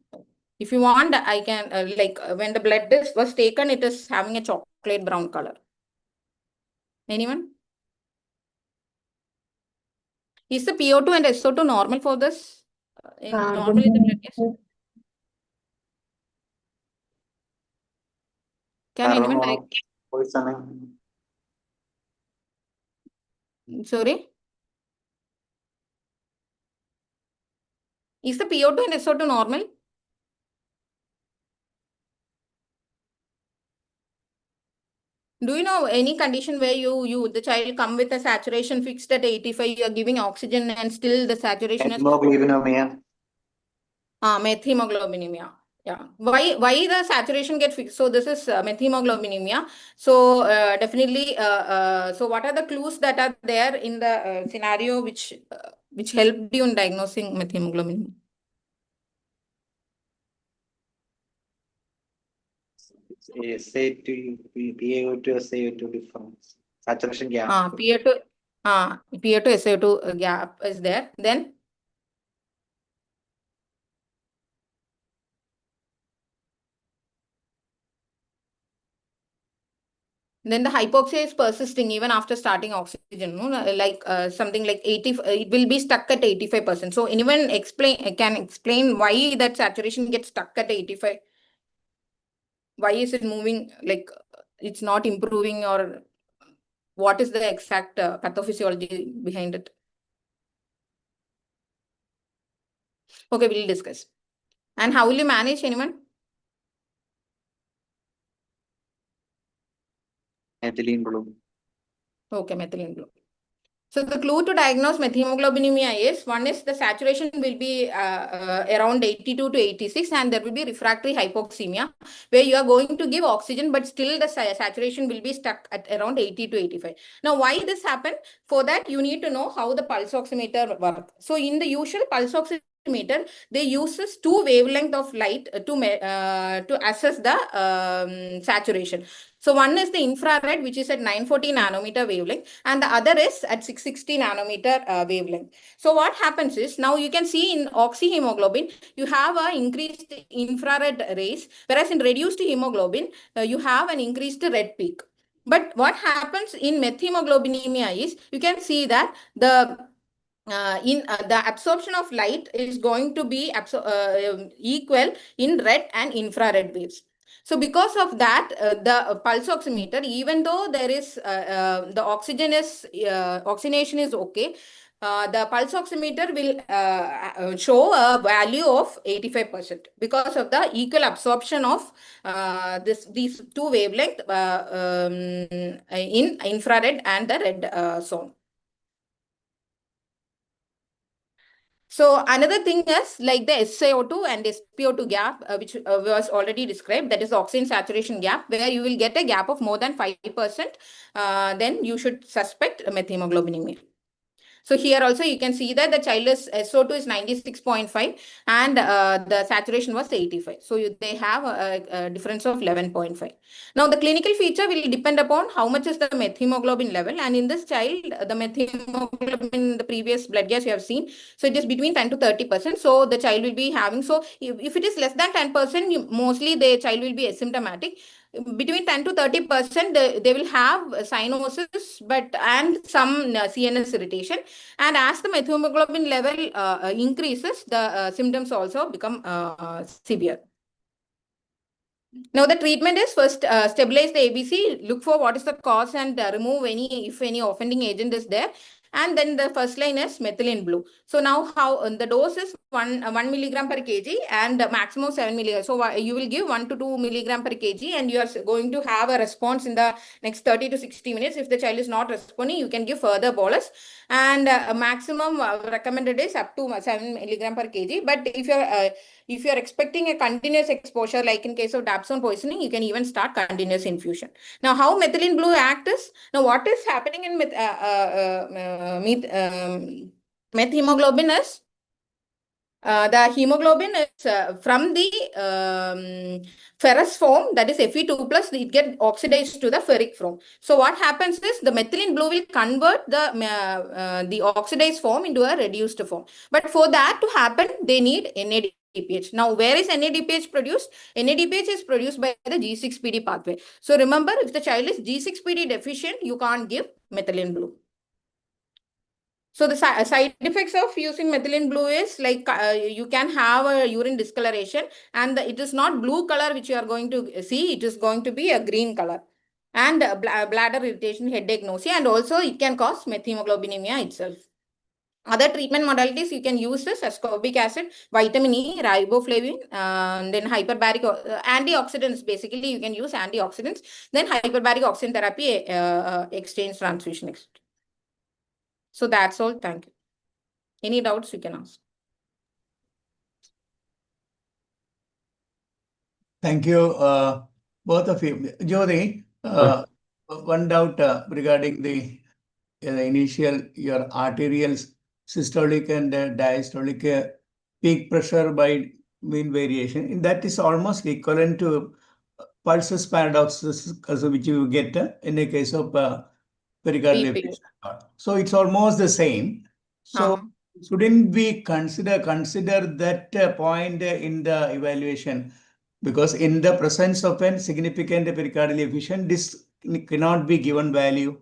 If you want, I can, when the blood was taken, it is having a chocolate brown color. Anyone? Is the PO2 and SO2 normal for this? Normal in the blood gas? Can anyone like? Poisoning. Sorry? Is the PO2 and SO2 normal? Do you know any condition where the child come with a saturation fixed at 85, you are giving oxygen and still the saturation is Hemoglobinemia. methemoglobinemia. Yeah. Why the saturation get fixed? So this is methemoglobinemia. So definitely. So what are the clues that are there in the scenario which helped you in diagnosing methemoglobinemia? SAT, PaO2, SaO2 difference. Saturation gap. PA2 SaO2 gap is there. Then Then the hypoxia is persisting even after starting oxygen, no? Like something like 80, it will be stuck at 85%. So anyone can explain why that saturation gets stuck at 85? Why is it moving, like it's not improving, or what is the exact pathophysiology behind it? Okay, we'll discuss. And how will you manage, anyone? Methylene blue. Okay, methylene blue. So the clue to diagnose methemoglobinemia is, one is the saturation will be around 82 to 86, and there will be refractory hypoxemia where you are going to give oxygen, but still the saturation will be stuck at around 80 to 85. Now, why this happened? For that, you need to know how the pulse oximeter works. So in the usual pulse oximeter, they uses two wavelength of light to assess the saturation. So one is the infrared, which is at 940 nanometer wavelength, and the other is at 660 nanometer wavelength. So what happens is, now you can see in oxyhemoglobin, you have an increased infrared rays, whereas in reduced hemoglobin, you have an increased red peak. But what happens in methemoglobinemia is, you can see that the absorption of light is going to be equal in red and infrared waves. So because of that, the pulse oximeter, even though there is the oxygenation is okay, the pulse oximeter will show a value of 85% because of the equal absorption of these two wavelength in infrared and the red zone. So another thing is like the SiO2 and SpO2 gap, which was already described, that is the oxygen saturation gap, where you will get a gap of more than 5%, then you should suspect methemoglobinemia. So here also you can see that the child's SO2 is 96.5 and the saturation was 85. So they have a difference of 11.5. Now the clinical feature will depend upon how much is the methemoglobin level, and in this child the methemoglobin in the previous blood gas you have seen, so it is between 10 to 30%. So the child will be having, so if it is less than 10%, mostly the child will be asymptomatic. Between 10 to 30%, they will have cyanosis and some CNS irritation. And as the methemoglobin level increases, the symptoms also become severe. Now the treatment is, first stabilize the ABC, look for what is the cause and remove if any offending agent is there. And then the first line is methylene blue. So now how the dose is 1 milligram per kg and maximum 7 milligram. So you will give 1 to 2 milligram per kg, and you are going to have a response in the next 30 to 60 minutes. If the child is not responding, you can give further bolus, and maximum recommended is up to 7 milligram per kg. But if you're expecting a continuous exposure, like in case of dapsone poisoning, you can even start continuous infusion. Now, how methylene blue act is, now what is happening in methemoglobin is, the hemoglobin is from the ferrous form, that is Fe2+, it gets oxidized to the ferric form. So what happens is, the methylene blue will convert the oxidized form into a reduced form. But for that to happen, they need NADPH. Now, where is NADPH produced? NADPH is produced by the G6PD pathway. So remember, if the child is G6PD deficient, you can't give methylene blue. So the side effects of using methylene blue is like you can have a urine discoloration, and it is not blue color which you are going to see, it is going to be a green color. And bladder irritation, headache, nausea, and also it can cause methemoglobinemia itself. Other treatment modalities you can use is ascorbic acid, vitamin E, riboflavin, then hyperbaric antioxidants. Basically, you can use antioxidants, then hyperbaric oxygen therapy, exchange transfusion, etc. So that's all. Thank you. Any doubts you can ask. Thank you, both of you. Jyothi, one doubt regarding the initial, your arterial systolic and diastolic peak pressure by mean variation. And that is almost equivalent to pulsus paradoxus, which you get in the case of pericardial BP. effusion. So it's almost the same. So shouldn't we consider that point in the evaluation? Because in the presence of a significant pericardial effusion, this cannot be given value?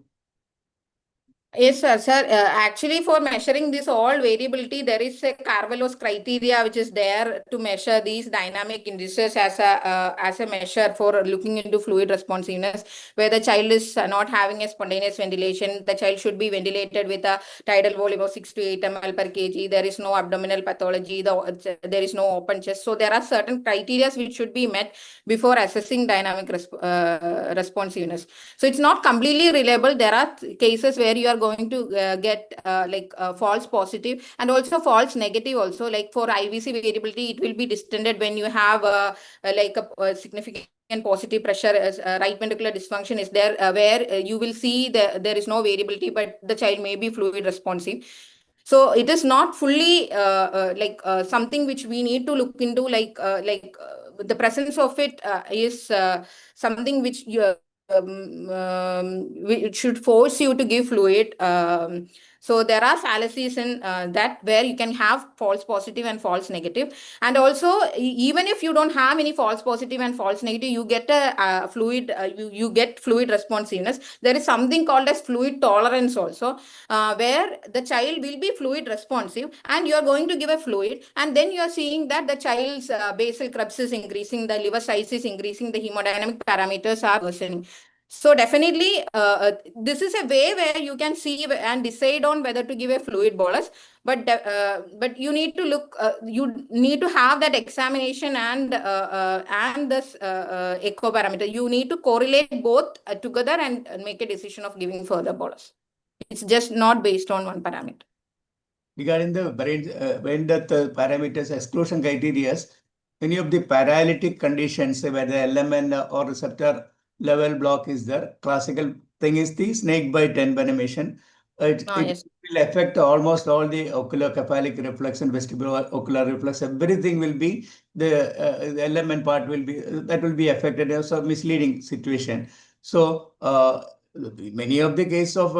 Yes, sir. Sir, actually, for measuring this all variability, there is a Carvalho's criteria which is there to measure these dynamic indices as a measure for looking into fluid responsiveness. Where the child is not having a spontaneous ventilation, the child should be ventilated with a tidal volume of 6 to 8 ml per kg. There is no abdominal pathology. There is no open chest. So there are certain criteria which should be met before assessing dynamic responsiveness. So it's not completely reliable. There are cases where you are going to get false positive and also false negative also. Like for IVC variability, it will be distended when you have a significant positive pressure as right ventricular dysfunction is there, where you will see there is no variability, but the child may be fluid responsive. So it is not fully something which we need to look into, the presence of it is something which it should force you to give fluid. So there are fallacies in that, where you can have false positive and false negative. And also, even if you don't have any false positive and false negative, you get a fluid, you get fluid responsiveness. There is something called as fluid tolerance also, where the child will be fluid responsive and you are going to give a fluid, and then you are seeing that the child's basal Krebs is increasing, the liver size is increasing, the hemodynamic parameters are worsening. So definitely, this is a way where you can see and decide on whether to give a fluid bolus. But you need to look. You need to have that examination and this echo parameter. You need to correlate both together and make a decision of giving further bolus. It's just not based on one parameter. Regarding the brain death parameters exclusion criteria, any of the paralytic conditions where the LMN or receptor level block is there, classical thing is the snake bite envenomation. It Yes. will affect almost all the oculocephalic reflex and vestibular ocular reflex. Everything will be the LMN part will be that will be affected. Also misleading situation. So many of the cases of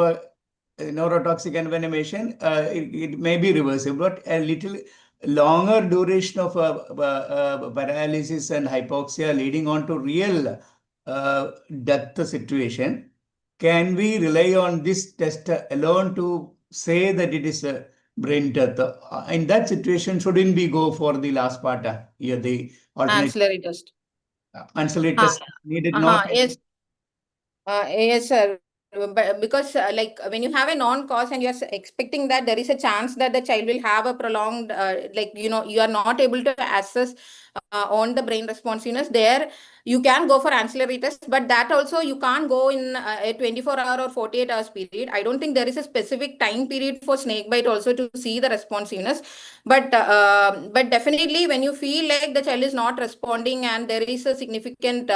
neurotoxic envenomation, it may be reversible, but a little longer duration of paralysis and hypoxia leading on to real death situation. Can we rely on this test alone to say that it is a brain death? In that situation, shouldn't we go for the last part, the alternate Ancillary test. ancillary test needed? Not Yes. Yes, sir. But because when you have a non-cause and you are expecting that there is a chance that the child will have a prolonged, you are not able to assess on the brain responsiveness, there you can go for ancillary tests, but that also you can't go in a 24-hour or 48 hours period. I don't think there is a specific time period for snake bite also to see the responsiveness. But definitely when you feel like the child is not responding and there is a significant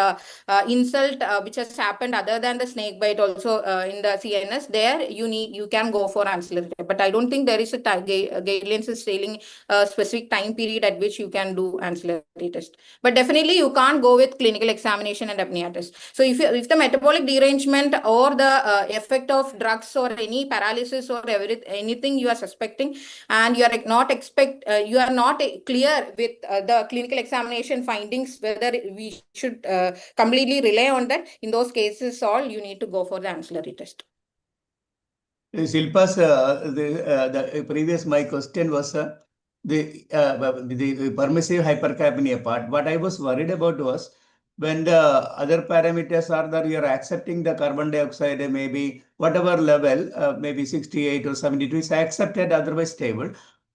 insult which has happened other than the snake bite also in the CNS, there you can go for ancillary. But I don't think there is a guidelines is stating a specific time period at which you can do ancillary test. But definitely you can't go with clinical examination and apnea test. So if the metabolic derangement or the effect of drugs or any paralysis or anything you are suspecting, and you are you are not clear with the clinical examination findings whether we should completely rely on that, in those cases all you need to go for the ancillary test. Shilpa's the previous my question was the permissive hypercapnia part. What I was worried about was when the other parameters are that you are accepting the carbon dioxide, maybe whatever level, maybe 68 or 72 is accepted, otherwise stable.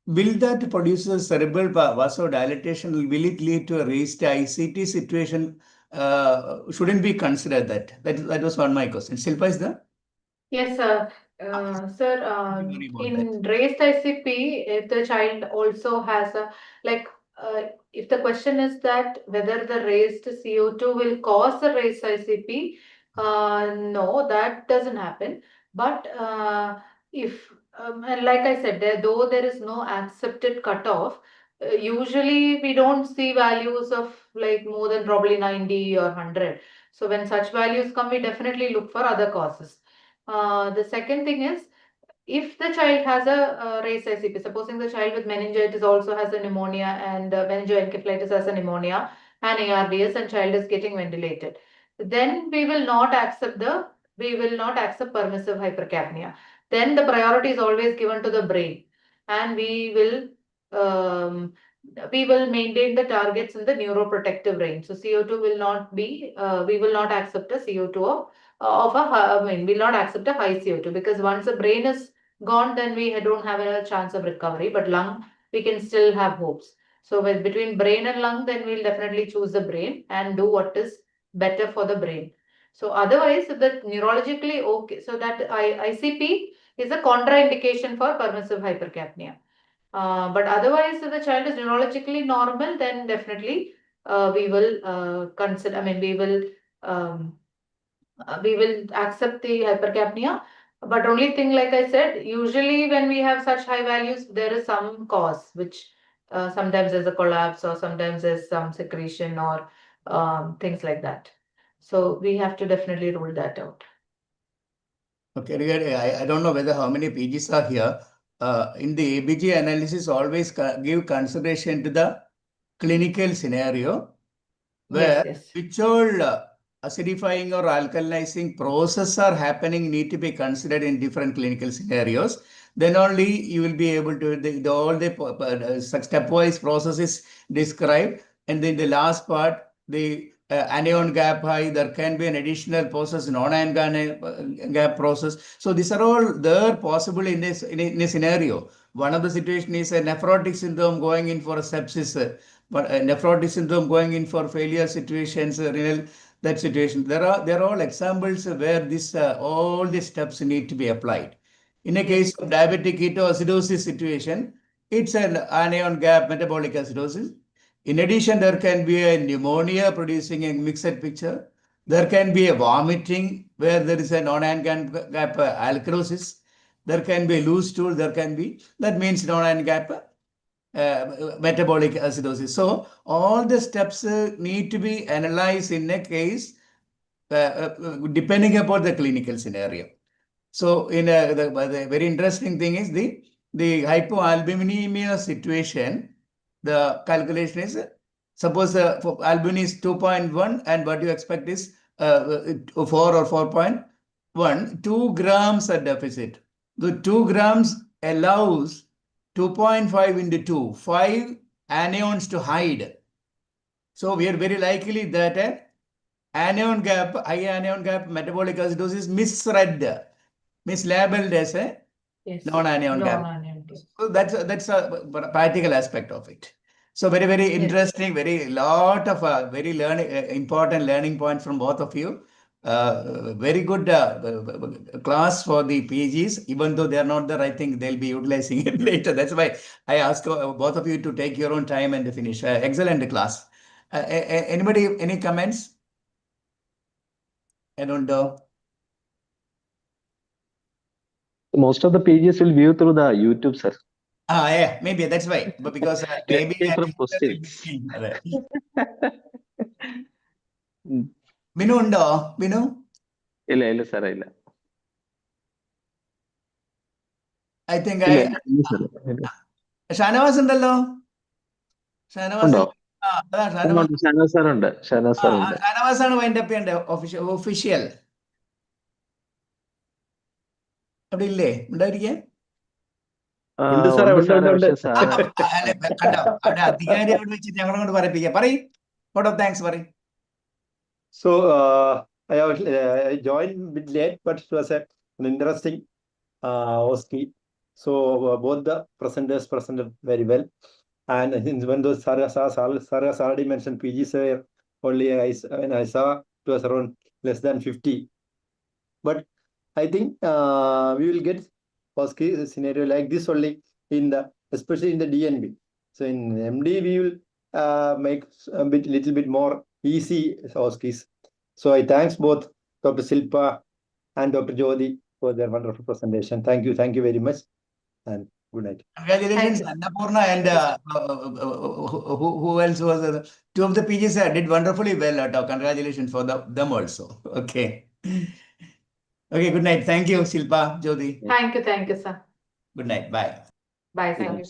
Will that produce a cerebral vasodilatation? Will it lead to a raised ICT situation? Shouldn't we consider that? That was one my question. Shilpa is there? Yes, sir. Sir, in raised ICP, if the child also has if the question is that whether the raised CO2 will cause the raised ICP, no, that doesn't happen. But if, and like I said, though there is no accepted cutoff, usually we don't see values of like more than probably 90 or 100. So when such values come, we definitely look for other causes. The second thing is, if the child has a raised ICP, supposing the child with meningitis also has a pneumonia and meningoencephalitis has a pneumonia and ARDS and child is getting ventilated. then we will not accept permissive hypercapnia. Then the priority is always given to the brain, and we will maintain the targets in the neuroprotective range. So CO2 will not be, we will not accept a CO2 we'll not accept a high CO2, because once the brain is gone, then we don't have a chance of recovery. But lung, we can still have hopes. So between brain and lung, then we'll definitely choose the brain and do what is better for the brain. So otherwise, the neurologically okay, so that ICP is a contraindication for permissive hypercapnia. But otherwise, if the child is neurologically normal, then definitely we will consider. We will accept the hypercapnia. But only thing, like I said, usually when we have such high values, there is some cause, which sometimes there's a collapse, or sometimes there's some secretion, or things like that. So we have to definitely rule that out. Okay, really, I don't know whether how many PGs are here. In the ABG analysis, always give consideration to the clinical scenario, where Yes. which all acidifying or alkalinizing process are happening need to be considered in different clinical scenarios. Then only you will be able to, all the stepwise processes described. And then the last part, the anion gap high, there can be an additional process, non-anion gap process. So these are all there possible in this in a scenario. One of the situation is a nephrotic syndrome going in for a sepsis, but a nephrotic syndrome going in for failure situations, renal, that situation. There are all examples where this all the steps need to be applied. In a case of diabetic ketoacidosis situation, it's an anion gap metabolic acidosis. In addition, there can be a pneumonia producing a mixed picture. There can be a vomiting where there is a non-anion gap alkalosis. There can be a loose stool. That means non-anion gap metabolic acidosis. So all the steps need to be analyzed in a case depending upon the clinical scenario. So the very interesting thing is the hypoalbuminemia situation. The calculation is, suppose for albumin is 2.1 and what you expect is 4 or 4.1, 2 grams a deficit. The 2 grams allows 2.5 into 2, 5 anions to hide. So we are very likely that anion gap, high anion gap metabolic acidosis mislabeled as a non-anion gap. So that's a practical aspect of it. So very, very interesting, very lot of very important learning points from both of you. Very good class for the PGs, even though they are not there, I think they'll be utilizing it later. That's why I ask both of you to take your own time and finish. Excellent class. Anybody, any comments? I don't know. Most of the pages will view through the YouTube, sir. Yeah, maybe that's why. But because maybe from questions. Binu undo? Binu? Illa, sir, illa. I think Shanavas undallo? Shanavas sir undu. Shanavas ആണ് wind up ചെയ്യണ്ടേ official. അവിടെ ഇല്ലേ? ഉണ്ടായിരിക്കേ? ഉണ്ട് കണ്ടോ? അവിടെ അധികാരി അവിടെ വെച്ചിട്ട് ഞങ്ങളെ കൊണ്ട് പറയിപ്പിക്കാം. പറയും. Vote of thanks, പറയും. So I joined a bit late, but it was an interesting OSCE. So both the presenters presented very well. And when those Sarah's already mentioned PGs were only, when I saw it was around less than 50. But I think we will get OSCE scenario like this only especially in the DNB. So in MD we will make little bit more easy OSCEs. So I thanks both Dr. Shilpa and Dr. Jyothi for their wonderful presentation. Thank you very much, and good night. Congratulations, Annapurna, and who else was there? Two of the PGs did wonderfully well. Congratulations for them also. Okay. Okay, good night. Thank you, Shilpa, Jyothi. Thank you, sir. Good night. Bye. Bye, thank you.